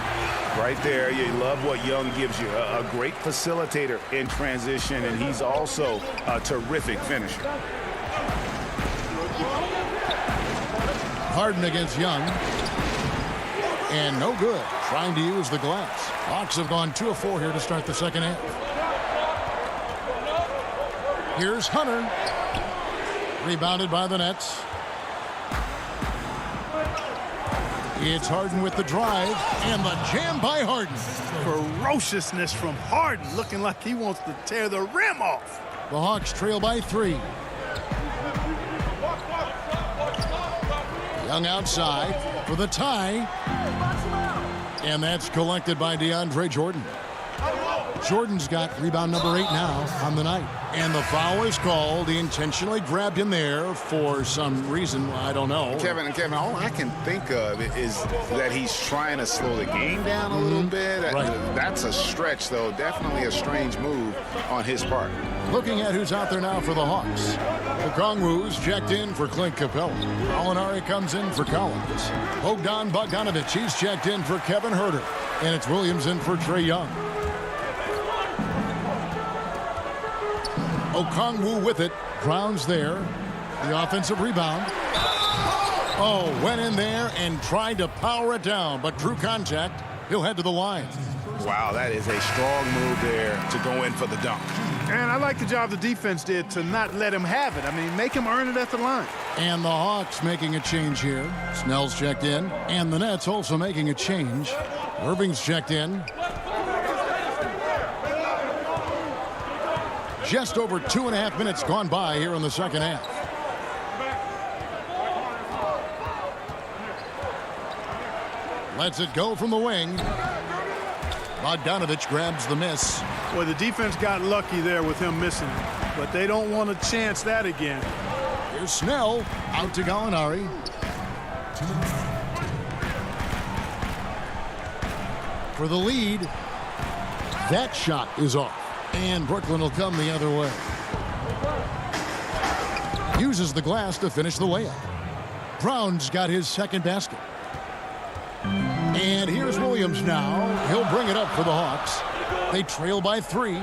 Right there, you love what Young gives you. A great facilitator in transition, and he's also a terrific finisher. Harden against Young. And no good. Trying to use the glass. Hawks have gone 2 of 4 here to start the second half. Here's Hunter. Rebounded by the Nets. It's Harden with the drive, and the jam by Harden. Ferociousness from Harden, looking like he wants to tear the rim off. The Hawks trail by 3. Young outside for the tie. And that's collected by DeAndre Jordan. Jordan's got rebound number 8 now on the night. And the foul is called. He intentionally grabbed him there for some reason. I don't know. Kevin, all I can think of is that he's trying to slow the game down a little bit. Right. That's a stretch, though. Definitely a strange move on his part. Looking at who's out there now for the Hawks. Okongwu's checked in for Clint Capella. Molinari comes in for Collins. Bogdan Bogdanovic, he's checked in for Kevin Huerter. And it's Williams in for Trae Young. Okongwu with it. Brown's there. The offensive rebound. Oh, went in there and tried to power it down, but drew contact. He'll head to the line. Wow, that is a strong move there to go in for the dunk. And I like the job the defense did to not let him have it. I mean, make him earn it at the line. And the Hawks making a change here. Snell's checked in. And the Nets also making a change. Irving's checked in. Just over 2.5 minutes gone by here in the second half. Lets it go from the wing. Bogdanovic grabs the miss. Well, the defense got lucky there with him missing, but they don't want to chance that again. Here's Snell out to Gallinari. For the lead. That shot is off. And Brooklyn will come the other way. Uses the glass to finish the layup. Brown's got his second basket. And here's Williams now. He'll bring it up for the Hawks. They trail by 3.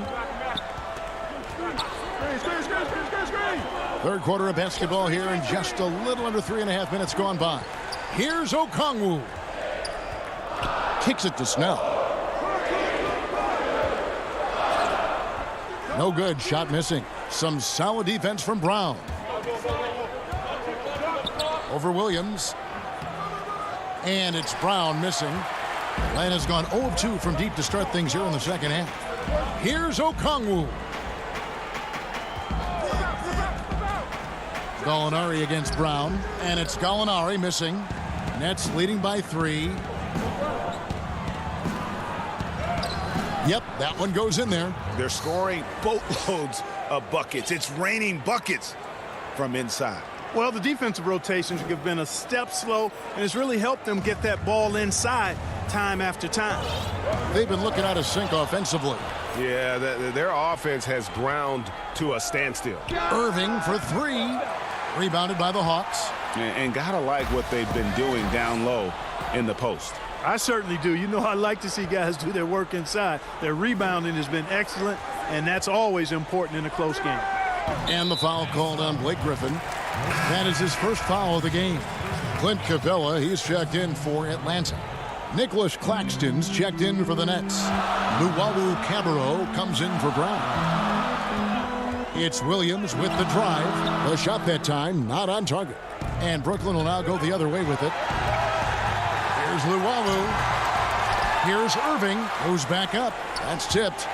Third quarter of basketball here, and just a little under 3.5 minutes gone by. Here's Okongwu. Kicks it to Snell. No good. Shot missing. Some solid defense from Brown. Over Williams. And it's Brown missing. Atlanta's gone 0 of 2 from deep to start things here in the second half. Here's Okongwu. Gallinari against Brown. And it's Gallinari missing. Nets leading by 3. Yep, that one goes in there. They're scoring boatloads of buckets. It's raining buckets from inside. Well, the defensive rotations have been a step slow, and it's really helped them get that ball inside time after time. They've been looking out of sync offensively. Yeah, their offense has ground to a standstill. Irving for 3. Rebounded by the Hawks. And gotta like what they've been doing down low in the post. I certainly do. You know, I like to see guys do their work inside. Their rebounding has been excellent, and that's always important in a close game. And the foul called on Blake Griffin. That is his first foul of the game. Clint Capella, he's checked in for Atlanta. Nicholas Claxton's checked in for the Nets. Luwawu Cabarro comes in for Brown. It's Williams with the drive. The shot that time, not on target. And Brooklyn will now go the other way with it. Here's Luwawu. Here's Irving, who's back up. That's tipped.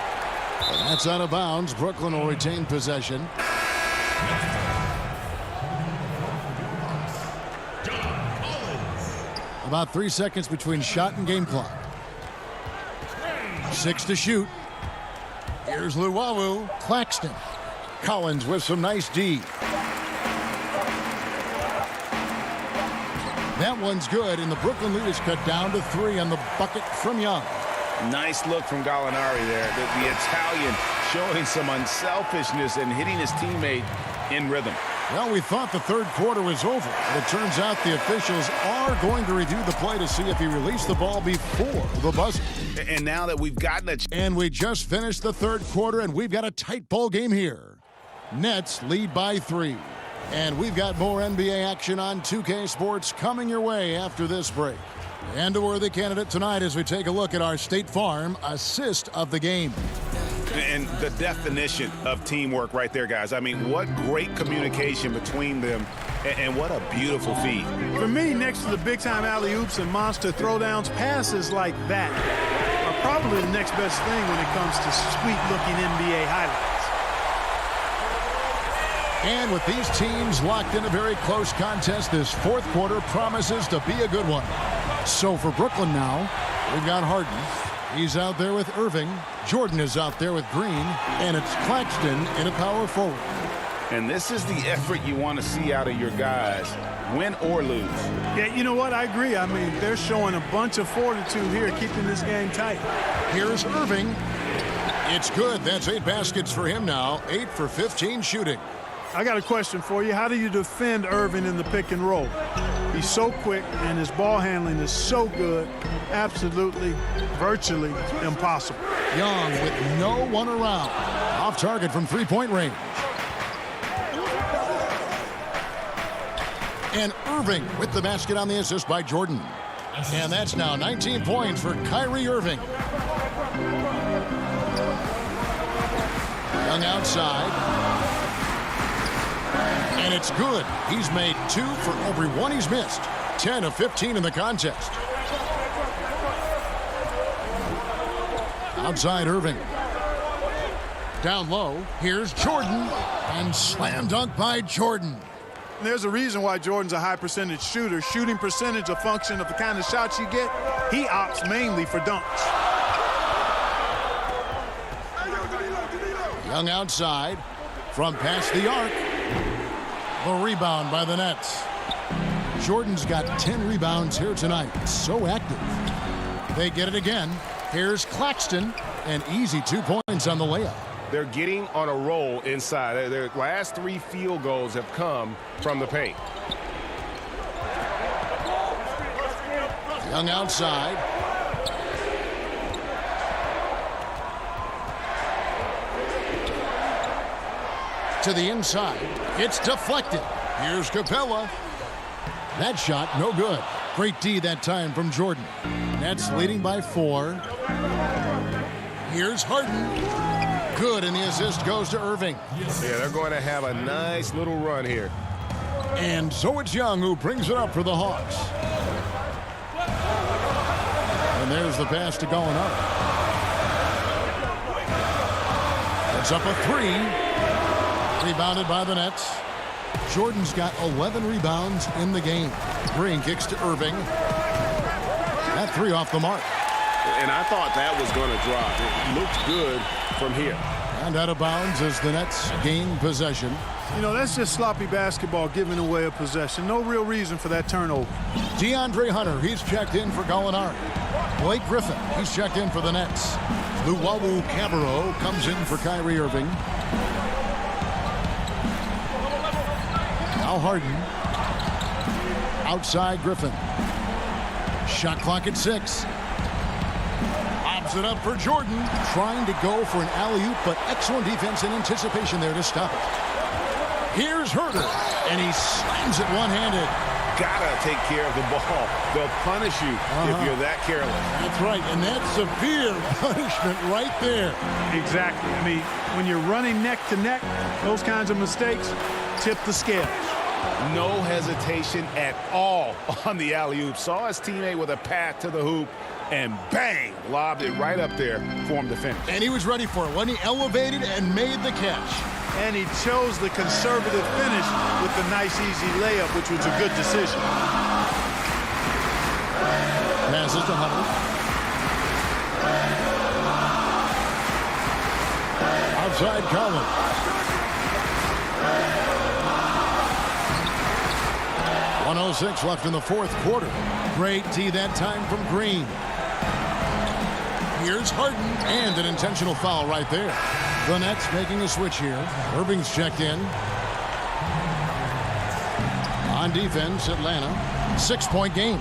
And that's out of bounds. Brooklyn will retain possession. About 3 seconds between shot and game clock. 6 to shoot. Here's Luwawu. Claxton. Collins with some nice D. That one's good, and the Brooklyn lead is cut down to 3 on the bucket from Young. Nice look from Gallinari there. The Italian showing some unselfishness and hitting his teammate in rhythm. Well, we thought the third quarter was over, but it turns out the officials are going to review the play to see if he released the ball before the buzzer. And now that we've gotten a... And we just finished the third quarter, and we've got a tight ball game here. Nets lead by 3. And we've got more NBA action on 2K Sports coming your way after this break. And a worthy candidate tonight as we take a look at our State Farm assist of the game. And the definition of teamwork right there, guys. I mean, what great communication between them, and what a beautiful feed. For me, next to the big-time alley-oops and monster throwdowns, passes like that are probably the next best thing when it comes to sweet-looking NBA highlights. And with these teams locked in a very close contest, this fourth quarter promises to be a good one. So for Brooklyn now, we've got Harden. He's out there with Irving. Jordan is out there with Green. And it's Claxton in a power forward. And this is the effort you want to see out of your guys, win or lose. Yeah, you know what? I agree. I mean, they're showing a bunch of fortitude here, keeping this game tight. Here's Irving. It's good. That's 8 baskets for him now. 8 for 15 shooting. I got a question for you. How do you defend Irving in the pick and roll? He's so quick, and his ball handling is so good, absolutely, virtually impossible. Young with no one around. Off target from three-point range. And Irving with the basket on the assist by Jordan. And that's now 19 points for Kyrie Irving. Young outside. And it's good. He's made 2 for every 1 he's missed. 10 of 15 in the contest. Outside Irving. Down low. Here's Jordan. And slam dunk by Jordan. There's a reason why Jordan's a high percentage shooter. Shooting percentage a function of the kind of shots you get. He opts mainly for dunks. Young outside. From past the arc. The rebound by the Nets. Jordan's got 10 rebounds here tonight. So active. They get it again. Here's Claxton. An easy 2 points on the layup. They're getting on a roll inside. Their last 3 field goals have come from the paint. Young outside. To the inside. It's deflected. Here's Capella. That shot, no good. Great D that time from Jordan. Nets leading by 4. Here's Harden. Good, and the assist goes to Irving. Yeah, they're going to have a nice little run here. And so it's Young who brings it up for the Hawks. And there's the pass to going up. It's up a 3. Rebounded by the Nets. Jordan's got 11 rebounds in the game. Green kicks to Irving. That 3 off the mark. And I thought that was going to drop. It looked good from here. And out of bounds as the Nets gain possession. You know, that's just sloppy basketball giving away a possession. No real reason for that turnover. DeAndre Hunter, he's checked in for Gallinari. Blake Griffin, he's checked in for the Nets. Luwawu Cabarro comes in for Kyrie Irving. Now Harden. Outside Griffin. Shot clock at 6. Lobs it up for Jordan. Trying to go for an alley-oop, but excellent defense and anticipation there to stop it. Here's Herter, and he slams it one-handed. gotta take care of the ball. They'll punish you if you're that careless. That's right, and that's severe punishment right there. Exactly. I mean, when you're running neck to neck, those kinds of mistakes tip the scales. No hesitation at all on the alley-oop. Saw his teammate with a path to the hoop, and bang, lobbed it right up there for him to finish. And he was ready for it when he elevated and made the catch. And he chose the conservative finish with the nice, easy layup, which was a good decision. Passes to Hunter. Outside Collins. .106 left in the fourth quarter. Great D that time from Green. Here's Harden, and an intentional foul right there. The Nets making a switch here. Irving's checked in. On defense, Atlanta. 6-point game.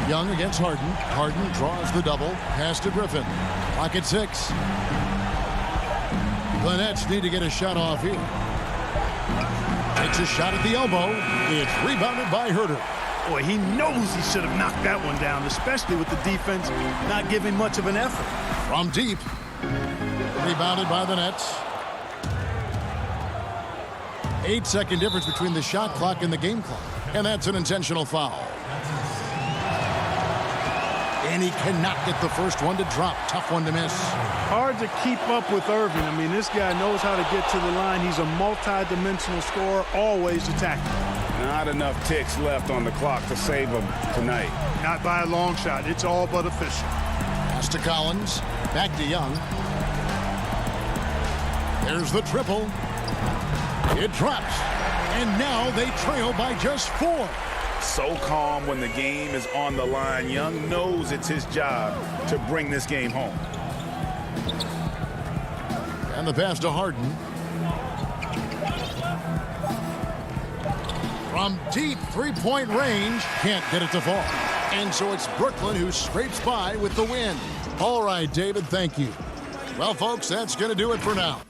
Young against Harden. Harden draws the double. Pass to Griffin. Clock at 6. The Nets need to get a shot off here. Takes a shot at the elbow. It's rebounded by Herter. Boy, he knows he should have knocked that one down, especially with the defense not giving much of an effort. From deep. Rebounded by the Nets. 8-second difference between the shot clock and the game clock. And that's an intentional foul. And he cannot get the first one to drop. Tough one to miss. Hard to keep up with Irving. I mean, this guy knows how to get to the line. He's a multi-dimensional scorer, always attacking. Not enough ticks left on the clock to save him tonight. Not by a long shot. It's all but official. Pass to Collins. Back to Young. There's the triple. It drops. And now they trail by just 4. So calm when the game is on the line. Young knows it's his job to bring this game home. And the pass to Harden. From deep three-point range, can't get it to fall. And so it's Brooklyn who scrapes by with the win. All right, David, thank you. Well, folks, that's going to do it for now.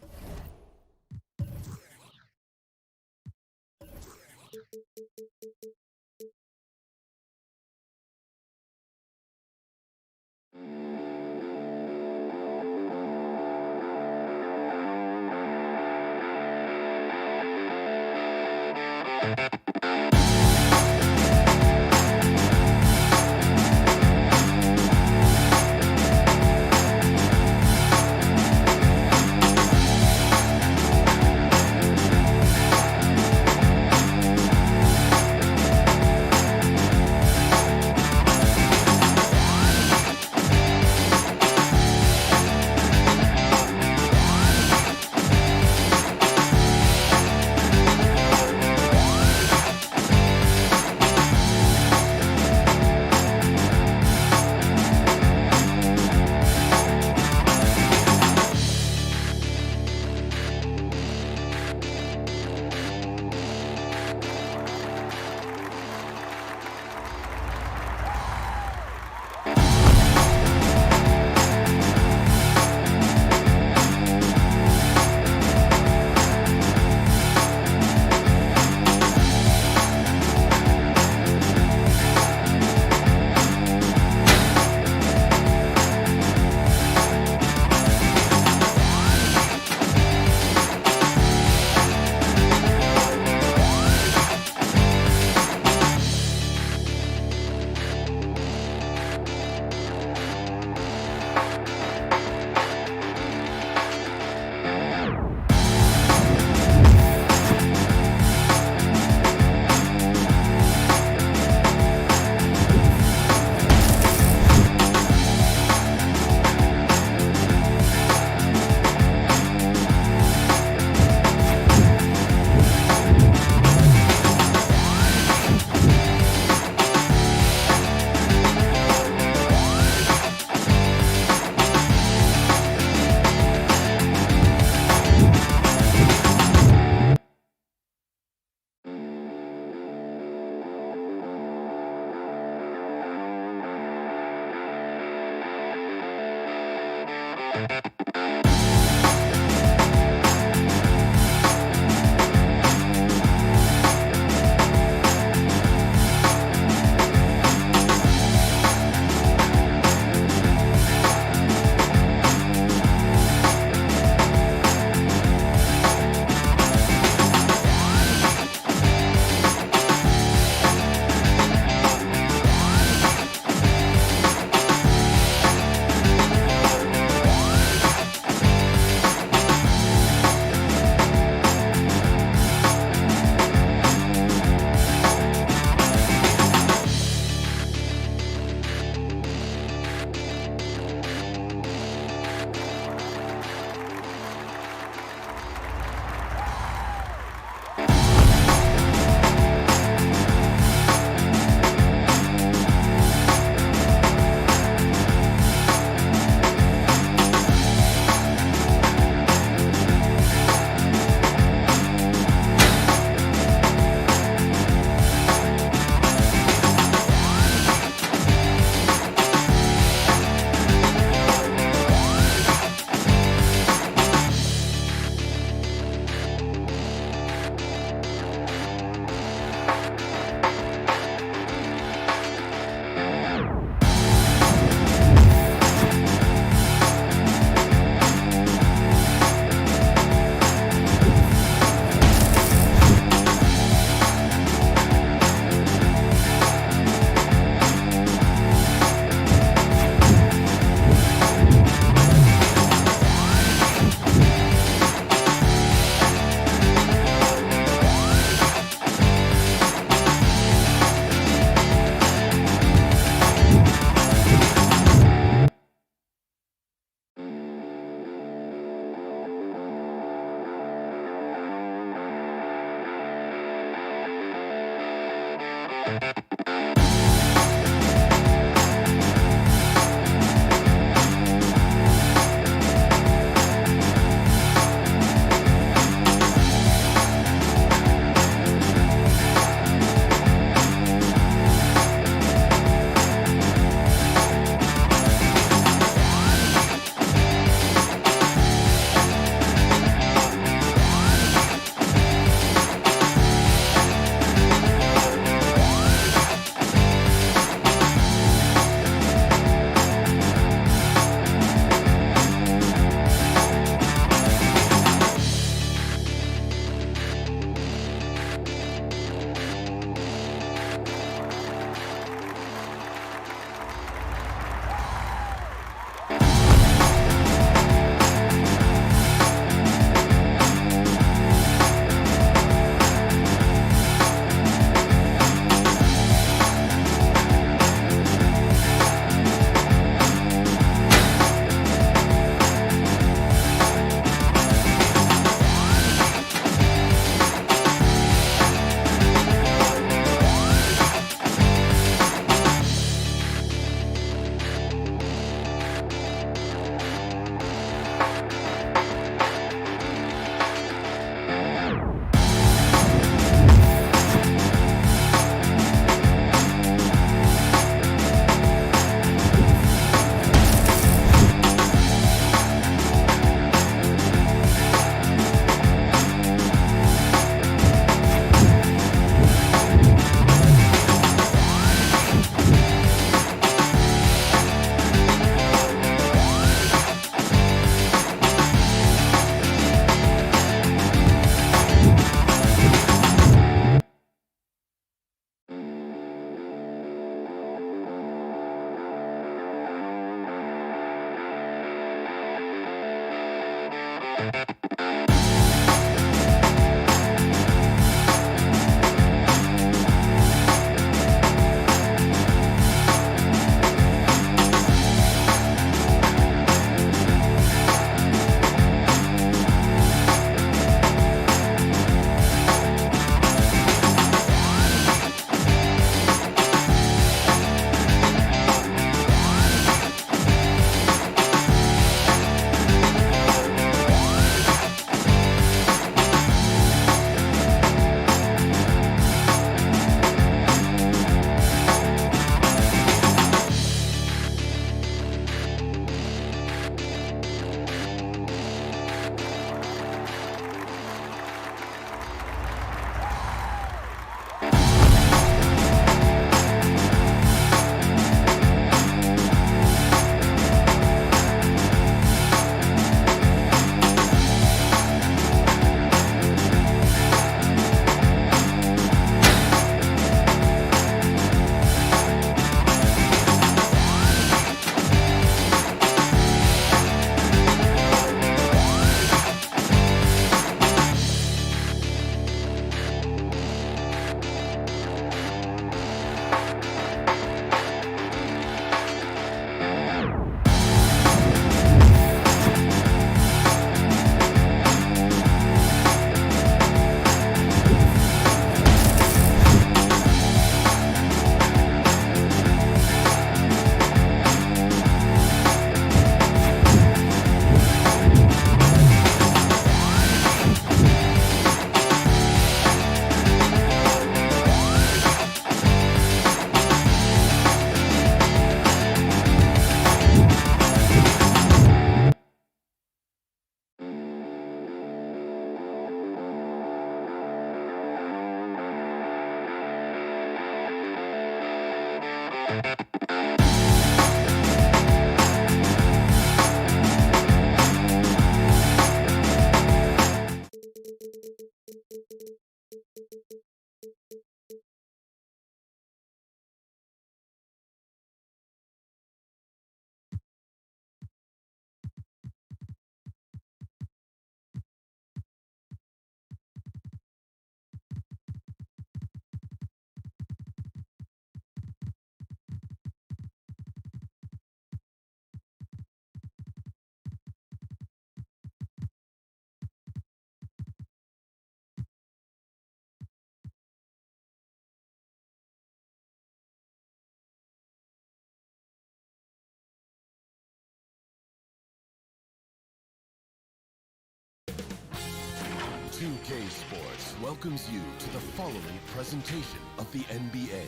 2K Sports welcomes you to the following presentation of the NBA.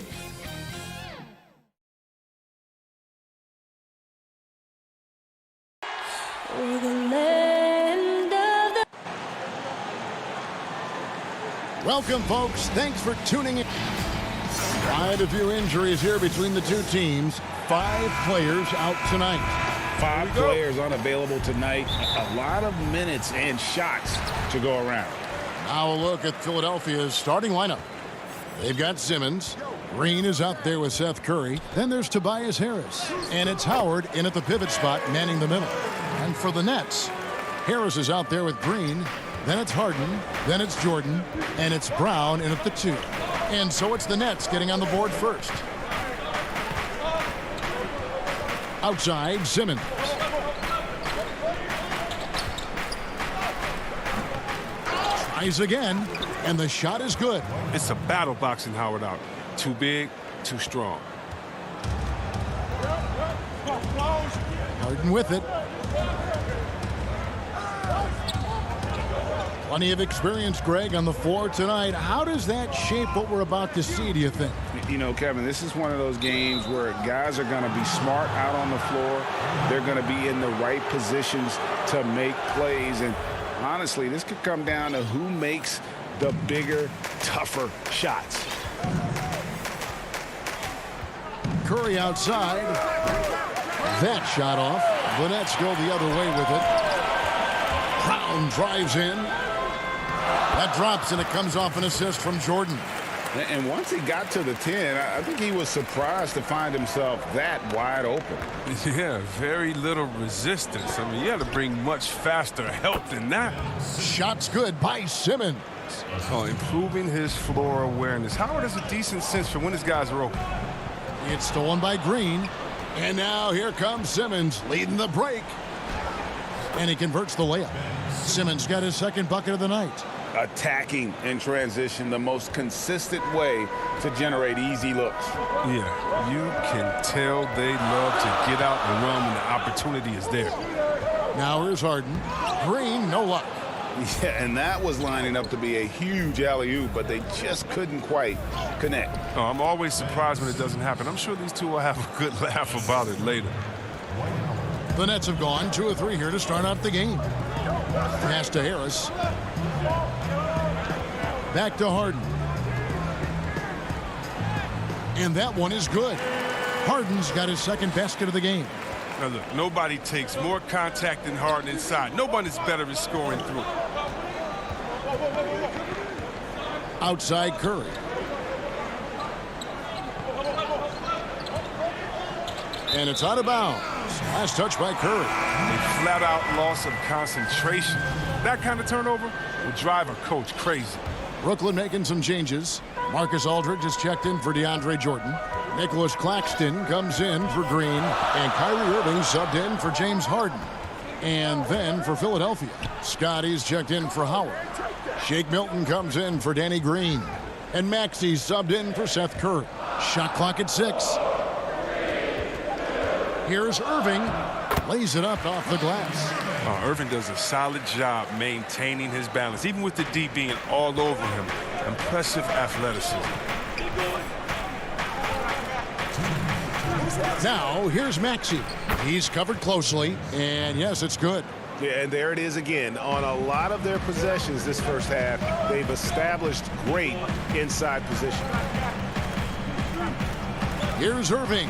For the land of the... Welcome, folks. Thanks for tuning in. Quite a few injuries here between the two teams. 5 players out tonight. 5 players unavailable tonight. A lot of minutes and shots to go around. Now a look at Philadelphia's starting lineup. They've got Simmons. Green is out there with Seth Curry. Then there's Tobias Harris. And it's Howard in at the pivot spot, manning the middle. And for the Nets, Harris is out there with Green. Then it's Harden. Then it's Jordan. And it's Brown in at the 2. And so it's the Nets getting on the board first. Outside, Simmons. Tries again, and the shot is good. It's a battle boxing Howard out. Too big, too strong. Harden with it. Plenty of experience, Greg, on the floor tonight. How does that shape what we're about to see, do you think? You know, Kevin, this is one of those games where guys are going to be smart out on the floor. They're going to be in the right positions to make plays. And honestly, this could come down to who makes the bigger, tougher shots. Curry outside. That shot off. The Nets go the other way with it. Brown drives in. That drops, and it comes off an assist from Jordan. And once he got to the 10, I think he was surprised to find himself that wide open. Yeah, very little resistance. I mean, you had to bring much faster help than that. Shot's good by Simmons. Oh, improving his floor awareness. Howard has a decent sense for when his guys are open. It's stolen by Green. And now here comes Simmons leading the break. And he converts the layup. Simmons got his second bucket of the night. Attacking in transition, the most consistent way to generate easy looks. Yeah, you can tell they love to get out and run when the opportunity is there. Now here's Harden. Green, no luck. Yeah, and that was lining up to be a huge alley-oop, but they just couldn't quite connect. Oh, I'm always surprised when it doesn't happen. I'm sure these two will have a good laugh about it later. The Nets have gone 2 of 3 here to start out the game. Pass to Harris. Back to Harden. And that one is good. Harden's got his second basket of the game. Now look, nobody takes more contact than Harden inside. Nobody's better at scoring through. Outside Curry. And it's out of bounds. Last touch by Curry. A flat-out loss of concentration. That kind of turnover will drive a coach crazy. Brooklyn making some changes. Marcus Aldridge is checked in for DeAndre Jordan. Nicholas Claxton comes in for Green. And Kyrie Irving subbed in for James Harden. And then for Philadelphia, Scotty's checked in for Howard. Shake Milton comes in for Danny Green. And Maxey subbed in for Seth Curry. Shot clock at 6. Here's Irving. Lays it up off the glass. Irving does a solid job maintaining his balance, even with the D being all over him. Impressive athleticism. Now, here's Maxey. He's covered closely, and yes, it's good. Yeah, and there it is again. On a lot of their possessions this first half, they've established great inside position. Here's Irving.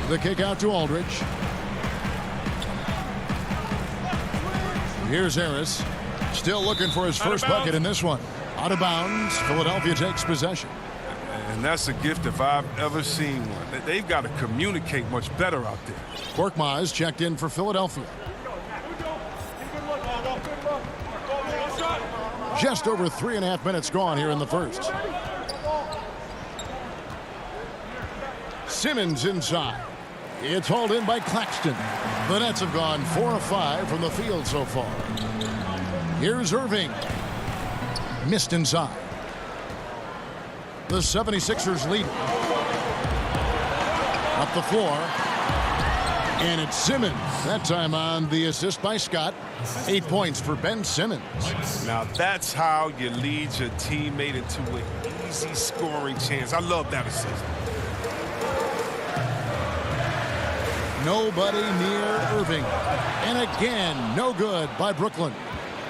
The kick out to Aldridge. Here's Harris. Still looking for his first bucket in this one. Out of bounds. Philadelphia takes possession. And that's a gift if I've ever seen one. They've got to communicate much better out there. Korkmaz checked in for Philadelphia. Just over 3.5 minutes gone here in the first. Simmons inside. It's hauled in by Claxton. The Nets have gone 4 of 5 from the field so far. Here's Irving. Missed inside. The 76ers lead. Up the floor. And it's Simmons. That time on the assist by Scott. 8 points for Ben Simmons. Now that's how you lead your teammate into an easy scoring chance. I love that assist. Nobody near Irving. And again, no good by Brooklyn.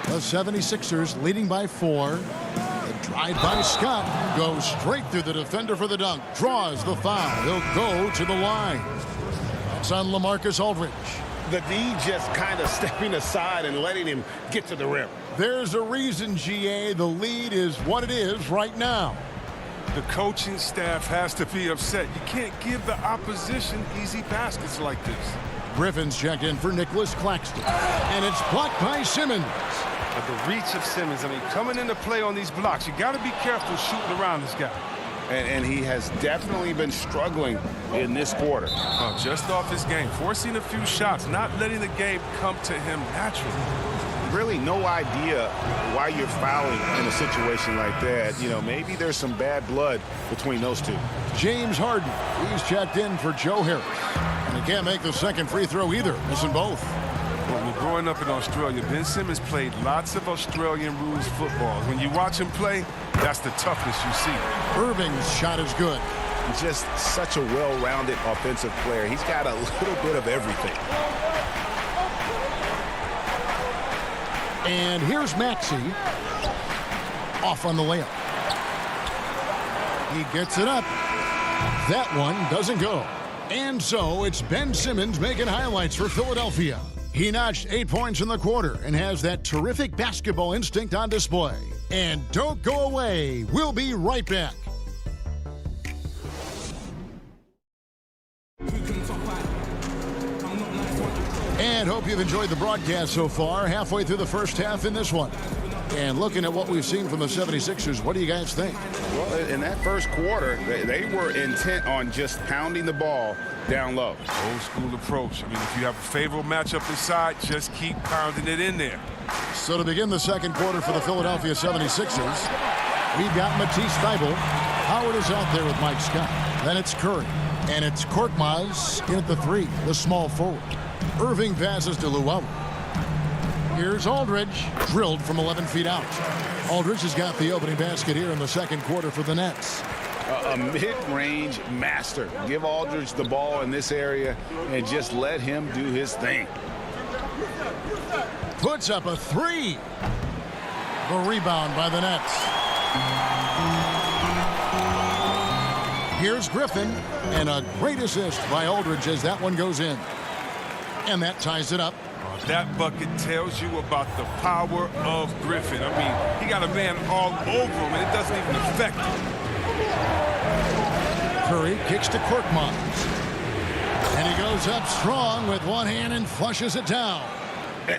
The 76ers leading by 4. The drive by Scott goes straight through the defender for the dunk. Draws the foul. He'll go to the line. That's on LaMarcus Aldridge. The D just kind of stepping aside and letting him get to the rim. There's a reason, GA, the lead is what it is right now. The coaching staff has to be upset. You can't give the opposition easy baskets like this. Griffin's checked in for Nicholas Claxton. And it's blocked by Simmons. But the reach of Simmons, I mean, coming into play on these blocks, you got to be careful shooting around this guy. And he has definitely been struggling in this quarter. Just off his game, forcing a few shots, not letting the game come to him naturally. Really no idea why you're fouling in a situation like that. You know, maybe there's some bad blood between those two. James Harden, he's checked in for Joe Harris. And he can't make the second free throw either, missing both. Well, growing up in Australia, Ben Simmons played lots of Australian rules football. When you watch him play, that's the toughness you see. Irving's shot is good. Just such a well-rounded offensive player. He's got a little bit of everything. And here's Maxey. Off on the layup. He gets it up. That one doesn't go. And so it's Ben Simmons making highlights for Philadelphia. He notched 8 points in the quarter and has that terrific basketball instinct on display. And don't go away. We'll be right back. And hope you've enjoyed the broadcast so far. Halfway through the first half in this one. And looking at what we've seen from the 76ers, what do you guys think? Well, in that first quarter, they were intent on just pounding the ball down low. Old school approach. I mean, if you have a favorable matchup inside, just keep pounding it in there. So to begin the second quarter for the Philadelphia 76ers, we've got Matisse Thybulle. Howard is out there with Mike Scott. Then it's Curry. And it's Korkmaz in at the three, the small forward. Irving passes to Luau. Here's Aldridge, drilled from 11 feet out. Aldridge has got the opening basket here in the second quarter for the Nets. A mid-range master. Give Aldridge the ball in this area and just let him do his thing. Puts up a three. The rebound by the Nets. Here's Griffin, and a great assist by Aldridge as that one goes in. And that ties it up. That bucket tells you about the power of Griffin. I mean, he got a man all over him, and it doesn't even affect him. Curry kicks to Korkmaz. And he goes up strong with one hand and flushes it down.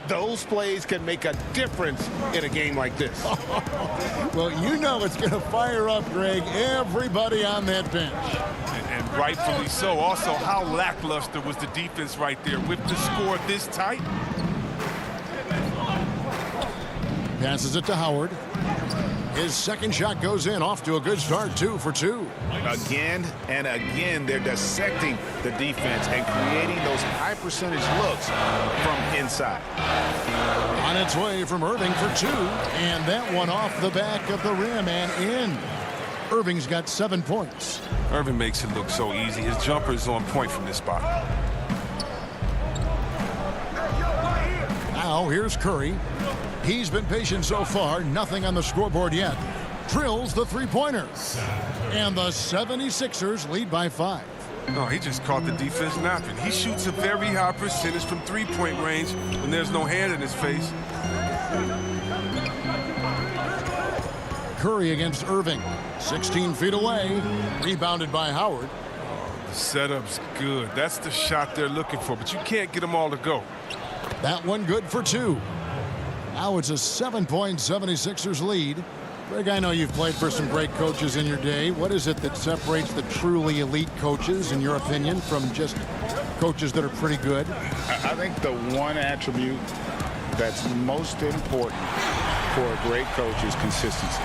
Those plays can make a difference in a game like this. Well, you know it's going to fire up, Greg, everybody on that bench. And rightfully so. Also, how lackluster was the defense right there with the score this tight? Passes it to Howard. His second shot goes in, off to a good start, 2 for 2. Again and again, they're dissecting the defense and creating those high percentage looks from inside. On its way from Irving for 2, and that one off the back of the rim and in. Irving's got 7 points. Irving makes it look so easy. His jumper is on point from this spot. Now here's Curry. He's been patient so far, nothing on the scoreboard yet. Drills the three-pointer. And the 76ers lead by 5. No, he just caught the defense napping. He shoots a very high percentage from three-point range when there's no hand in his face. Curry against Irving. 16 feet away. Rebounded by Howard. The setup's good. That's the shot they're looking for, but you can't get them all to go. That one good for 2. Now it's a 7-point 76ers lead. Greg, I know you've played for some great coaches in your day. What is it that separates the truly elite coaches, in your opinion, from just coaches that are pretty good? I think the one attribute that's most important for a great coach is consistency.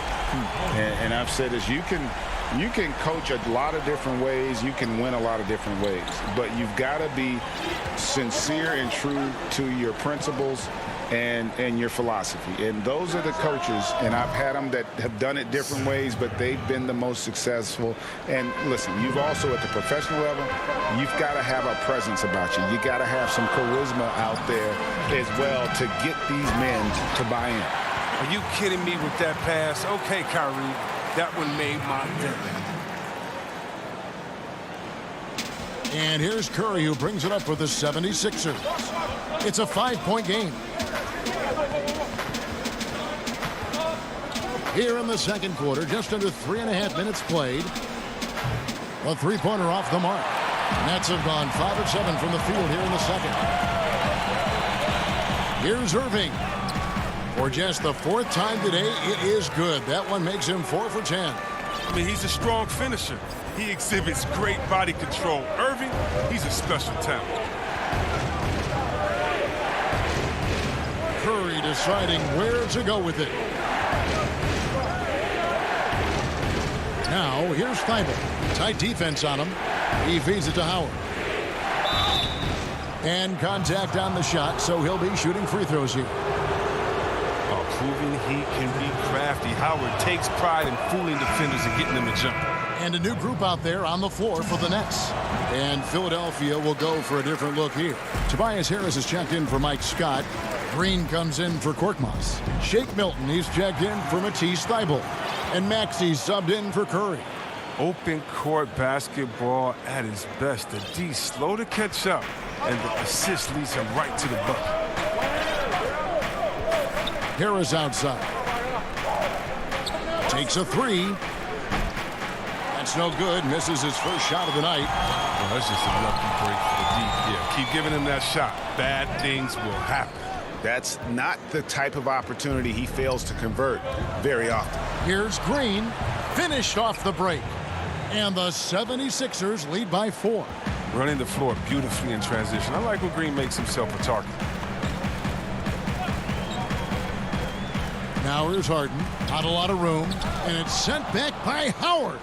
And I've said this, you can coach a lot of different ways. You can win a lot of different ways. But you've got to be sincere and true to your principles and your philosophy. And those are the coaches, and I've had them that have done it different ways, but they've been the most successful. And listen, you've also at the professional level, you've got to have a presence about you. You got to have some charisma out there as well to get these men to buy in. Are you kidding me with that pass? Okay, Kyrie, that one made my day. And here's Curry, who brings it up for the 76ers. It's a 5-point game. Here in the second quarter, just under 3.5 minutes played. A three-pointer off the mark. Nets have gone 5 of 7 from the field here in the second. Here's Irving. For just the 4th time today, it is good. That one makes him 4 for 10. I mean, he's a strong finisher. He exhibits great body control. Irving, he's a special talent. Curry deciding where to go with it. Now, here's Thybulle. Tight defense on him. He feeds it to Howard. And contact on the shot, so he'll be shooting free throws here. Proving he can be crafty. Howard takes pride in fooling defenders and getting them to jump. And a new group out there on the floor for the Nets. And Philadelphia will go for a different look here. Tobias Harris is checked in for Mike Scott. Green comes in for Korkmaz. Shake Milton, he's checked in for Matisse Thybulle. And Maxey's subbed in for Curry. Open court basketball at its best. The D slow to catch up, and the assist leads him right to the bucket. Harris outside. Takes a three. That's no good. Misses his first shot of the night. Well, that's just a lucky break for the deep. Yeah, keep giving him that shot. Bad things will happen. That's not the type of opportunity he fails to convert very often. Here's Green. Finished off the break. And the 76ers lead by 4. Running the floor beautifully in transition. I like when Green makes himself a target. Now here's Harden. Not a lot of room. And it's sent back by Howard.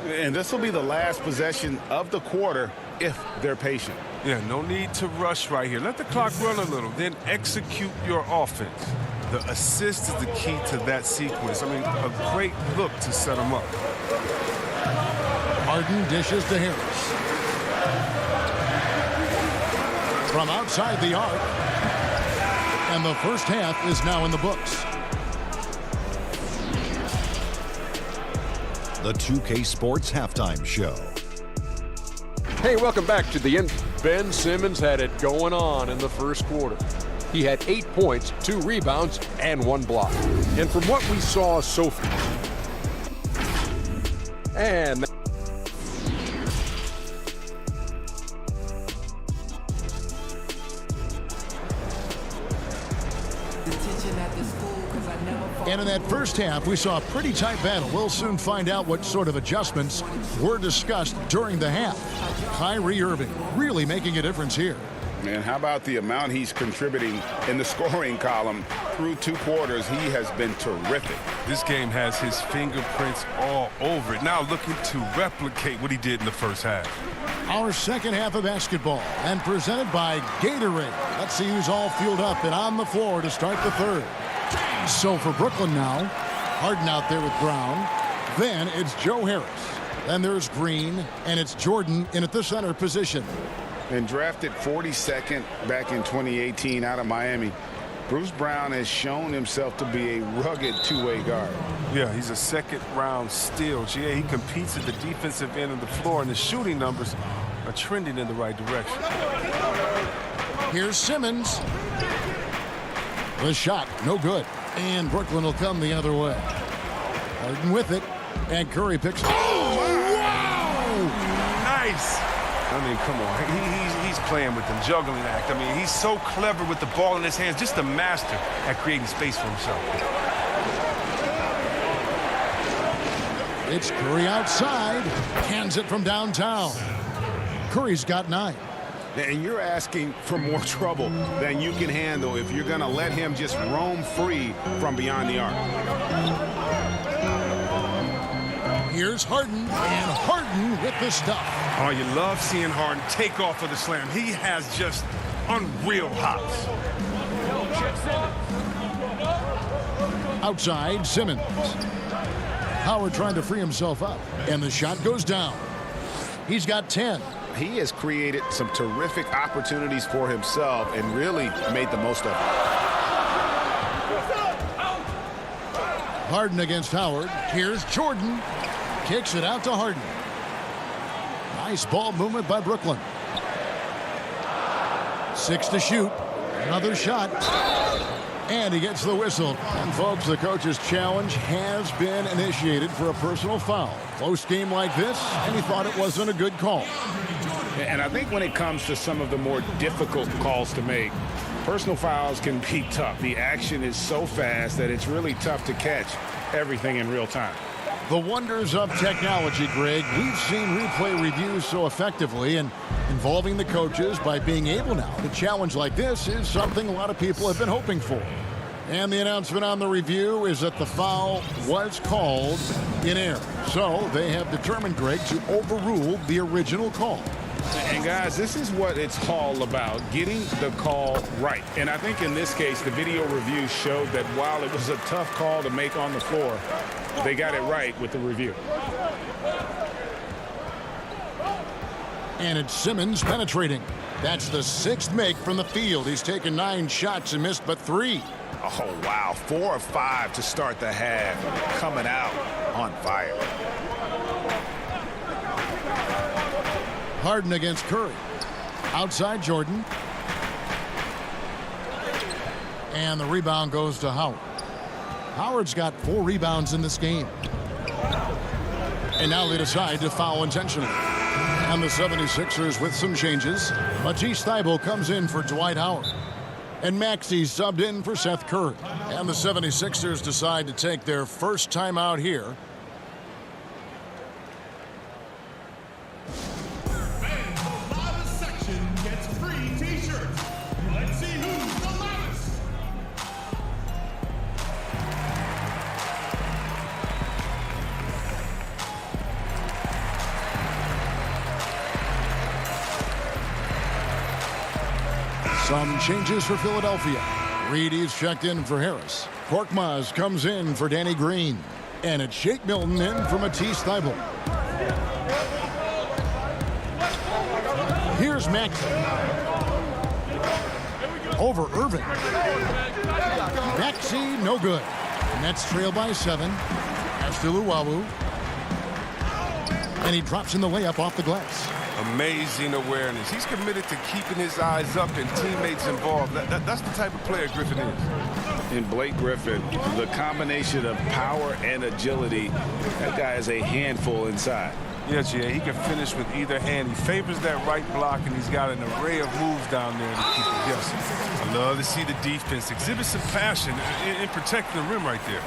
And this will be the last possession of the quarter if they're patient. Yeah, no need to rush right here. Let the clock run a little, then execute your offense. The assist is the key to that sequence. I mean, a great look to set them up. Harden dishes to Harris. From outside the arc. And the first half is now in the books. The 2K Sports Halftime Show. Hey, welcome back to the end. Ben Simmons had it going on in the first quarter. He had 8 points, 2 rebounds, and 1 block. And from what we saw so far, and in that first half, we saw a pretty tight battle. We'll soon find out what sort of adjustments were discussed during the half. Kyrie Irving really making a difference here. And how about the amount he's contributing in the scoring column through 2 quarters? He has been terrific. This game has his fingerprints all over it. Now looking to replicate what he did in the first half. Our second half of basketball and presented by Gatorade. Let's see who's all fueled up and on the floor to start the third. So for Brooklyn now, Harden out there with Brown. Then it's Joe Harris. Then there's Green, and it's Jordan in at the center position. And drafted 42nd back in 2018 out of Miami, Bruce Brown has shown himself to be a rugged two-way guard. Yeah, he's a second-round steal. He competes at the defensive end of the floor, and the shooting numbers are trending in the right direction. Here's Simmons. The shot, no good. And Brooklyn will come the other way. Harden with it. And Curry picks it. Oh, wow! Nice! I mean, come on. He's playing with the juggling act. I mean, he's so clever with the ball in his hands. Just a master at creating space for himself. It's Curry outside. Hands it from downtown. Curry's got 9. And you're asking for more trouble than you can handle if you're going to let him just roam free from beyond the arc. Here's Harden, and Harden with the stuff. Oh, you love seeing Harden take off of the slam. He has just unreal hops. Outside, Simmons. Howard trying to free himself up, and the shot goes down. He's got 10. He has created some terrific opportunities for himself and really made the most of it. Harden against Howard. Here's Jordan. Kicks it out to Harden. Nice ball movement by Brooklyn. 6 to shoot. Another shot. And he gets the whistle. And folks, the coach's challenge has been initiated for a personal foul. Close game like this, and he thought it wasn't a good call. And I think when it comes to some of the more difficult calls to make, personal fouls can be tough. The action is so fast that it's really tough to catch everything in real time. The wonders of technology, Greg. We've seen replay reviews so effectively, and involving the coaches by being able now to challenge like this is something a lot of people have been hoping for. And the announcement on the review is that the foul was called in error. So they have determined, Greg, to overrule the original call. And guys, this is what it's all about, getting the call right. And I think in this case, the video review showed that while it was a tough call to make on the floor, they got it right with the review. And it's Simmons penetrating. That's the 6th make from the field. He's taken 9 shots and missed but 3. Oh, wow. 4 of 5 to start the half. Coming out on fire. Harden against Curry. Outside Jordan. And the rebound goes to Howard. Howard's got 4 rebounds in this game. And now they decide to foul intentionally. And the 76ers with some changes. Matisse Thybulle comes in for Dwight Howard. And Maxey subbed in for Seth Curry. And the 76ers decide to take their first time out here. Some changes for Philadelphia. Reedy's checked in for Harris. Korkmaz comes in for Danny Green. And it's Shake Milton in for Matisse Thybulle. Here's Maxey. Over Irving. Maxey, no good. Nets trail by 7. Pass to Luwawu. And he drops in the layup off the glass. Amazing awareness. He's committed to keeping his eyes up and teammates involved. That's the type of player Griffin is. In Blake Griffin, the combination of power and agility, that guy is a handful inside. Yes, yeah, he can finish with either hand. He favors that right block, and he's got an array of moves down there to keep it guessing. I love to see the defense exhibit some passion in protecting the rim right there.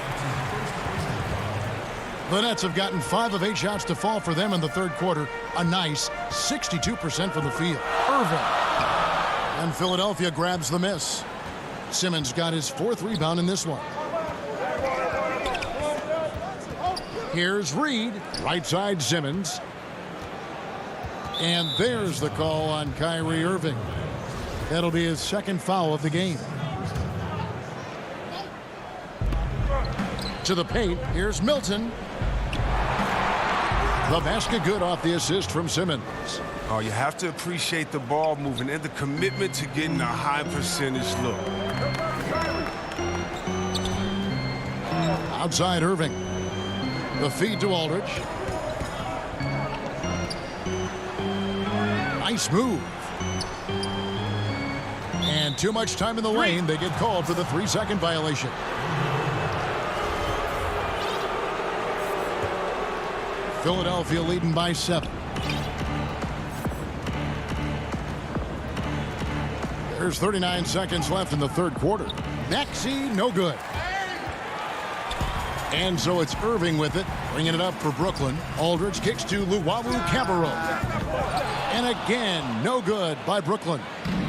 The Nets have gotten 5 of 8 shots to fall for them in the third quarter. A nice 62% from the field. Irving. And Philadelphia grabs the miss. Simmons got his 4th rebound in this one. Here's Reed. Right side Simmons. And there's the call on Kyrie Irving. That'll be his 2nd foul of the game. To the paint. Here's Milton. The basket good off the assist from Simmons. Oh, you have to appreciate the ball moving and the commitment to getting a high percentage look. Outside Irving. The feed to Aldridge. Nice move. And too much time in the lane. They get called for the 3-second violation. Philadelphia leading by 7. There's 39 seconds left in the third quarter. Maxey, no good. And so it's Irving with it, bringing it up for Brooklyn. Aldridge kicks to Luwawu-Cabarrot. And again, no good by Brooklyn.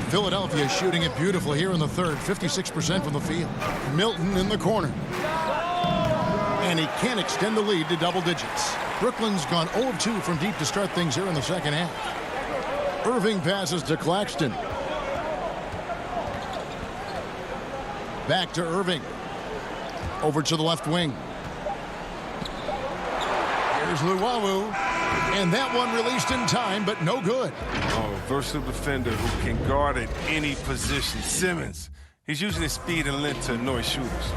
Philadelphia shooting it beautifully here in the third, 56% from the field. Milton in the corner. And he can't extend the lead to double digits. Brooklyn's gone 0 of 2 from deep to start things here in the second half. Irving passes to Claxton. Back to Irving. Over to the left wing. Here's Luwawu. And that one released in time, but no good. Oh, versatile defender who can guard at any position. Simmons. He's using his speed and length to annoy shooters.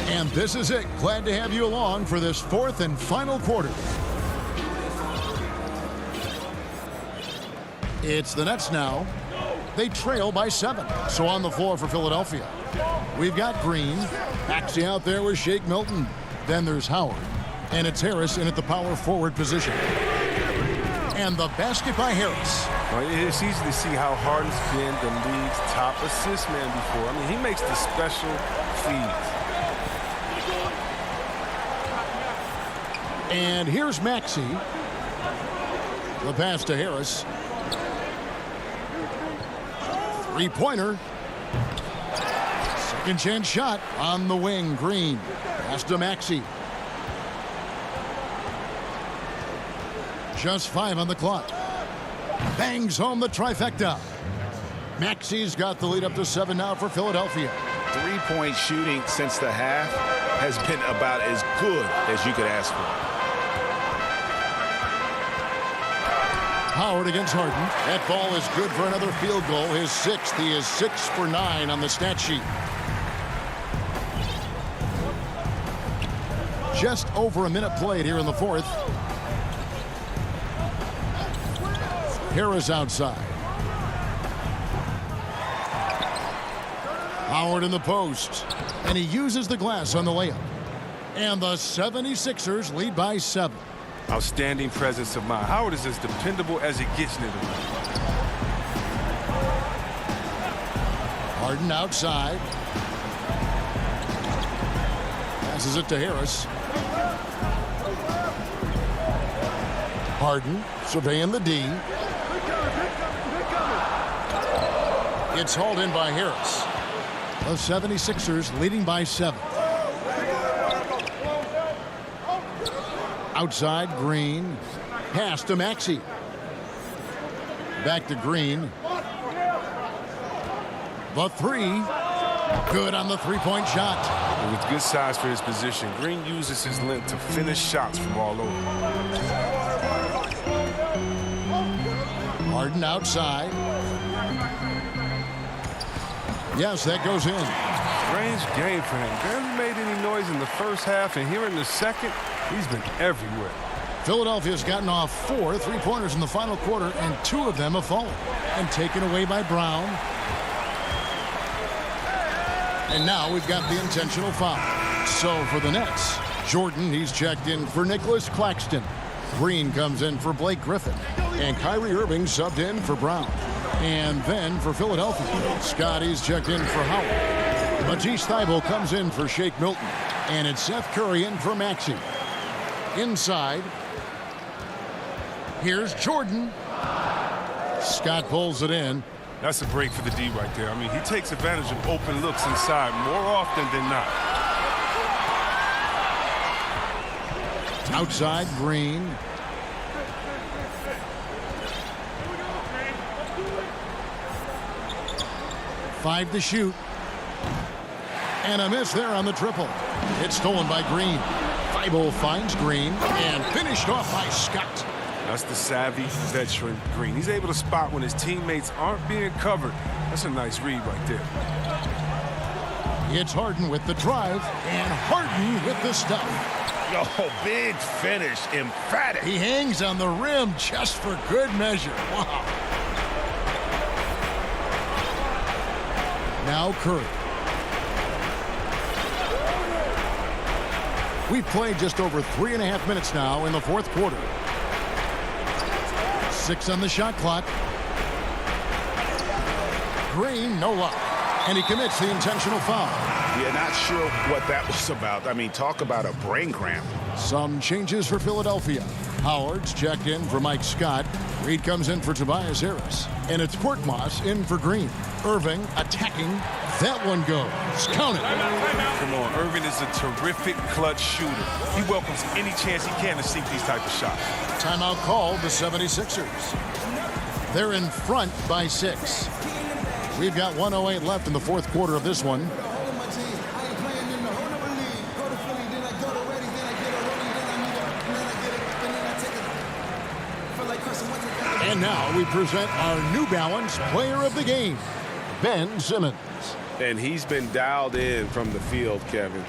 And this is it. Glad to have you along for this 4th and final quarter. It's the Nets now. They trail by 7. So on the floor for Philadelphia, we've got Green. Maxey out there with Shake Milton. Then there's Howard. And it's Harris in at the power forward position. And the basket by Harris. Well, it's easy to see how Harden's been the league's top assist man before. I mean, he makes the special feeds. And here's Maxey. The pass to Harris. 3-pointer. Second chance shot on the wing. Green. Pass to Maxey. Just 5 on the clock. Bangs home the trifecta. Maxey's got the lead up to 7 now for Philadelphia. 3-point shooting since the half has been about as good as you could ask for. Howard against Harden. That ball is good for another field goal. His 6th. He is 6 for 9 on the stat sheet. Just over a minute played here in the 4th. Harris outside. Howard in the post. And he uses the glass on the layup. And the 76ers lead by 7. Outstanding presence of mind. Howard is as dependable as it gets near the rim. Harden outside. Passes it to Harris. Harden surveying the D. It's hauled in by Harris. The 76ers leading by 7. Outside, Green. Pass to Maxey. Back to Green. The 3. Good on the three-point shot. And with good size for his position, Green uses his length to finish shots from all over. Harden outside. Yes, that goes in. Strange game for him. Barely made any noise in the first half, and here in the second, he's been everywhere. Philadelphia's gotten off 4 3-pointers in the final quarter, and 2 of them have fallen and taken away by Brown. And now we've got the intentional foul. So for the Nets, Jordan, he's checked in for Nicholas Claxton. Green comes in for Blake Griffin. And Kyrie Irving subbed in for Brown. And then for Philadelphia, Scotty's checked in for Howard. Matisse Thybulle comes in for Shake Milton. And it's Seth Curry in for Maxey. Inside, here's Jordan. Scott pulls it in. That's a break for the D right there. I mean, he takes advantage of open looks inside more often than not. Outside, Green. Five to shoot. And a miss there on the triple. It's stolen by Green. Thybulle finds Green and finished off by Scott. That's the savvy veteran Green. He's able to spot when his teammates aren't being covered. That's a nice read right there. It's Harden with the drive and Harden with the stuff. Oh, big finish, emphatic. He hangs on the rim just for good measure. Wow. Now Curry. We've played just over 3.5 minutes now in the fourth quarter. 6 on the shot clock. Green, no luck. And he commits the intentional foul. Yeah, not sure what that was about. I mean, talk about a brain cramp. Some changes for Philadelphia. Howard's checked in for Mike Scott. Reed comes in for Tobias Harris. And it's Korkmaz in for Green. Irving attacking. That one goes. Count it. Come on, Irving is a terrific clutch shooter. He welcomes any chance he can to sink these type of shots. Timeout called the 76ers. They're in front by 6. We've got 1:08 left in the fourth quarter of this one. And now we present our New Balance Player of the Game, Ben Simmons. And he's been dialed in from the field, Kevin.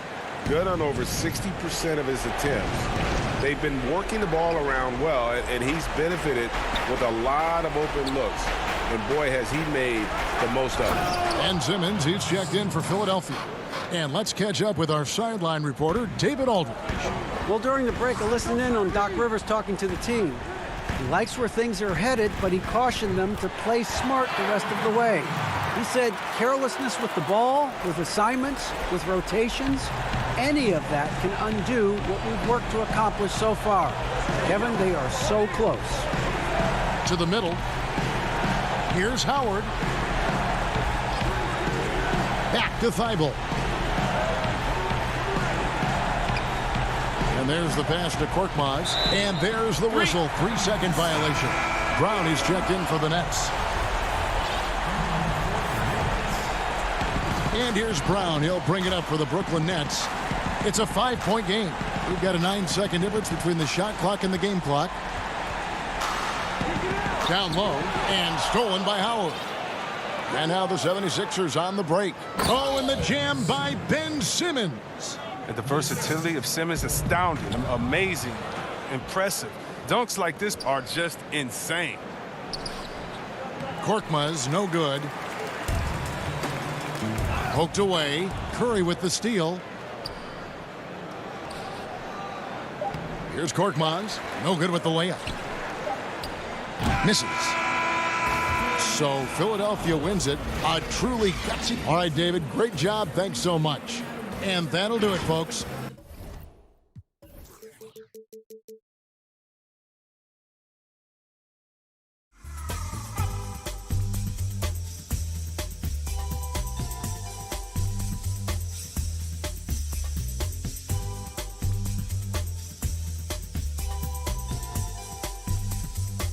Good on over 60% of his attempts. They've been working the ball around well, and he's benefited with a lot of open looks. And boy, has he made the most of it. Ben Simmons, he's checked in for Philadelphia. And let's catch up with our sideline reporter, David Aldridge. Well, during the break, I listened in on Doc Rivers talking to the team. He likes where things are headed, but he cautioned them to play smart the rest of the way. He said carelessness with the ball, with assignments, with rotations, any of that can undo what we've worked to accomplish so far. Kevin, they are so close. To the middle. Here's Howard. Back to Thybulle. And there's the pass to Korkmaz. And there's the whistle. 3-second violation. Brown is checked in for the Nets. And here's Brown. He'll bring it up for the Brooklyn Nets. It's a 5-point game. We've got a 9-second difference between the shot clock and the game clock. Down low and stolen by Howard. And now the 76ers on the break. Oh, and the jam by Ben Simmons. And the versatility of Simmons, astounding, amazing, impressive. Dunks like this are just insane. Korkmaz, no good. Poked away. Curry with the steal. Here's Korkmaz. No good with the layup. Misses. So Philadelphia wins it. A truly gutsy. All right, David, great job. Thanks so much. And that'll do it, folks.